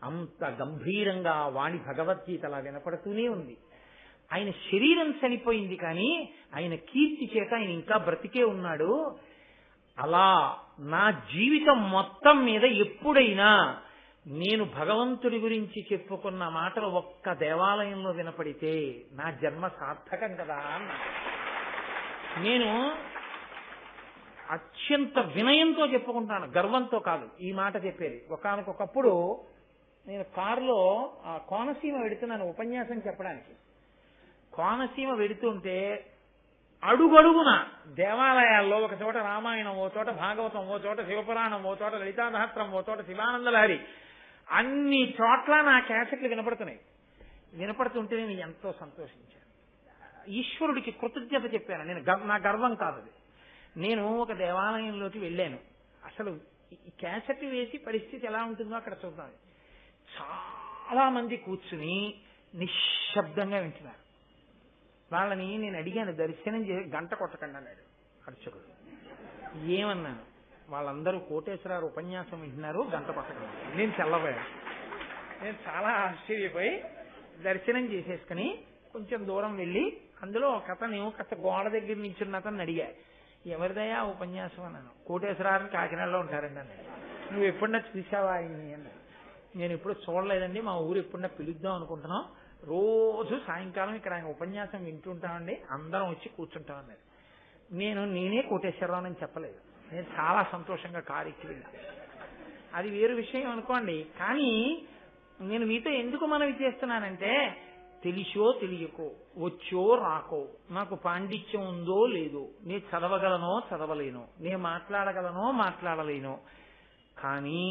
అంత గంభీరంగా వాణి భగవద్గీత అలా వినపడుతూనే ఉంది. ఆయన శరీరం చనిపోయింది కానీ ఆయన కీర్తి చేత ఆయన ఇంకా బ్రతికే ఉన్నాడు. అలా నా జీవితం మొత్తం మీద ఎప్పుడైనా నేను భగవంతుడి గురించి చెప్పుకున్న మాటలు ఒక్క దేవాలయంలో వినపడితే నా జన్మ సార్థకం కదా అన్న. నేను అత్యంత వినయంతో చెప్పుకుంటాను, గర్వంతో కాదు ఈ మాట చెప్పేది. ఒకానొకప్పుడు నేను కారులో కోనసీమ వెడుతున్నాను ఉపన్యాసం చెప్పడానికి. కోనసీమ వెడుతుంటే అడుగడుగున దేవాలయాల్లో ఒక చోట రామాయణం, ఓ చోట భాగవతం, ఓ చోట శివపురాణం, ఓ చోట లలితాసహస్రం, ఓ చోట శివానందలహరి, అన్ని చోట్ల నా క్యాసెట్లు వినపడుతున్నాయి. వినపడుతుంటే నేను ఎంతో సంతోషించాను, ఈశ్వరుడికి కృతజ్ఞత చెప్పాను. నా గర్వం కాదు అది. నేను ఒక దేవాలయంలోకి వెళ్ళాను. అసలు ఈ క్యాసెట్ వేసి పరిస్థితి ఎలా ఉంటుందో అక్కడ చూద్దాం. చాలా మంది కూర్చుని నిశ్శబ్దంగా వింటున్నారు. వాళ్ళని నేను అడిగాను, దర్శనం చేసి గంట కొట్టకండి అన్నాడు అర్చకుడు. ఏమన్నాను, వాళ్ళందరూ కోటేశ్వరారు ఉపన్యాసం వింటున్నారు, గంట కొట్టకండి. నేను తెల్లబోయాను. నేను చాలా ఆశ్చర్యపోయి దర్శనం చేసేసుకుని కొంచెం దూరం వెళ్ళి అందులో ఒక అతను కాస్త గోడ దగ్గర నించున్న అతను అడిగా, ఎవరిదయా ఉపన్యాసం అన్నాను. కోటేశ్వరాన్ని కాకినాడలో ఉంటారండి అన్నాడు. నువ్వు ఎప్పుడన్నా చూసావా ఆయన్ని అన్నాడు. నేను ఎప్పుడు చూడలేదండి, మా ఊరు ఎప్పుడన్నా పిలుద్దాం అనుకుంటున్నాం, రోజు సాయంకాలం ఇక్కడ ఆయన ఉపన్యాసం వింటుంటామండి, అందరం వచ్చి కూర్చుంటాం అన్నాడు. నేనే కోటేశ్వరరావు అని చెప్పలేదు, నేను చాలా సంతోషంగా కారు ఎక్కి వెళ్ళాను. అది వేరు విషయం అనుకోండి. కానీ నేను మీతో ఎందుకు మనవి చేస్తున్నానంటే, తెలిసో తెలియకో, వచ్చో రాకో, నాకు పాండిత్యం ఉందో లేదో, నేను చదవగలనో చదవలేనో, నేను మాట్లాడగలనో మాట్లాడలేనో, కానీ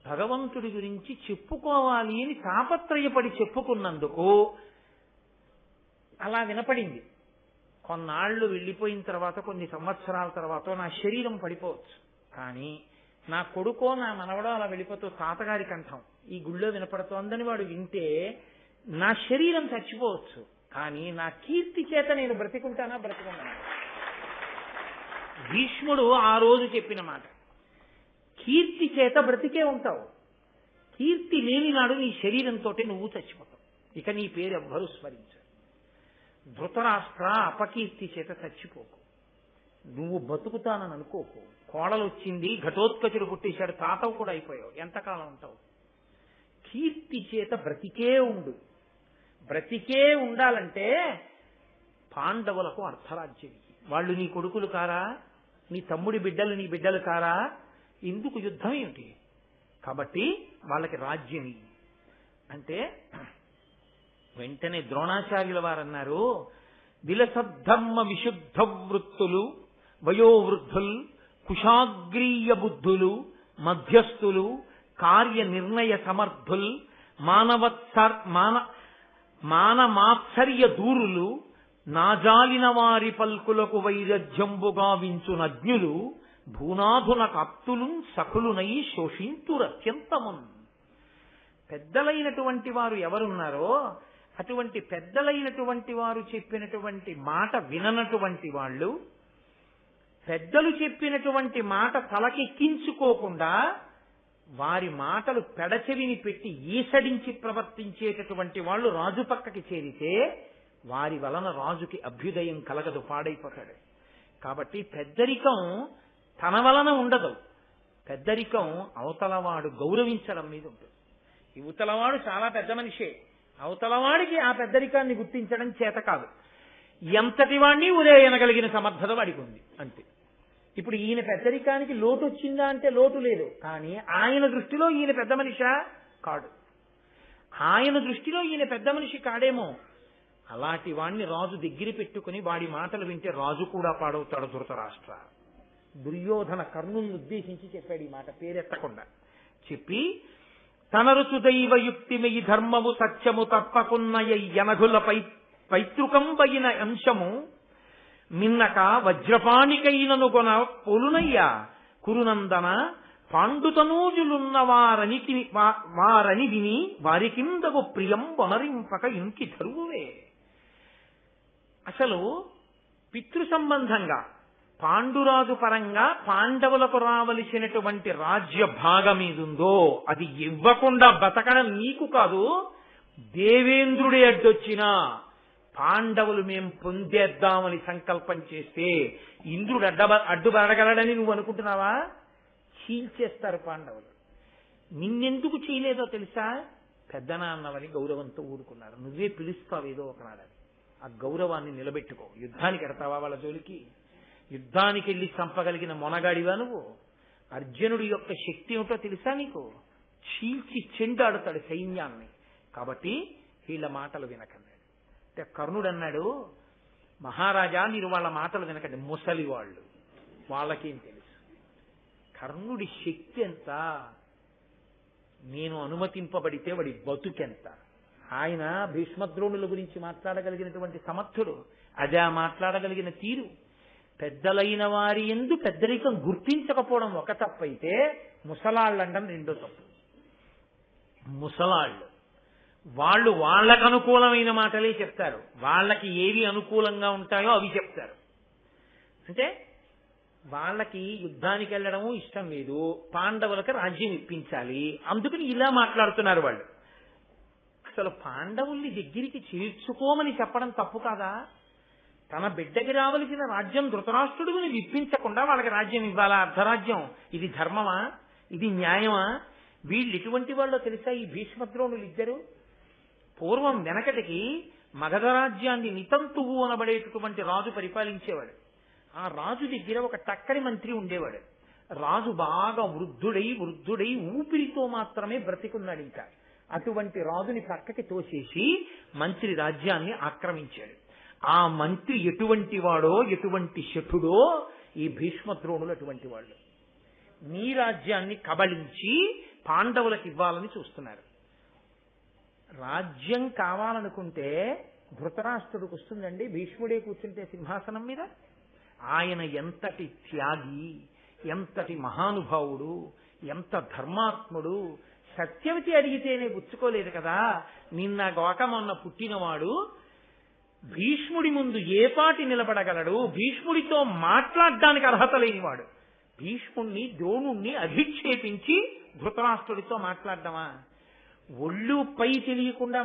భగవంతుడి గురించి చెప్పుకోవాలి అని తాపత్రయపడి చెప్పుకున్నందుకు అలా వినపడింది. కొన్నాళ్లు వెళ్ళిపోయిన తర్వాత, కొన్ని సంవత్సరాల తర్వాత నా శరీరం పడిపోవచ్చు, కానీ నా కొడుకో నా మనవడో అలా వెళ్ళిపోతూ తాతగారి కంఠం ఈ గుళ్ళో వినపడుతోందని వాడు వింటే నా శరీరం చచ్చిపోవచ్చు, కానీ నా కీర్తి చేత నేను బ్రతికుంటానా? బ్రతికున్నాను. భీష్ముడు ఆ రోజు చెప్పిన మాట, కీర్తి చేత బ్రతికే ఉంటావు, కీర్తి లేని నాడు నీ శరీరంతో నువ్వు చచ్చిపోతావు, ఇక నీ పేరు ఎవ్వరూ స్మరించారు. ధృతరాష్ట్ర, అపకీర్తి చేత చచ్చిపోకు, నువ్వు బతుకుతానని అనుకోకు. కోడలు వచ్చింది, ఘటోత్కచుడు పుట్టేశాడు, తాతవు కూడా అయిపోయావు, ఎంతకాలం ఉంటావు? కీర్తి చేత బ్రతికే ఉండు. బ్రతికే ఉండాలంటే పాండవులకు అర్ధరాజ్యం, వాళ్ళు నీ కొడుకులు కారా? నీ తమ్ముడి బిడ్డలు నీ బిడ్డలు కారా? ఎందుకు యుద్ధం ఏమిటి? కాబట్టి వాళ్ళకి రాజ్యం అంటే వెంటనే ద్రోణాచార్యుల వారు అన్నారు, విలసద్ధర్మ విశుద్ధ వృత్తులు, వయోవృద్ధులు, కుశాగ్రీయ బుద్ధులు, మధ్యస్థులు, కార్య నిర్ణయ సమర్థుల్, మానమాత్సర్య దూరులు, నాజాలిన వారి పల్కులకు వైరజ్యంబుగా వించునజ్ఞులు, భూనాథున కప్తులు సఖులునై శోషింతురత్యంతమున్. పెద్దలైనటువంటి వారు ఎవరున్నారో అటువంటి పెద్దలైనటువంటి వారు చెప్పినటువంటి మాట విననటువంటి వాళ్ళు, పెద్దలు చెప్పినటువంటి మాట తలకెక్కించుకోకుండా వారి మాటలు పెడచెవిని పెట్టి ఈసడించి ప్రవర్తించేటటువంటి వాళ్ళు రాజు పక్కకి చేరితే వారి వలన రాజుకి అభ్యుదయం కలగదు, పాడైపోతాడు. కాబట్టి పెద్దరికం తన వలన ఉండదు, పెద్దరికం అవతలవాడు గౌరవించడం మీద ఉంటుంది. యువతలవాడు చాలా పెద్ద మనిషే, అవతలవాడికి ఆ పెద్దరికాన్ని గుర్తించడం చేత కాదు. ఎంతటి వాడిని ఉదయనగలిగిన సమర్థత వాడికి ఉంది అంతే. ఇప్పుడు ఈయన పెద్దరికానికి లోటు వచ్చిందా అంటే లోటు లేదు, కానీ ఆయన దృష్టిలో ఈయన పెద్ద మనిషా? కాడు. ఆయన దృష్టిలో ఈయన పెద్ద మనిషి కాడేమో. అలాంటి వాణ్ణి రాజు దగ్గర పెట్టుకుని వాడి మాటలు వింటే రాజు కూడా పాడవుతాడు. ధృతరాష్ట్ర, దుర్యోధన కర్ణుల్ని ఉద్దేశించి చెప్పాడు ఈ మాట, పేరెత్తకుండా చెప్పి, తనరుచు దైవయుక్తిమయి ధర్మము సత్యము తప్పకున్నయ యనఘులపై పైతృకంబైన అంశము మిన్నక వజ్రపాణికైనను కొన పొలునయ్యా కురునందన పాండుతనూజులున్న వారని విని వారికిందగు ప్రియం వనరింపక ఇంకి ధరువువే. అసలు పితృ సంబంధంగా పాండురాజు పరంగా పాండవులకు రావలసినటువంటి రాజ్య భాగం ఏదుందో అది ఇవ్వకుండా బతకడం నీకు కాదు, దేవేంద్రుడి అడ్డొచ్చినా పాండవులు మేం పొందేద్దామని సంకల్పం చేస్తే ఇంద్రుడు అడ్డుపడగలడని నువ్వు అనుకుంటున్నావా? చీల్చేస్తారు పాండవులు. నిన్నెందుకు చేయలేదో తెలుసా? పెద్దనాన్నవని గౌరవంతో ఊరుకున్నారు. నువ్వే పిలుస్తావు ఏదో ఒకనాడని. ఆ గౌరవాన్ని నిలబెట్టుకో. యుద్ధానికి ఎడతావా వాళ్ళ జోలికి? యుద్ధానికి వెళ్ళి చంపగలిగిన మొనగాడివా నువ్వు? అర్జునుడి యొక్క శక్తి ఏమిటో తెలుసా నీకు? చీల్చి చెండాడుతాడు సైన్యాన్ని. కాబట్టి వీళ్ళ మాటలు వినకండి. అంటే కర్ణుడు అన్నాడు, మహారాజా మీరు వాళ్ళ మాటలు వినకండి, ముసలి వాళ్ళు, వాళ్ళకేం తెలుసు. కర్ణుడి శక్తి ఎంత, నేను అనుమతింపబడితే వాడి బతుకెంత. ఆయన భీష్మద్రోణుల గురించి మాట్లాడగలిగినటువంటి సమర్థుడు. అదే మాట్లాడగలిగిన తీరు. పెద్దలైన వారి యందు పెద్దరికం గుర్తించకపోవడం ఒక తప్పైతే, ముసలాళ్ళండం రెండో తప్పు. ముసలాళ్ళు వాళ్ళు వాళ్ళకు అనుకూలమైన మాటలే చెప్తారు, వాళ్ళకి ఏవి అనుకూలంగా ఉంటాయో అవి చెప్తారు. అంటే వాళ్ళకి యుద్ధానికి వెళ్ళడము ఇష్టం లేదు, పాండవులకు రాజ్యం ఇప్పించాలి, అందుకని ఇలా మాట్లాడుతున్నారు వాళ్ళు. అసలు పాండవుల్ని దగ్గరికి చేర్చుకోమని చెప్పడం తప్పు కాదా? తన బిడ్డకి రావలసిన రాజ్యం ధృతరాష్ట్రుడిని విప్పించకుండా వాళ్ళకి రాజ్యం ఇవ్వాలా? అర్ధరాజ్యం. ఇది ధర్మమా? ఇది న్యాయమా? వీళ్ళు ఎటువంటి వాళ్ళో తెలుసా ఈ భీష్మద్రోణులు ఇద్దరు? పూర్వం వెనకటికి మగధ రాజ్యాన్ని నితంతువు అనబడేటటువంటి రాజు పరిపాలించేవాడు. ఆ రాజు దగ్గర ఒక టక్కరి మంత్రి ఉండేవాడు. రాజు బాగా వృద్ధుడై ఊపిరితో మాత్రమే బ్రతికున్నాడు. ఇంకా అటువంటి రాజుని పక్కకి తోసేసి మంత్రి రాజ్యాన్ని ఆక్రమించాడు. ఆ మంత్రి ఎటువంటి వాడో, ఎటువంటి శఠుడో ఈ భీష్మద్రోణులు అటువంటి వాళ్ళు. నీ రాజ్యాన్ని కబళించి పాండవులకు ఇవ్వాలని చూస్తున్నారు. రాజ్యం కావాలనుకుంటే ధృతరాష్ట్రుడికి వస్తుందండి? భీష్ముడే కూర్చుంటే సింహాసనం మీద? ఆయన ఎంతటి త్యాగి, ఎంతటి మహానుభావుడు, ఎంత ధర్మాత్ముడు. సత్యవతి అడిగితేనే పుచ్చుకోలేదు కదా. నిన్న గోకమన్న పుట్టినవాడు భీష్ముడి ముందు ఏ పాటి నిలబడగలడు? భీష్ముడితో మాట్లాడడానికి అర్హత లేనివాడు. భీష్ముణ్ణి, ద్రోణుణ్ణి అధిక్షేపించి ధృతరాష్ట్రుడితో మాట్లాడడమా? ఒళ్ళు పై తెలియకుండా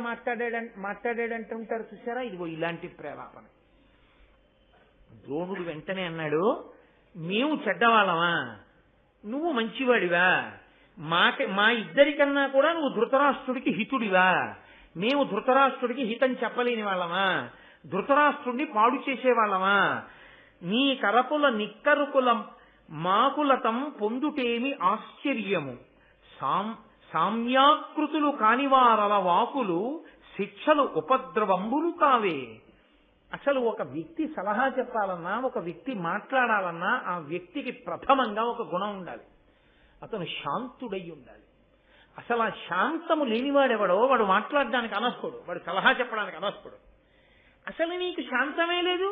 మాట్లాడాడంటుంటారు చూసారా? ఇదిగో ఇలాంటి ప్రేలాపన. ద్రోణుడు వెంటనే అన్నాడు, మేము చెడ్డవాళ్ళమా? నువ్వు మంచివాడివా? మా ఇద్దరికన్నా కూడా నువ్వు ధృతరాష్ట్రుడికి హితుడివా? మేము ధృతరాష్ట్రుడికి హితం చెప్పలేని వాళ్ళమా? ధృతరాష్ట్రుడిని పాడు చేసేవాళ్ళమా? నీ కరపుల నిక్కరుకుల మాకులతం పొందుటేమి ఆశ్చర్యము, సామ్యాకృతులు కానివారల వాకులు శిక్షలు ఉపద్రవంబులు కావే. అసలు ఒక వ్యక్తి సలహా చెప్పాలన్నా, ఒక వ్యక్తి మాట్లాడాలన్నా ఆ వ్యక్తికి ప్రథమంగా ఒక గుణం ఉండాలి. అతను శాంతుడై ఉండాలి. అసలు ఆ శాంతము లేనివాడెవడో వాడు మాట్లాడడానికి అనర్హుడు, వాడు సలహా చెప్పడానికి అనర్హుడు. అసలు నీకు శాంతమే లేదు.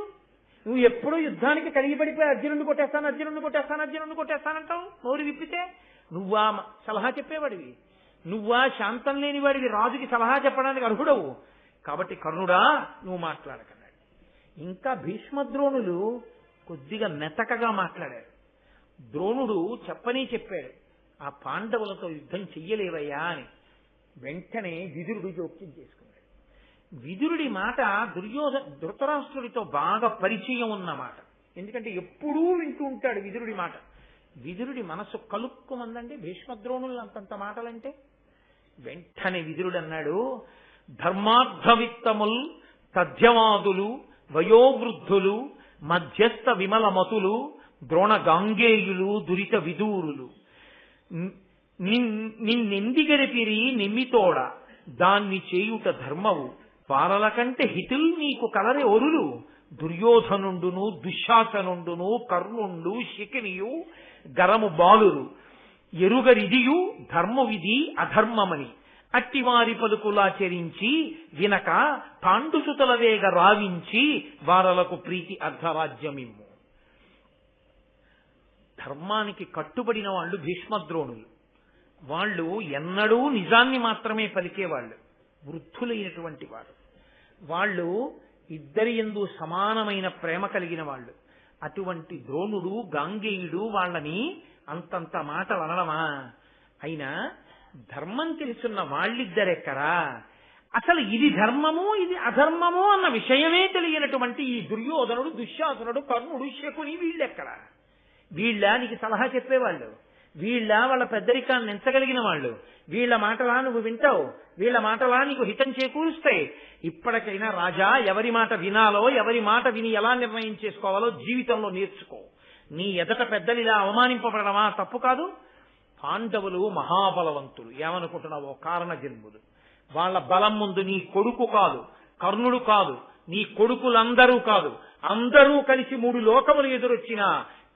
నువ్వు ఎప్పుడూ యుద్ధానికి కలిగిపడిపోయి అర్జునుడిని కొట్టేస్తానంటావు. నోరు విప్పితే నువ్వా సలహా చెప్పేవాడివి? నువ్వా శాంతం లేనివాడివి? రాజుకి సలహా చెప్పడానికి అర్హుడవు. కాబట్టి కర్ణుడా నువ్వు మాట్లాడకన్నాడు. ఇంకా భీష్మద్రోణులు కొద్దిగా మెతకగా మాట్లాడారు. ద్రోణుడు చెప్పాడు, ఆ పాండవులతో యుద్ధం చెయ్యలేవయ్యా అని. వెంటనే విదురుడు జోక్యం చేసుకున్నాడు. విదురుడి మాట ధృతరాష్ట్రుడితో బాగా పరిచయం ఉన్న మాట. ఎందుకంటే ఎప్పుడూ వింటూ ఉంటాడు విదురుడి మాట. విదురుడి మనసు కలుక్కుమందండి భీష్మద్రోణులు అంతంత మాటలంటే. వెంటనే విదురుడు అన్నాడు, ధర్మార్థవిత్తముల్ తథ్యవాదులు వయోవృద్ధులు మధ్యస్థ విమలమతులు ద్రోణ గాంగేయులు దురిత విదూరులు నిన్నెందిగరిపిరి నిమ్మితోడ దాన్ని చేయుట ధర్మవు పారల కంటే హితుల్ నీకు కలరే ఒరులు దుర్యోధనుండును దుశ్శాసనుండును కర్ణుండు శకినియు గరము బాలురు ఎరుగరిదియు ధర్మవిధి అధర్మమని అట్టివారి పలుకులాచరించి వినక పాండుసుతల వేగ రావించి వారలకు ప్రీతి అర్ధరాజ్యమిమ్ము. ధర్మానికి కట్టుబడిన వాళ్ళు భీష్మద్రోణులు. వాళ్ళు ఎన్నడూ నిజాన్ని మాత్రమే పలికేవాళ్ళు, వృద్ధులైనటువంటి వారు. వాళ్ళు ఇద్దరి యందు సమానమైన ప్రేమ కలిగిన వాళ్ళు. అటువంటి ద్రోణుడు గాంగేయుడు వాళ్ళని అంతంత మాటలు అనడమా? అయినా ధర్మం తెలుసున్న వాళ్ళిద్దరెక్కరా? అసలు ఇది ధర్మము ఇది అధర్మము అన్న విషయమే తెలియనటువంటి ఈ దుర్యోధనుడు దుశ్శాసనుడు కర్ణుడు శకుని వీళ్ళెక్కడా? వీళ్ళ నీకు సలహా చెప్పేవాళ్ళు? వాళ్ళ పెద్దరికాన్ని ఎంచగలిగిన వాళ్ళు? వీళ్ళ మాటలా నువ్వు వింటావు? వీళ్ళ మాటలా నీకు హితం చేకూరుస్తాయి? ఇప్పటికైనా రాజా, ఎవరి మాట వినాలో, ఎవరి మాట విని ఎలా నిర్ణయం చేసుకోవాలో జీవితంలో నేర్చుకో. నీ ఎదట పెద్దలు ఇలా అవమానింపబడమా తప్పు కాదు. పాండవులు మహాబలవంతులు, ఏమనుకుంటున్నావో కారణ జన్ములు. వాళ్ళ బలం ముందు నీ కొడుకు కాదు, కర్ణుడు కాదు, నీ కొడుకులందరూ కాదు, అందరూ కలిసి 3 లోకములు ఎదురొచ్చినా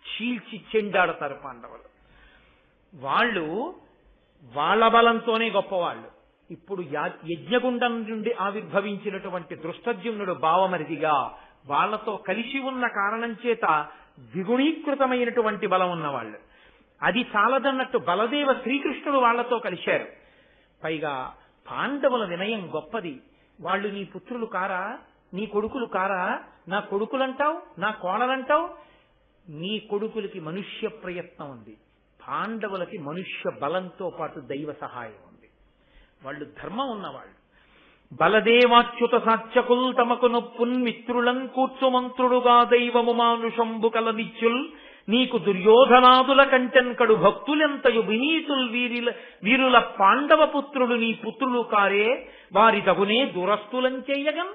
చీల్చి చెండాడతారు పాండవులు. వాళ్ళు వాళ్ళ బలంతోనే గొప్పవాళ్ళు. ఇప్పుడు యజ్ఞగుండం నుండి ఆవిర్భవించినటువంటి దృష్టద్యుమ్నుడు భావమరిదిగా వాళ్లతో కలిసి ఉన్న కారణం చేత ద్విగుణీకృతమైనటువంటి బలం ఉన్నవాళ్ళు. అది చాలదన్నట్టు బలదేవ శ్రీకృష్ణుడు వాళ్లతో కలిశారు. పైగా పాండవుల వినయం గొప్పది. వాళ్ళు నీ పుత్రులు కారా? నీ కొడుకులు కారా? నా కొడుకులంటావు, నా కోడలంటావు. నీ కొడుకులకి మనుష్య ప్రయత్నం ఉంది, పాండవులకి మనుష్య బలంతో పాటు దైవ సహాయం ఉంది. వాళ్ళు ధర్మం ఉన్నవాళ్ళు. బలదేవాచ్యుత సాత్యకుల్ తమకు నొప్పున్ మిత్రులం కూర్చుమంత్రుడుగా దైవము మానుషంబు కలనిత్యుల్ నీకు దుర్యోధనాదుల కంటెన్కడు భక్తులెంతయు వినీతుల్ వీరుల పాండవ పుత్రులు నీ పుత్రులు కారే వారి తగునే దురస్తులం చెయ్యగం.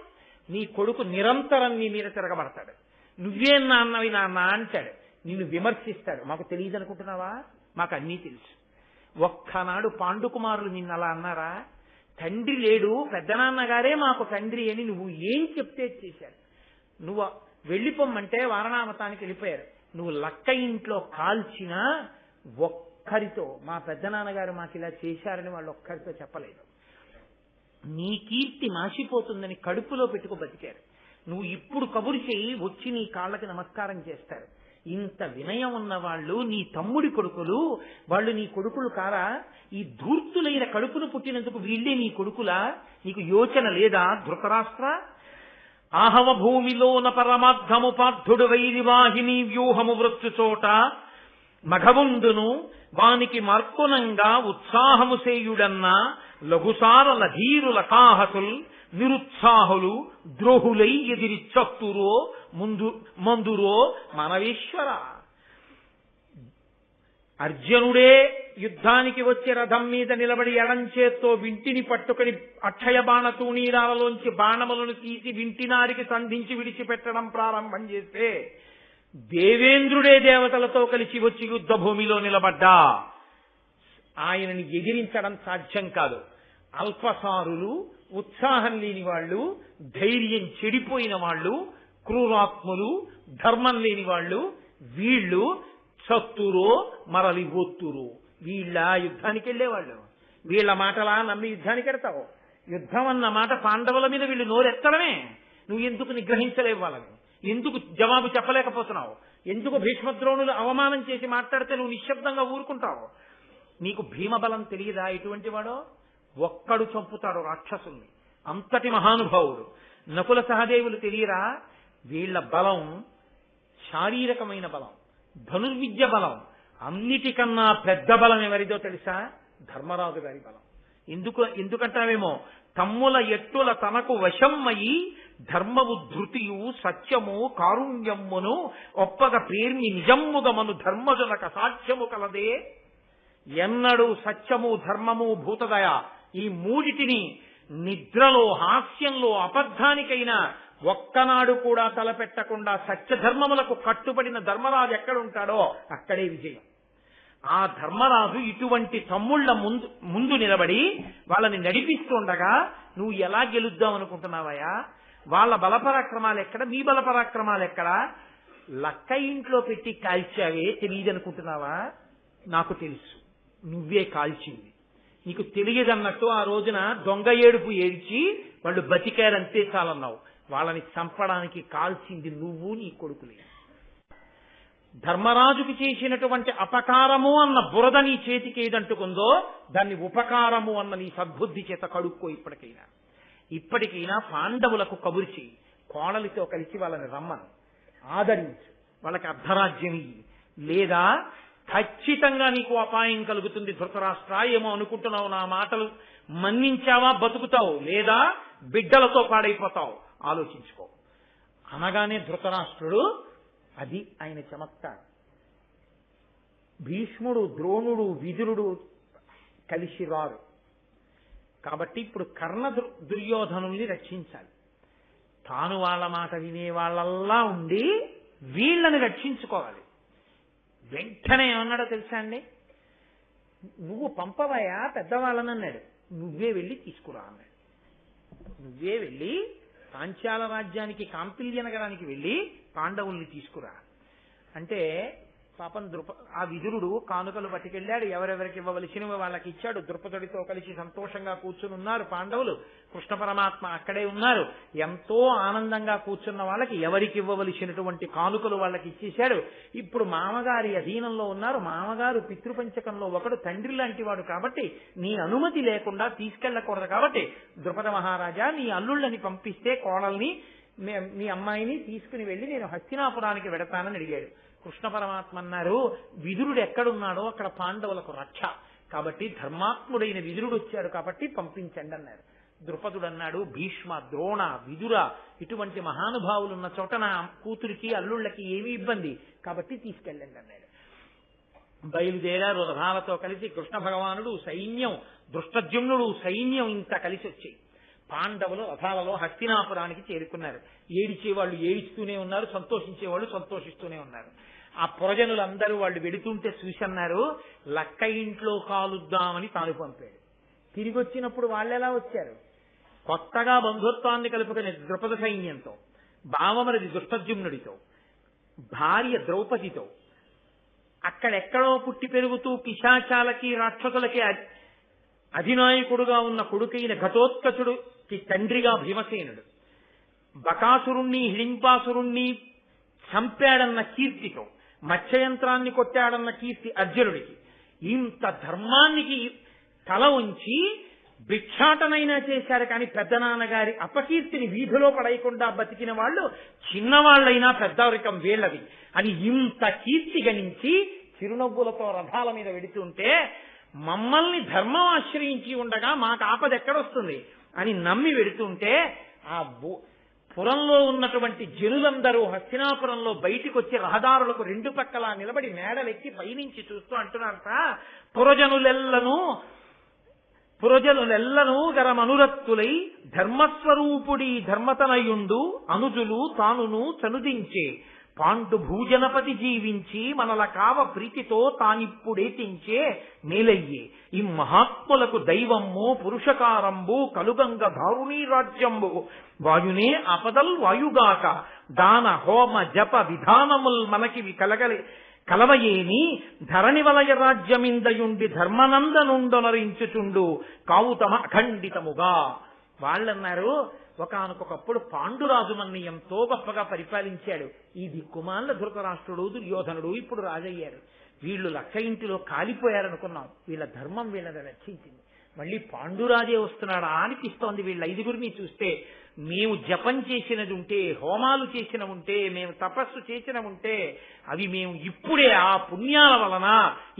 నీ కొడుకు నిరంతరం నీ మీద తిరగబడతాడు. నువ్వేం నాన్నవి నాన్న అంటాడు, నిన్ను విమర్శిస్తాడు. మాకు తెలియదు అనుకుంటున్నావా? మాకు అన్నీ తెలుసు. ఒక్కనాడు పాండుకుమారులు నిన్ను అలా అన్నారా? తండ్రి లేడు, పెద్దనాన్నగారే మాకు తండ్రి అని నువ్వు ఏం చెప్తే చేశారు. నువ్వు వెళ్ళిపోమ్మంటే వారణామతానికి వెళ్ళిపోయారు. నువ్వు లక్క ఇంట్లో కాల్చినా ఒక్కరితో మా పెద్దనాన్నగారు మాకు ఇలా చేశారని వాళ్ళు ఒక్కరితో చెప్పలేదు. నీ కీర్తి మాసిపోతుందని కడుపులో పెట్టుకు బతికారు. నువ్వు ఇప్పుడు కబురు చేయి, వచ్చి నీ కాళ్ళకి నమస్కారం చేస్తారు. ఇంత వినయం ఉన్న వాళ్ళు నీ తమ్ముడి కొడుకులు, వాళ్ళు నీ కొడుకులు కారా? ఈ ధూర్తులైన కడుపును పుట్టినందుకు వీళ్ళే నీ కొడుకులా? నీకు యోచన లేదా ధృతరాష్ట్ర? ఆహవ భూమిలోన పరమార్థము పార్థుడు వైరివాహిని వ్యూహము వృత్తు చోట మఘవుండును వానికి మార్కునంగా ఉత్సాహము సేయుడన్న లఘుసారల ధీరుల కాహతుల్ నిరుత్సాహులు ద్రోహులై ఎదిరి చత్తురో మందురో మనవేశ్వర. అర్జునుడే యుద్ధానికి వచ్చి రథం మీద నిలబడి ఎడంచేత్తో వింటిని పట్టుకుని అక్షయ బాణ తూణీరాలలోంచి బాణములను తీసి వింటినారికి సంధించి విడిచిపెట్టడం ప్రారంభం చేస్తే దేవేంద్రుడే దేవతలతో కలిసి వచ్చి యుద్ధ భూమిలో నిలబడ్డా ఆయనని ఎదిరించడం సాధ్యం కాదు. అల్పసారులు, ఉత్సాహం లేని వాళ్ళు, ధైర్యం చెడిపోయిన వాళ్ళు, క్రూరాత్ములు, ధర్మం లేని వాళ్ళు, వీళ్ళు చత్తురో మరలి ఒత్తురు. వీళ్ళ యుద్ధానికి వెళ్ళేవాళ్ళు. వీళ్ళ మాటలా నమ్మి యుద్ధానికి వెడతావు? యుద్ధం అన్న మాట పాండవుల మీద వీళ్ళు నోరెత్తడమే. నువ్వు ఎందుకు నిగ్రహించలేవు వాళ్ళని? ఎందుకు జవాబు చెప్పలేకపోతున్నావు? ఎందుకు భీష్మద్రోణులు అవమానం చేసి మాట్లాడితే నువ్వు నిశ్శబ్దంగా ఊరుకుంటావు? నీకు భీమబలం తెలియదా? ఎటువంటి వాడో ఒక్కడు చంపుతాడు రాక్షసుల్ని. అంతటి మహానుభావుడు. నకుల సహదేవులు తెలియరా? వీళ్ల బలం శారీరకమైన బలం, ధనుర్విద్య బలం. అన్నిటికన్నా పెద్ద బలం ఎవరిదో తెలుసా? ధర్మరాజు గారి బలం. ఎందుకంటావేమో, తమ్ముల ఎట్టుల తనకు వశమ్మయి ధర్మము ధృతియు సత్యము కారుణ్యమ్మును ఒప్పగ పేర్ని నిజమ్ముగమను ధర్మజనక సాధ్యము కలదే. ఎన్నడూ సత్యము, ధర్మము, భూతదయ ఈ మూడిటిని నిద్రలో, హాస్యంలో, అబద్ధానికైనా ఒక్కనాడు కూడా తలపెట్టకుండా సత్యధర్మములకు కట్టుబడిన ధర్మరాజు ఎక్కడుంటాడో అక్కడే విజయం. ఆ ధర్మరాజు ఇటువంటి తమ్ముళ్ల ముందు నిలబడి వాళ్ళని నడిపిస్తుండగా నువ్వు ఎలా గెలుద్దాం అనుకుంటున్నావయ్యా? వాళ్ళ బలపరాక్రమాలు ఎక్కడ, మీ బలపరాక్రమాలు ఎక్కడ? లక్క ఇంట్లో పెట్టి కాల్చావే తెలియదనుకుంటున్నావా? నాకు తెలుసు, నువ్వే కాల్చింది. నీకు తెలియదన్నట్టు ఆ రోజున దొంగ ఏడుపు ఏడ్చి వాళ్ళు బతికారంతే చాలన్నావు. వాళ్ళని చంపడానికి కాల్చింది నువ్వు, నీ కొడుకులే. ధర్మరాజుకి చేసినటువంటి అపకారము అన్న బురద నీ చేతికి ఏదంటుకుందో దాన్ని ఉపకారము అన్న నీ సద్బుద్ధి చేత కడుక్కో. ఇప్పటికైనా పాండవులకు కబురు చేయి, కోడలితో కలిసి వాళ్ళని రమ్మను, ఆదరించు, వాళ్ళకి అర్ధరాజ్యం ఇయ్యి. లేదా ఖచ్చితంగా నీకు అపాయం కలుగుతుంది. ధృతరాష్ట్ర, ఏమో అనుకుంటున్నావు, నా మాటలు మన్నించావా బతుకుతావు, లేదా బిడ్డలతో పాడైపోతావు, ఆలోచించుకో అనగానే ధృతరాష్ట్రుడు, అది ఆయన చమత్కారం. భీష్ముడు, ద్రోణుడు, విదురుడు కలిసి రారు కాబట్టి ఇప్పుడు కర్ణ దుర్యోధనుల్ని రక్షించాలి. తాను వాళ్ళ మాట వినే వాళ్ళల్లా ఉండి వీళ్ళని రక్షించుకోవాలి. వెంటనే ఏమన్నాడో తెలుసా అండి? నువ్వు పంపవయా పెద్దవాళ్ళని అన్నాడు. నువ్వే వెళ్ళి తీసుకురా అన్నాడు. నువ్వే వెళ్ళి పాంచాల రాజ్యానికి, కాంపిల్య నగరానికి వెళ్ళి పాండవుల్ని తీసుకురా అంటే, పాపం ఆ విదురుడు కానుకలు పట్టుకెళ్ళాడు. ఎవరెవరికి ఇవ్వవలసినవి వాళ్ళకి ఇచ్చాడు. ద్రుపదుడితో కలిసి సంతోషంగా కూర్చుని ఉన్నారు పాండవులు. కృష్ణ పరమాత్మ అక్కడే ఉన్నారు. ఎంతో ఆనందంగా కూర్చున్న వాళ్ళకి ఎవరికి ఇవ్వవలసినటువంటి కానుకలు వాళ్ళకి ఇచ్చేశాడు. ఇప్పుడు మామగారి అధీనంలో ఉన్నారు. మామగారు పితృపంచకంలో ఒకడు, తండ్రి లాంటి వాడు కాబట్టి నీ అనుమతి లేకుండా తీసుకెళ్లకూడదు. కాబట్టి ద్రుపద మహారాజా, నీ అల్లుళ్ళని పంపిస్తే కోడల్ని, మీ అమ్మాయిని తీసుకుని వెళ్ళి నేను హస్తినాపురానికి వెడతానని అడిగాడు. కృష్ణ పరమాత్మ అన్నారు, విదురుడు ఎక్కడున్నాడో అక్కడ పాండవులకు రక్ష, కాబట్టి ధర్మాత్ముడైన విదురుడు వచ్చాడు కాబట్టి పంపించండి అన్నారు. ద్రుపదుడు అన్నాడు, భీష్మ, ద్రోణ, విదుర ఇటువంటి మహానుభావులు ఉన్న చోట నా కూతురికి అల్లుళ్ళకి ఏమీ ఇబ్బంది, కాబట్టి తీసుకెళ్ళండి అన్నాడు. బయలుదేరారు రథాలతో కలిసి. కృష్ణ భగవానుడు, సైన్యం, దృష్టద్యుమ్నుడు సైన్యం ఇంత కలిసి వచ్చాయి. పాండవులు రథాలలో హస్తినాపురానికి చేరుకున్నారు. ఏడిచేవాళ్ళు ఏడుస్తూనే ఉన్నారు, సంతోషించేవాళ్ళు సంతోషిస్తూనే ఉన్నారు. ఆ పురజనులందరూ వాళ్ళు వెడుతుంటే చూసన్నారు, లక్క ఇంట్లో కాలుద్దామని తాను పంపాడు. తిరిగి వచ్చినప్పుడు వాళ్ళెలా వచ్చారు? కొత్తగా బంధుత్వాన్ని కలుపుకునే ద్రుపద సైన్యంతో, బావమరిది దృష్టద్యుమ్నుడితో, భార్య ద్రౌపదితో, అక్కడెక్కడో పుట్టి పెరుగుతూ పిశాచాలకి రాక్షసులకి అధినాయకుడుగా ఉన్న కొడుకైన ఘటోత్కచుడికి తండ్రిగా భీమసేనుడు, బకాసురుణ్ణి హిడింపాసురుణ్ణి చంపాడన్న కీర్తితో, మత్స్యయంత్రాన్ని కొట్టాడన్న కీర్తి అర్జునుడికి, ఇంత ధర్మానికి తల ఉంచి భిక్షాటనైనా చేశారు. కానీ పెద్దనాన్నగారి అపకీర్తిని వీధిలో పడేయకుండా బతికిన వాళ్ళు చిన్నవాళ్లైనా పెద్దరికం వీళ్ళది అని ఇంత కీర్తి గణించి చిరునవ్వులతో రథాల మీద వెడుతుంటే, మమ్మల్ని ధర్మం ఆశ్రయించి ఉండగా మాకు ఆపద ఎక్కడొస్తుంది అని నమ్మి వెడుతుంటే, ఆ పురంలో ఉన్నటువంటి జనులందరూ హస్తినాపురంలో బయటికి వచ్చి రహదారులకు రెండు పక్కలా నిలబడి మేడలెక్కి పైనుంచి చూస్తూ అంటున్నారట, పురజనులెల్లను గరమనురక్తులై ధర్మస్వరూపుడి ధర్మతనయుండు అనుజులు తానును చనుదించే పాండు భూజనపతి జీవించి మనల కావ ప్రీతితో తానిప్పుడేతించే మేలయ్యే ఈ మహాత్ములకు దైవమ్ము పురుషకారంబు కలుగంగ దారుణీ రాజ్యంబు వాయునే అపదల్ వాయుగాక దాన హోమ జప విధానముల్ మనకి కలవయేని ధరణి వలయ రాజ్యమిందయుండి ధర్మనందనుండొనరించుచుండు కావుతమ అఖండితముగా. వాళ్ళన్నారు, ఒకానొకప్పుడు పాండురాజు మన్ని ఎంతో గొప్పగా పరిపాలించాడు. ఈ దిక్కుమాల ధృతరాష్ట్రుడు, దుర్యోధనుడు ఇప్పుడు రాజయ్యారు. వీళ్ళు లక్క ఇంటిలో కాలిపోయారనుకున్నాం, వీళ్ళ ధర్మం వీళ్ళని రక్షించింది. మళ్ళీ పాండురాజే వస్తున్నాడా అనిపిస్తోంది. వీళ్ళ ఐదుగురిని చూస్తే, మేము జపం చేసినది ఉంటే, హోమాలు చేసిన ఉంటే, మేము తపస్సు చేసిన ఉంటే, అవి మేము ఇప్పుడే ఆ పుణ్యాల వలన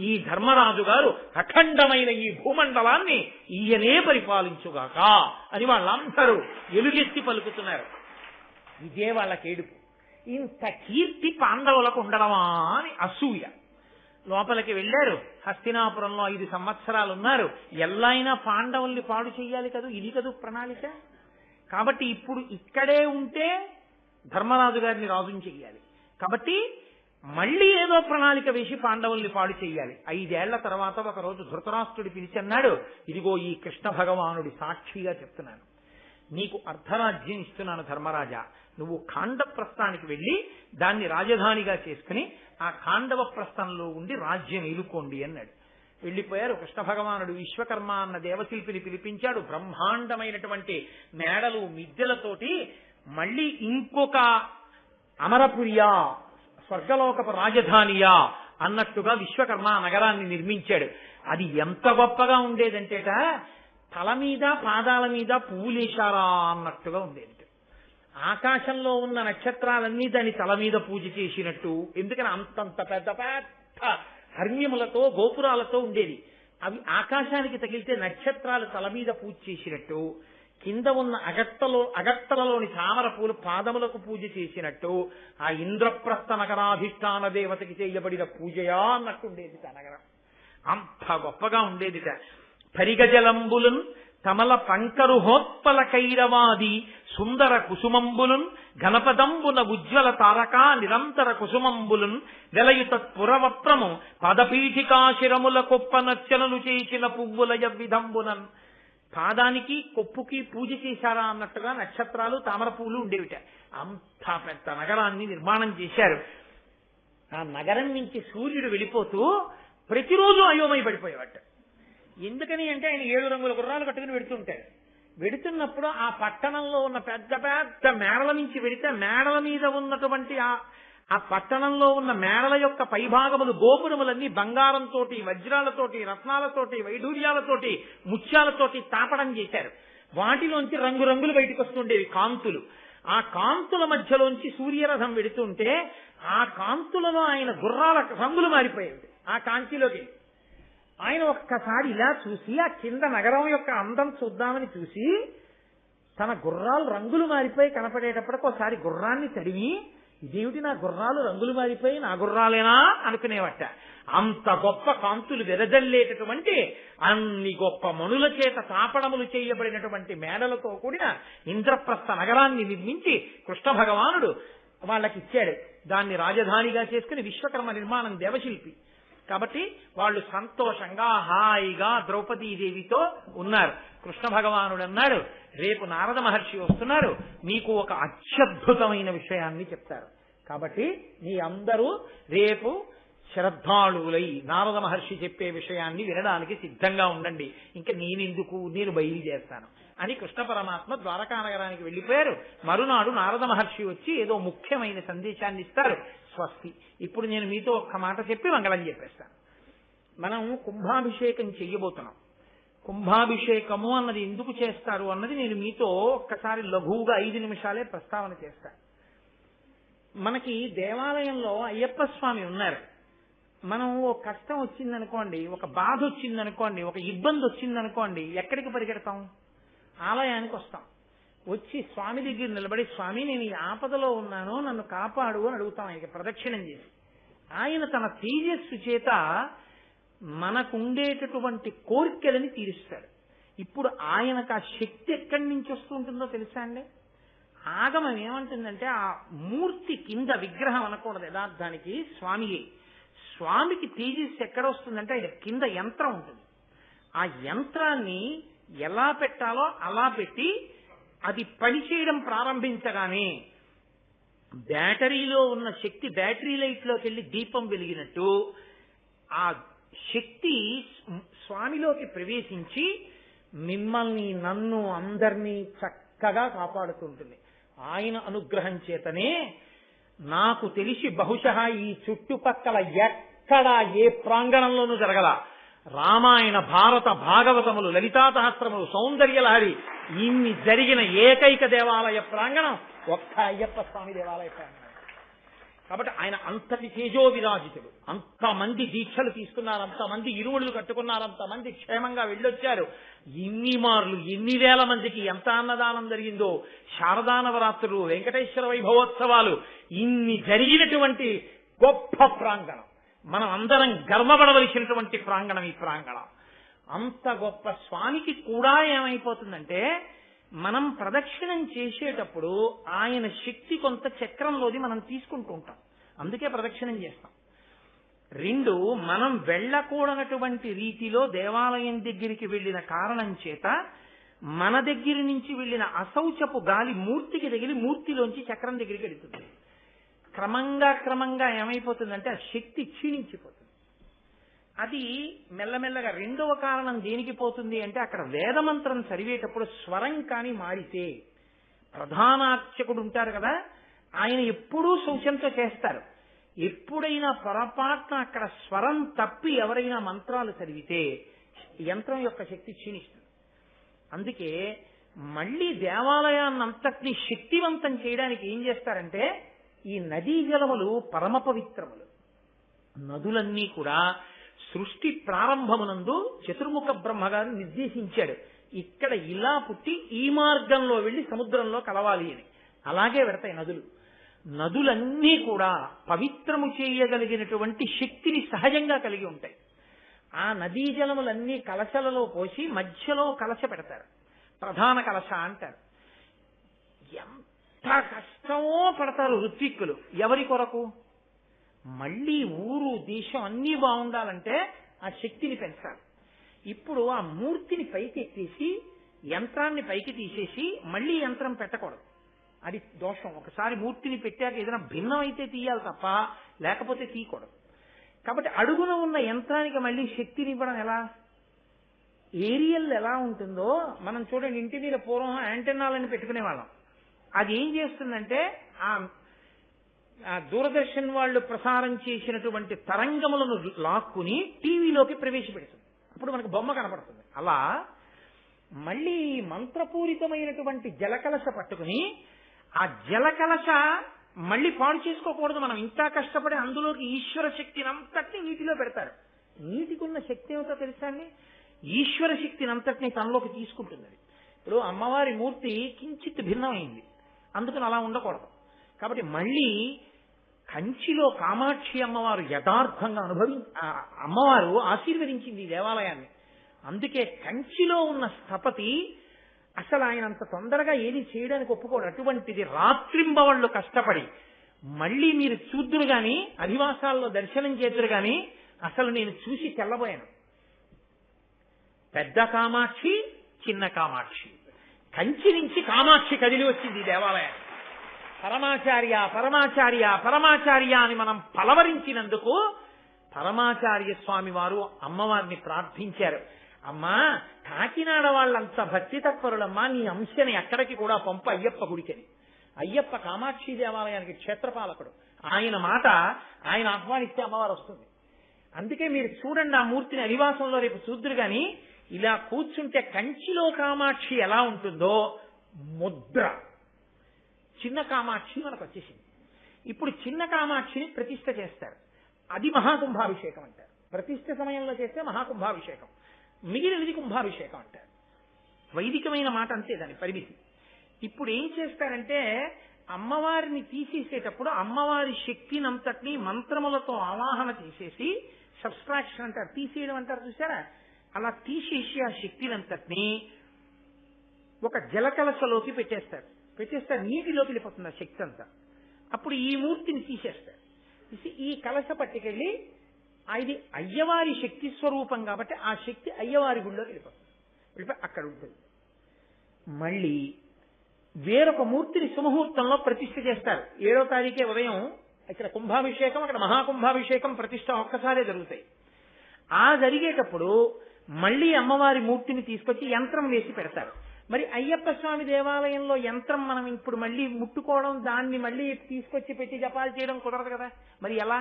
ఈ ధర్మరాజు గారు అఖండమైన ఈ భూమండలాన్ని ఈయనే పరిపాలించుగాక అని వాళ్ళందరూ ఎలుగెత్తి పలుకుతున్నారు. ఇదే వాళ్ళకి ఏడుపు. ఇంత కీర్తి పాండవులకు ఉండడమా అని అసూయ. లోపలికి వెళ్ళారు. హస్తినాపురంలో 5 సంవత్సరాలు ఉన్నారు. ఎల్లైనా పాండవుల్ని పాడు చెయ్యాలి కదూ, ఇది కదూ ప్రణాళిక. కాబట్టి ఇప్పుడు ఇక్కడే ఉంటే ధర్మరాజు గారిని రాజుని చెయ్యాలి. కాబట్టి మళ్ళీ ఏదో ప్రణాళిక వేసి పాండవుల్ని పాడు చెయ్యాలి. 5 ఏళ్ల తర్వాత ఒకరోజు ధృతరాష్ట్రుడి పిలిచన్నాడు, ఇదిగో ఈ కృష్ణ భగవానుడి సాక్షిగా చెప్తున్నాను, నీకు అర్ధరాజ్యం ఇస్తున్నాను ధర్మరాజా, నువ్వు ఖాండప్రస్థానికి వెళ్లి దాన్ని రాజధానిగా చేసుకుని ఆ ఖాండవ ప్రస్థంలో ఉండి రాజ్యం ఏలుకోండి అన్నాడు. వెళ్లిపోయారు. కృష్ణ భగవానుడు విశ్వకర్మ అన్న దేవశిల్పిని పిలిపించాడు. బ్రహ్మాండమైనటువంటి మేడలు మిద్దెలతోటి మళ్ళీ ఇంకొక అమరపురియా, స్వర్గలోకపు రాజధానియా అన్నట్టుగా విశ్వకర్మ నగరాన్ని నిర్మించాడు. అది ఎంత గొప్పగా ఉండేదంటేట, తల మీద పాదాల మీద పువ్వులేశారా అన్నట్టుగా ఉండేది. ఆకాశంలో ఉన్న నక్షత్రాలన్నీ దాని తల మీద పూజ చేసినట్టు. ఎందుకని అంతంత పెద్ద పెద్ద హర్మ్యములతో గోపురాలతో ఉండేది. అవి ఆకాశానికి తగిలితే నక్షత్రాలు తల మీద పూజ చేసినట్టు, కింద ఉన్న అగట్టలలోని తామర పూలు పాదములకు పూజ చేసినట్టు, ఆ ఇంద్రప్రస్థ నగరాధిష్టాన దేవతకి చేయబడిన పూజయా అన్నట్టుండేది ఆ నగరం. అంత గొప్పగా ఉండేదిట. పరిగజలంబులున్ కమల పంకరుహోత్పల కైరవాది సుందర కుసుమంబులున్ ఘనపదంబున ఉజ్వల తారకా నిరంతర కుసుమంబులున్ వెలయుతత్పురవప్రము పదపీఠికాశిరముల కొప్పనచ్చనలు చేసిన పువ్వులయ విధంబునన్. పాదానికి కొప్పుకి పూజ చేశారా అన్నట్టుగా నక్షత్రాలు తామర పువ్వులు ఉండేవిట. అంత పెద్ద నగరాన్ని నిర్మాణం చేశారు. ఆ నగరం నుంచి సూర్యుడు వెళ్ళిపోతూ ప్రతిరోజు అయోమయ పడిపోయేవాట. ఎందుకని అంటే ఆయన 7 రంగుల గుర్రాలు కట్టుకుని వెడుతుంటాడు. వెడుతున్నప్పుడు ఆ పట్టణంలో ఉన్న పెద్ద పెద్ద మేడల నుంచి వెడితే మేడల మీద ఉన్నటువంటి ఆ పట్టణంలో ఉన్న మేడల యొక్క పైభాగములు గోపురములన్నీ బంగారంతోటి, వజ్రాలతోటి, రత్నాలతోటి, వైఢూర్యాలతోటి, ముత్యాలతోటి తాపడం చేశారు. వాటిలోంచి రంగురంగులు బయటకు వస్తుండేవి, కాంతులు. ఆ కాంతుల మధ్యలోంచి సూర్యరథం వెడుతుంటే ఆ కాంతులలో ఆయన గుర్రాల రంగులు మారిపోయేవి. ఆ కాంతిలోకి ఆయన ఒక్కసారి ఇలా చూసి ఆ కింద నగరం యొక్క అందం చూద్దామని చూసి తన గుర్రాలు రంగులు మారిపోయి కనపడేటప్పటికి ఒకసారి గుర్రాన్ని తడివి, ఇదేమిటి నా గుర్రాలు రంగులు మారిపోయి నా గుర్రాలేనా అనుకునేవట. అంత గొప్ప కాంతులు వెదజల్లేటటువంటి అన్ని గొప్ప మణుల చేత తాపడములు చేయబడినటువంటి మేడలతో కూడిన ఇంద్రప్రస్థ నగరాన్ని నిర్మించి కృష్ణ భగవానుడు వాళ్ళకి ఇచ్చాడు. దాన్ని రాజధానిగా చేసుకుని విశ్వకర్మ నిర్మాణం దేవశిల్పి. కాబట్టి వాళ్ళు సంతోషంగా హాయిగా ద్రౌపదీదేవితో ఉన్నారు. కృష్ణ భగవానుడు అన్నాడు, రేపు నారద మహర్షి వస్తున్నారు, మీకు ఒక అత్యద్భుతమైన విషయాన్ని చెప్తారు. కాబట్టి మీ అందరూ రేపు శ్రద్ధాళువులై నారద మహర్షి చెప్పే విషయాన్ని వినడానికి సిద్ధంగా ఉండండి. ఇంకా నేను బయలుదేరుతాను అని కృష్ణ పరమాత్మ ద్వారకా నగరానికి వెళ్లిపోయారు. మరునాడు నారద మహర్షి వచ్చి ఏదో ముఖ్యమైన సందేశాన్ని ఇస్తారు. స్వస్తి. ఇప్పుడు నేను మీతో ఒక్క మాట చెప్పి మంగళం చెప్పేస్తాను. మనం కుంభాభిషేకం చెయ్యబోతున్నాం. కుంభాభిషేకము అన్నది ఎందుకు చేస్తారు అన్నది నేను మీతో ఒక్కసారి లఘువుగా 5 నిమిషాలే ప్రస్తావన చేస్తాను. మనకి దేవాలయంలో అయ్యప్ప స్వామి ఉన్నారు. మనం ఒక కష్టం వచ్చిందనుకోండి, ఒక బాధ వచ్చిందనుకోండి, ఒక ఇబ్బంది వచ్చిందనుకోండి, ఎక్కడికి పరిగెడతాం? ఆలయానికి వస్తాం. వచ్చి స్వామి దగ్గర నిలబడి, స్వామి నేను ఈ ఆపదలో ఉన్నాను, నన్ను కాపాడు అని అడుగుతాం. ఆయనకి ప్రదక్షిణం చేసి ఆయన తన తేజస్సు చేత మనకుండేటటువంటి కోరికలని తీరుస్తాడు. ఇప్పుడు ఆయనకు ఆ శక్తి ఎక్కడి నుంచి వస్తూ ఉంటుందో తెలుసా అండి? ఆగమం ఏమంటుందంటే, ఆ మూర్తి కింద విగ్రహం అనకూడదు, యథార్థానికి స్వామికి తేజస్సు ఎక్కడ వస్తుందంటే ఆయన కింద యంత్రం ఉంటుంది. ఆ యంత్రాన్ని ఎలా పెట్టాలో అలా పెట్టి అది పనిచేయడం ప్రారంభించగానే బ్యాటరీలో ఉన్న శక్తి బ్యాటరీ లైట్లోకి వెళ్ళి దీపం వెలిగినట్టు ఆ శక్తి స్వామిలోకి ప్రవేశించి మిమ్మల్ని, నన్ను, అందరినీ చక్కగా కాపాడుతుంటుంది. ఆయన అనుగ్రహం చేతనే నాకు తెలిసి బహుశः ఈ చుట్టుపక్కల ఎక్కడా ఏ ప్రాంగణంలోనూ జరగల రామాయణ, భారత, భాగవతములు, లలితా సహస్రములు, సౌందర్యలహరి ఇన్ని జరిగిన ఏకైక దేవాలయ ప్రాంగణం ఒక్క అయ్యప్ప స్వామి దేవాలయ ప్రాంగణం. కాబట్టి ఆయన అంతటి తేజో విరాజితుడు. అంతమంది దీక్షలు తీసుకున్నారు, అంతమంది ఇరుముళ్ళు కట్టుకున్నారు, అంతమంది క్షేమంగా వెళ్ళొచ్చారు. ఇన్ని మార్లు ఎన్ని వేల మందికి ఎంత అన్నదానం జరిగిందో, శారదా నవరాత్రులు, వెంకటేశ్వర వైభవోత్సవాలు, ఇన్ని జరిగినటువంటి గొప్ప ప్రాంగణం, మనం అందరం గర్వపడవలసినటువంటి ప్రాంగణం ఈ ప్రాంగణం. అంత గొప్ప స్వామికి కూడా ఏమైపోతుందంటే, మనం ప్రదక్షిణం చేసేటప్పుడు ఆయన శక్తి కొంత చక్రంలోది మనం తీసుకుంటూ ఉంటాం. అందుకే ప్రదక్షిణం చేస్తాం. 2, మనం వెళ్ళకూడనటువంటి రీతిలో దేవాలయం దగ్గరికి వెళ్ళిన కారణం చేత మన దగ్గర నుంచి వెళ్ళిన అశౌచపు గాలి మూర్తికి తగిలి మూర్తిలోంచి చక్రం దగ్గరికి వెళుతుంది. క్రమంగా ఏమైపోతుందంటే ఆ శక్తి క్షీణించిపోతుంది. అది మెల్లమెల్లగా 2వ కారణం దేనికి పోతుంది అంటే, అక్కడ వేదమంత్రం చదివేటప్పుడు స్వరం కాని మారితే, ప్రధానార్చకుడు ఉంటారు కదా, ఆయన ఎప్పుడూ శౌచంతో చేస్తారు. ఎప్పుడైనా పొరపాటున అక్కడ స్వరం తప్పి ఎవరైనా మంత్రాలు చదివితే యంత్రం యొక్క శక్తి క్షీణిస్తుంది. అందుకే మళ్లీ దేవాలయాన్నంతటినీ శక్తివంతం చేయడానికి ఏం చేస్తారంటే, ఈ నదీ జలములు పరమ పవిత్రములు. నదులన్నీ కూడా సృష్టి ప్రారంభమునందు చతుర్ముఖ బ్రహ్మగారు నిర్దేశించాడు, ఇక్కడ ఇలా పుట్టి ఈ మార్గంలో వెళ్లి సముద్రంలో కలవాలి అని. అలాగే పెడతాయి నదులన్నీ కూడా పవిత్రము చేయగలిగినటువంటి శక్తిని సహజంగా కలిగి ఉంటాయి. ఆ నదీ జలములన్నీ కలశలలో పోసి మధ్యలో కలశ పెడతారు, ప్రధాన కలశ అంటారు. ఎంత కష్టమో పడతారు ఋత్విక్కులు. ఎవరి కొరకు? మళ్లీ ఊరు దేశం అన్నీ బాగుండాలంటే ఆ శక్తిని పెంచాలి. ఇప్పుడు ఆ మూర్తిని పైకి ఎత్తేసి యంత్రాన్ని పైకి తీసేసి మళ్లీ యంత్రం పెట్టకూడదు, అది దోషం. ఒకసారి మూర్తిని పెట్టాక ఏదైనా భిన్నం అయితే తీయాలి తప్ప, లేకపోతే తీయకూడదు. కాబట్టి అడుగున ఉన్న యంత్రానికి మళ్లీ శక్తిని ఇవ్వడం ఎలా? ఏరియల్ ఎలా ఉంటుందో మనం చూడండి, ఇంటి మీద పూర్వం యాంటెన్నాలని పెట్టుకునేవాళ్ళం. అది ఏం చేస్తుందంటే, ఆ దూరదర్శన్ వాళ్ళు ప్రసారం చేసినటువంటి తరంగములను లాక్కుని టీవీలోకి ప్రవేశపెడుతుంది. అప్పుడు మనకు బొమ్మ కనపడుతుంది. అలా మళ్లీ మంత్రపూరితమైనటువంటి జలకలశ పట్టుకుని ఆ జలకలశ మళ్లీ పాడు చేసుకోకూడదు. మనం ఇంకా కష్టపడి అందులోకి ఈశ్వర శక్తిని అంతటినీ నీటిలో పెడతారు. నీటికున్న శక్తి ఏమిటో తెలుసా అండి? ఈశ్వర శక్తిని అంతటినీ తనలోకి తీసుకుంటుంది. ఇప్పుడు అమ్మవారి మూర్తి కించిత్ భిన్నమైంది, అందుకని అలా ఉండకూడదు. కాబట్టి మళ్ళీ కంచిలో కామాక్షి అమ్మవారు యథార్థంగా అమ్మవారు ఆశీర్వదించింది ఈ దేవాలయాన్ని. అందుకే కంచిలో ఉన్న స్థపతి అసలు ఆయన అంత తొందరగా ఏది చేయడానికి ఒప్పుకోడు. అటువంటిది రాత్రింబవళ్ళు కష్టపడి మళ్ళీ మీరు చూద్దురు గాని, అధివాసాల్లో దర్శనం చేద్దరు గాని అసలు నేను చూసి తెల్లబోయాను. పెద్ద కామాక్షి, చిన్న కామాక్షి, కంచి నుంచి కామాక్షి కదిలి వచ్చింది ఈ దేవాలయాన్ని. పరమాచార్య పరమాచార్య పరమాచార్య అని మనం పలవరించినందుకు పరమాచార్య స్వామి వారు అమ్మవారిని ప్రార్థించారు. అమ్మా, కాకినాడ వాళ్ళంత భక్తి తత్పరులమ్మా, నీ అంశని ఎక్కడికి కూడా పంపు అయ్యప్ప గుడికని. అయ్యప్ప కామాక్షి దేవాలయానికి క్షేత్రపాలకుడు. ఆయన మాట ఆయన ఆహ్వానిస్తే అమ్మవారు వస్తుంది. అందుకే మీరు చూడండి, ఆ మూర్తిని అధివాసంలో రేపు చూద్దురు గాని ఇలా కూర్చుంటే కంచిలో కామాక్షి ఎలా ఉంటుందో ముద్ర చిన్న కామాక్షి మనకు వచ్చేసింది. ఇప్పుడు చిన్న కామాక్షిని ప్రతిష్ఠ చేస్తారు, అది మహాకుంభాభిషేకం అంటారు. ప్రతిష్ఠ సమయంలో చేస్తే మహాకుంభాభిషేకం, మిగిలినది కుంభాభిషేకం అంటారు. వైదికమైన మాట అంతే దాని పరిమితి. ఇప్పుడు ఏం చేస్తారంటే అమ్మవారిని తీసేసేటప్పుడు అమ్మవారి శక్తినంతటినీ మంత్రములతో ఆవాహన చేసేసి, సబ్స్ట్రాక్షన్ అంటారు, తీసేయడం అంటారు చూసారా, అలా తీసేసి ఆ శక్తినంతటినీ ఒక జలకలసలోకి పెట్టేస్తారు. నీటిలోకి వెళ్ళిపోతుంది ఆ శక్తి అంతా. అప్పుడు ఈ మూర్తిని తీసేస్తారు. ఈ కలశ పట్టుకెళ్ళి ఇది అయ్యవారి శక్తి స్వరూపం కాబట్టి ఆ శక్తి అయ్యవారి గుడిలోకి వెళ్ళిపోతుంది, వెళ్ళిపోయి అక్కడ ఉంటుంది. మళ్ళీ వేరొక మూర్తిని సుముహూర్తంలో ప్రతిష్ఠ చేస్తారు. 7వ తారీఖే ఉదయం ఇక్కడ కుంభాభిషేకం, అక్కడ మహాకుంభాభిషేకం, ప్రతిష్ఠ ఒక్కసారే జరుగుతాయి. ఆ జరిగేటప్పుడు మళ్ళీ అమ్మవారి మూర్తిని తీసుకొచ్చి యంత్రం వేసి పెడతారు. మరి అయ్యప్ప స్వామి దేవాలయంలో యంత్రం మనం ఇప్పుడు మళ్ళీ ముట్టుకోవడం, దాన్ని మళ్ళీ తీసుకొచ్చి పెట్టి జపాలు చేయడం కుదరదు కదా. మరి ఎలా?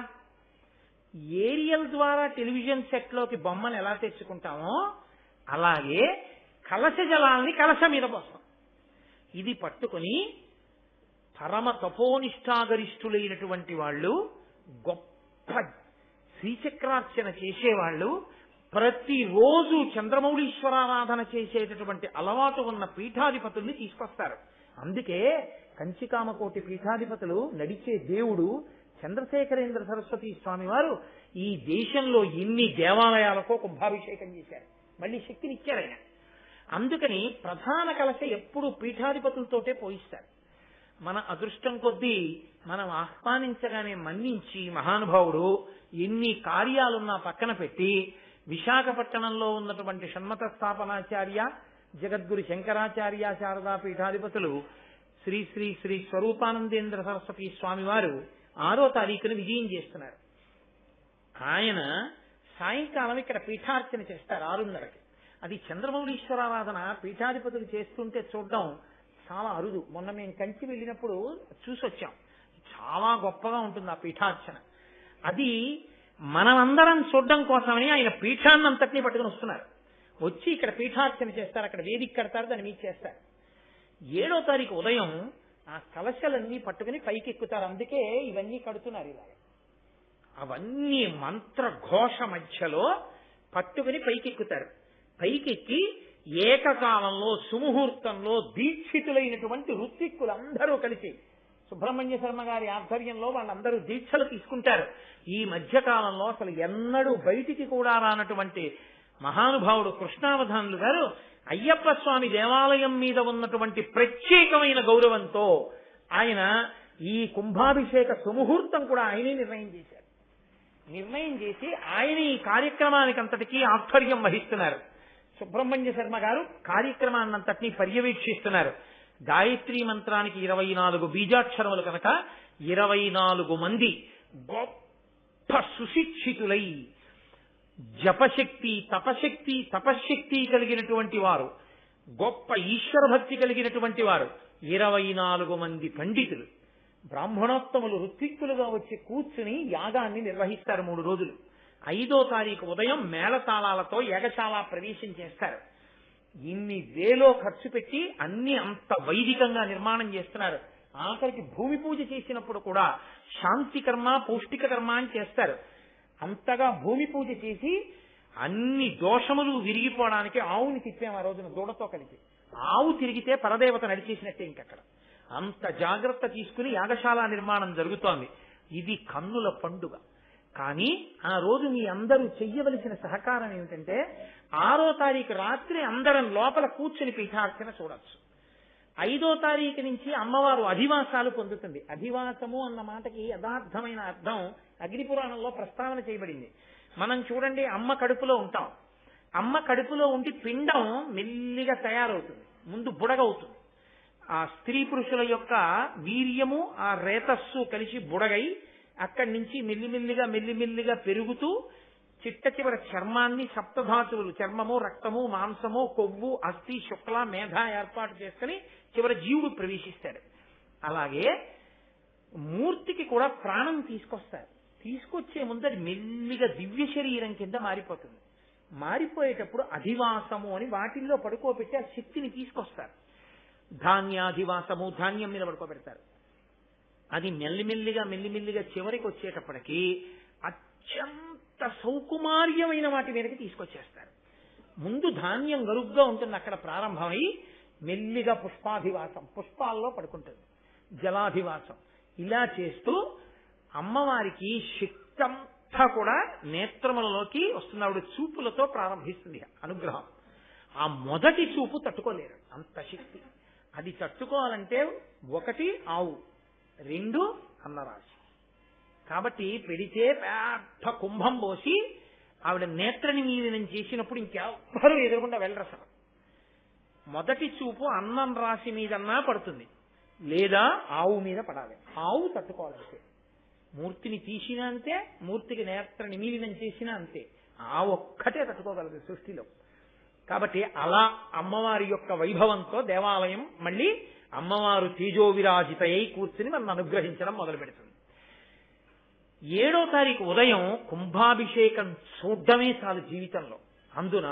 ఏరియల్ ద్వారా టెలివిజన్ సెట్ లోకి బొమ్మను ఎలా తెచ్చుకుంటామో అలాగే కలశ జలాల్ని కలశ మీద పోస్తాం. ఇది పట్టుకుని పరమ తపోనిష్టాగరిష్ఠులైనటువంటి వాళ్ళు, గొప్ప శ్రీచక్రార్చన చేసేవాళ్ళు, ప్రతిరోజు చంద్రమౌళీశ్వరారాధన చేసేటటువంటి అలవాటు ఉన్న పీఠాధిపతుల్ని తీసుకొస్తారు. అందుకే కంచికామకోటి పీఠాధిపతులు నడిచే దేవుడు చంద్రశేఖరేంద్ర సరస్వతి స్వామి వారు ఈ దేశంలో ఎన్ని దేవాలయాలకో కుంభాభిషేకం చేశారు, మళ్ళీ శక్తినిచ్చారు ఆయన. అందుకని ప్రధాన కలశ ఎప్పుడు పీఠాధిపతులతోటే పోయిస్తారు. మన అదృష్టం కొద్దీ మనం ఆహ్వానించగానే మన్నించి మహానుభావుడు ఎన్ని కార్యాలున్నా పక్కన పెట్టి విశాఖపట్టణంలో ఉన్నటువంటి షణ్మత స్థాపనాచార్య, జగద్గురు శంకరాచార్య శారదా పీఠాధిపతులు శ్రీ శ్రీ శ్రీ స్వరూపానందేంద్ర సరస్వతి స్వామి వారు 6వ తారీఖున విజయం చేస్తున్నారు. ఆయన సాయంకాలం ఇక్కడ పీఠార్చన చేస్తారు 6:30కి. అది చంద్రమౌళీశ్వరారాధన పీఠాధిపతులు చేస్తుంటే చూడడం చాలా అరుదు. మొన్న మేము కంచి వెళ్ళినప్పుడు చూసొచ్చాం. చాలా గొప్పగా ఉంటుంది ఆ పీఠార్చన. అది మనమందరం చూడడం కోసమని ఆయన పీఠాన్నంతటినీ పట్టుకుని వస్తున్నారు. వచ్చి ఇక్కడ పీఠార్చన చేస్తారు, అక్కడ వేదిక కడతారు, దాన్ని మీకు చేస్తారు. 7వ తారీఖు ఉదయం ఆ కలశలన్నీ పట్టుకుని పైకి ఎక్కుతారు. అందుకే ఇవన్నీ కడుతున్నారు ఇలా. అవన్నీ మంత్రఘోష మధ్యలో పట్టుకుని పైకెక్కుతారు. పైకెక్కి ఏకకాలంలో సుముహూర్తంలో దీక్షితులైనటువంటి ఋత్విక్కులందరూ కలిసి సుబ్రహ్మణ్య శర్మ గారి ఆధ్వర్యంలో వాళ్ళందరూ దీక్షలు తీసుకుంటారు. ఈ మధ్యకాలంలో అసలు ఎన్నడూ బయటికి కూడా రానటువంటి మహానుభావుడు కృష్ణావధానులు గారు అయ్యప్ప స్వామి దేవాలయం మీద ఉన్నటువంటి ప్రత్యేకమైన గౌరవంతో ఆయన ఈ కుంభాభిషేక సుముహూర్తం కూడా ఆయనే నిర్ణయం చేసి ఆయన ఈ కార్యక్రమానికి అంతటికీ ఆధ్వర్యం వహిస్తున్నారు. సుబ్రహ్మణ్య శర్మ గారు కార్యక్రమాన్నంతటినీ పర్యవేక్షిస్తున్నారు. గాయత్రీ మంత్రానికి 24 బీజాక్షరములు కనుక 24 మంది గొప్ప సుశిక్షితులై జపశక్తి తపశక్తి కలిగినటువంటి వారు, గొప్ప ఈశ్వర భక్తి కలిగినటువంటి వారు 24 మంది పండితులు బ్రాహ్మణోత్తములు ఋత్విక్కులుగా వచ్చి కూర్చుని యాగాన్ని నిర్వహిస్తారు 3 రోజులు. 5వ తారీఖు ఉదయం మేళతాళాలతో యాగశాల ప్రవేశం చేస్తారు. ఇన్ని వేలో ఖర్చు పెట్టి అన్ని అంత వైదికంగా నిర్మాణం చేస్తున్నారు. ఆఖరికి భూమి పూజ చేసినప్పుడు కూడా శాంతి కర్మ పౌష్టిక కర్మ అని చేస్తారు. అంతగా భూమి పూజ చేసి అన్ని దోషములు విరిగిపోవడానికి ఆవుని తిప్పాము ఆ రోజున దూడతో కలిపి. ఆవు తిరిగితే పరదేవత నడిచేసినట్టే ఇంకక్కడ. అంత జాగ్రత్త తీసుకుని యాగశాల నిర్మాణం జరుగుతోంది. ఇది కన్నుల పండుగ. కానీ ఆ రోజు మీ అందరూ చెయ్యవలసిన సహకారం ఏమిటంటే 6వ తారీఖు రాత్రి అందరం లోపల కూర్చుని పీఠార్చన చూడొచ్చు. 5వ తారీఖు నుంచి అమ్మవారు అధివాసాలు పొందుతుంది. అధివాసము అన్న మాటకి యథార్థమైన అర్థం అగ్నిపురాణంలో ప్రస్తావన చేయబడింది. మనం చూడండి, అమ్మ కడుపులో ఉంటాం. అమ్మ కడుపులో ఉండి పిండం మెల్లిగా తయారవుతుంది, ముందు బుడగవుతుంది. ఆ స్త్రీ పురుషుల యొక్క వీర్యము ఆ రేతస్సు కలిసి బుడగై అక్కడి నుంచి మెల్లిమెల్లిగా పెరుగుతూ చిట్ట చివర చర్మాన్ని సప్తధాతువులు, చర్మము, రక్తము, మాంసము, కొవ్వు, అస్థి, శుక్ల, మేధ ఏర్పాటు చేసుకుని చివరి జీవుడు ప్రవేశిస్తాడు. అలాగే మూర్తికి కూడా ప్రాణం తీసుకొస్తారు. తీసుకొచ్చే ముందు అది మెల్లిగా దివ్య శరీరం కింద మారిపోతుంది. మారిపోయేటప్పుడు అధివాసము అని వాటిల్లో పడుకోబెట్టి ఆ శక్తిని తీసుకొస్తారు. ధాన్యాధివాసము, ధాన్యం మీద పడుకోబెడతారు. అది మెల్లిమెల్లిగా చివరికి వచ్చేటప్పటికి అత్యంత సౌకుమార్యమైన వాటి మీదకి తీసుకొచ్చేస్తారు. ముందు ధాన్యం గరుగ్గా ఉంటుంది, అక్కడ ప్రారంభమై మెల్లిగా పుష్పాధివాసం, పుష్పాల్లో పడుకుంటుంది, జలాధివాసం. ఇలా చేస్తూ అమ్మవారికి శక్తి అంతా కూడా నేత్రములలోకి వస్తుంది. ఆవిడ చూపులతో ప్రారంభిస్తుంది అనుగ్రహం. ఆ మొదటి చూపు తట్టుకోలేరు, అంత శక్తి. అది తట్టుకోవాలంటే 1 ఆవు, 2 అన్నరాశి. కాబట్టి పెడితే పెద్ద కుంభం పోసి ఆవిడ నేత్ర నిమీలనం చేసినప్పుడు ఇంకెవ్వరూ ఎదురకుండా వెళ్ళరు అసలు. మొదటి చూపు అన్నం రాశి మీదన్నా పడుతుంది, లేదా ఆవు మీద పడాలి. ఆవు తట్టుకోవాలంటే మూర్తిని తీసినా అంతే, మూర్తికి నేత్ర నిమీలనం చేసినా అంతే. ఆ ఒక్కటే తట్టుకోగలదు సృష్టిలో. కాబట్టి అలా అమ్మవారి యొక్క వైభవంతో దేవాలయం మళ్ళీ అమ్మవారు తేజోవిరాజితయై కూర్చుని మనం అనుగ్రహించడం మొదలు పెడుతుంది. 7వ తారీఖు ఉదయం కుంభాభిషేకం చూడ్డమే చాలు జీవితంలో. అందున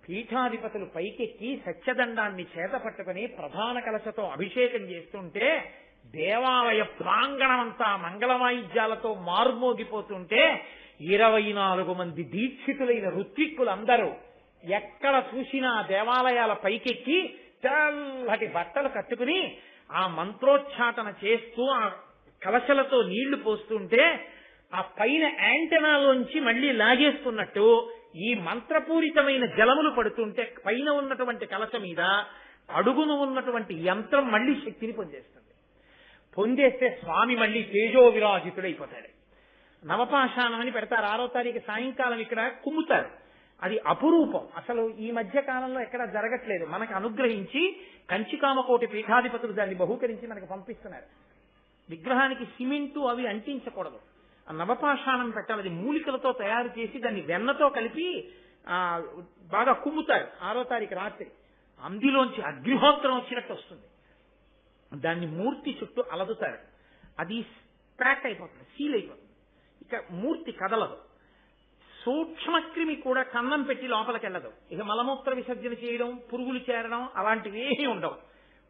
పీఠాధిపతులు పైకెక్కి సత్యదండాన్ని చేత పట్టుకుని ప్రధాన కలశతో అభిషేకం చేస్తుంటే దేవాలయ ప్రాంగణమంతా మంగళవాయిద్యాలతో మారుమోగిపోతుంటే 24 మంది దీక్షితులైన ఋత్విక్కులందరూ ఎక్కడ చూసినా దేవాలయాల పైకెక్కి తెల్లటి బట్టలు కట్టుకుని ఆ మంత్రోచ్చాటన చేస్తూ ఆ కలశలతో నీళ్లు పోస్తుంటే ఆ పైన యాంటనాలోంచి మళ్లీ లాగేస్తున్నట్టు ఈ మంత్రపూరితమైన జలములు పడుతుంటే పైన ఉన్నటువంటి కలశ మీద అడుగును ఉన్నటువంటి యంత్రం మళ్లీ శక్తిని పొందేస్తుంది. పొందేస్తే స్వామి మళ్లీ తేజో విరాజితుడైపోతాడు. నవపాషాణం అని పెడతారు. 6వ తారీఖు సాయంకాలం ఇక్కడ కుమ్ముతారు. అది అపురూపం. అసలు ఈ మధ్య కాలంలో ఎక్కడ జరగట్లేదు. మనకు అనుగ్రహించి కంచికామకోటి పీఠాధిపతులు దాన్ని బహూకరించి మనకు పంపిస్తున్నారు. విగ్రహానికి సిమెంటు అవి అంటించకూడదు, ఆ నవపాషాణం పెట్టాలి. అది మూలికలతో తయారు చేసి దాన్ని వెన్నతో కలిపి బాగా కుమ్ముతారు. 6వ తారీఖు రాత్రి అందులోంచి అగ్నిహోత్రం వచ్చినట్టు వస్తుంది. దాన్ని మూర్తి చుట్టూ అలదుతారు. అది ప్యాక్ అయిపోతుంది, సీల్ అయిపోతుంది. ఇక మూర్తి కదలదు. సూక్ష్మక్రిమి కూడా కన్నం పెట్టి లోపలికి వెళ్ళదు. ఇక మలమూత్ర విసర్జన చేయడం, పురుగులు చేరడం అలాంటివి ఏమీ ఉండవు.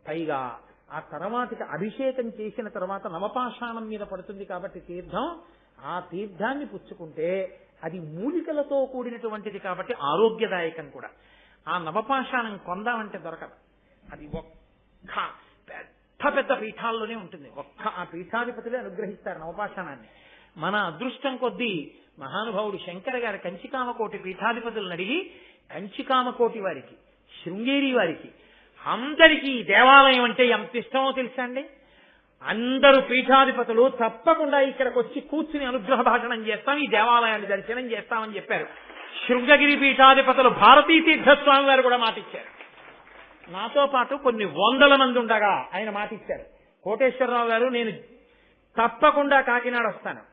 పైగా ఆ తర్వాతకి అభిషేకం చేసిన తర్వాత నవపాషాణం మీద పడుతుంది కాబట్టి తీర్థం, ఆ తీర్థాన్ని పుచ్చుకుంటే అది మూలికలతో కూడినటువంటిది కాబట్టి ఆరోగ్యదాయకం కూడా. ఆ నవపాషాణం కొందామంటే దొరకదు. అది ఒక్క పెద్ద పీఠాల్లోనే ఉంటుంది. ఒక్క ఆ పీఠాధిపతులే అనుగ్రహిస్తారు నవపాషాణాన్ని. మన అదృష్టం కొద్దీ మహానుభావుడు శంకర గారి కంచికామకోటి పీఠాధిపతులను అడిగి కంచికామకోటి వారికి, శృంగేరి వారికి అందరికీ దేవాలయం అంటే ఎంత ఇష్టమో తెలుసా అండి. అందరూ పీఠాధిపతులు తప్పకుండా ఇక్కడికి వచ్చి కూర్చుని అనుగ్రహ భాషణం చేస్తాం, ఈ దేవాలయాన్ని దర్శనం చేస్తామని చెప్పారు. శృంగగిరి పీఠాధిపతులు భారతీ తీర్థస్వామి వారు కూడా మాటిచ్చారు. నాతో పాటు కొన్ని 100 మంది ఉండగా ఆయన మాటిచ్చారు. కోటేశ్వరరావు గారు నేను తప్పకుండా కాకినాడ వస్తాను,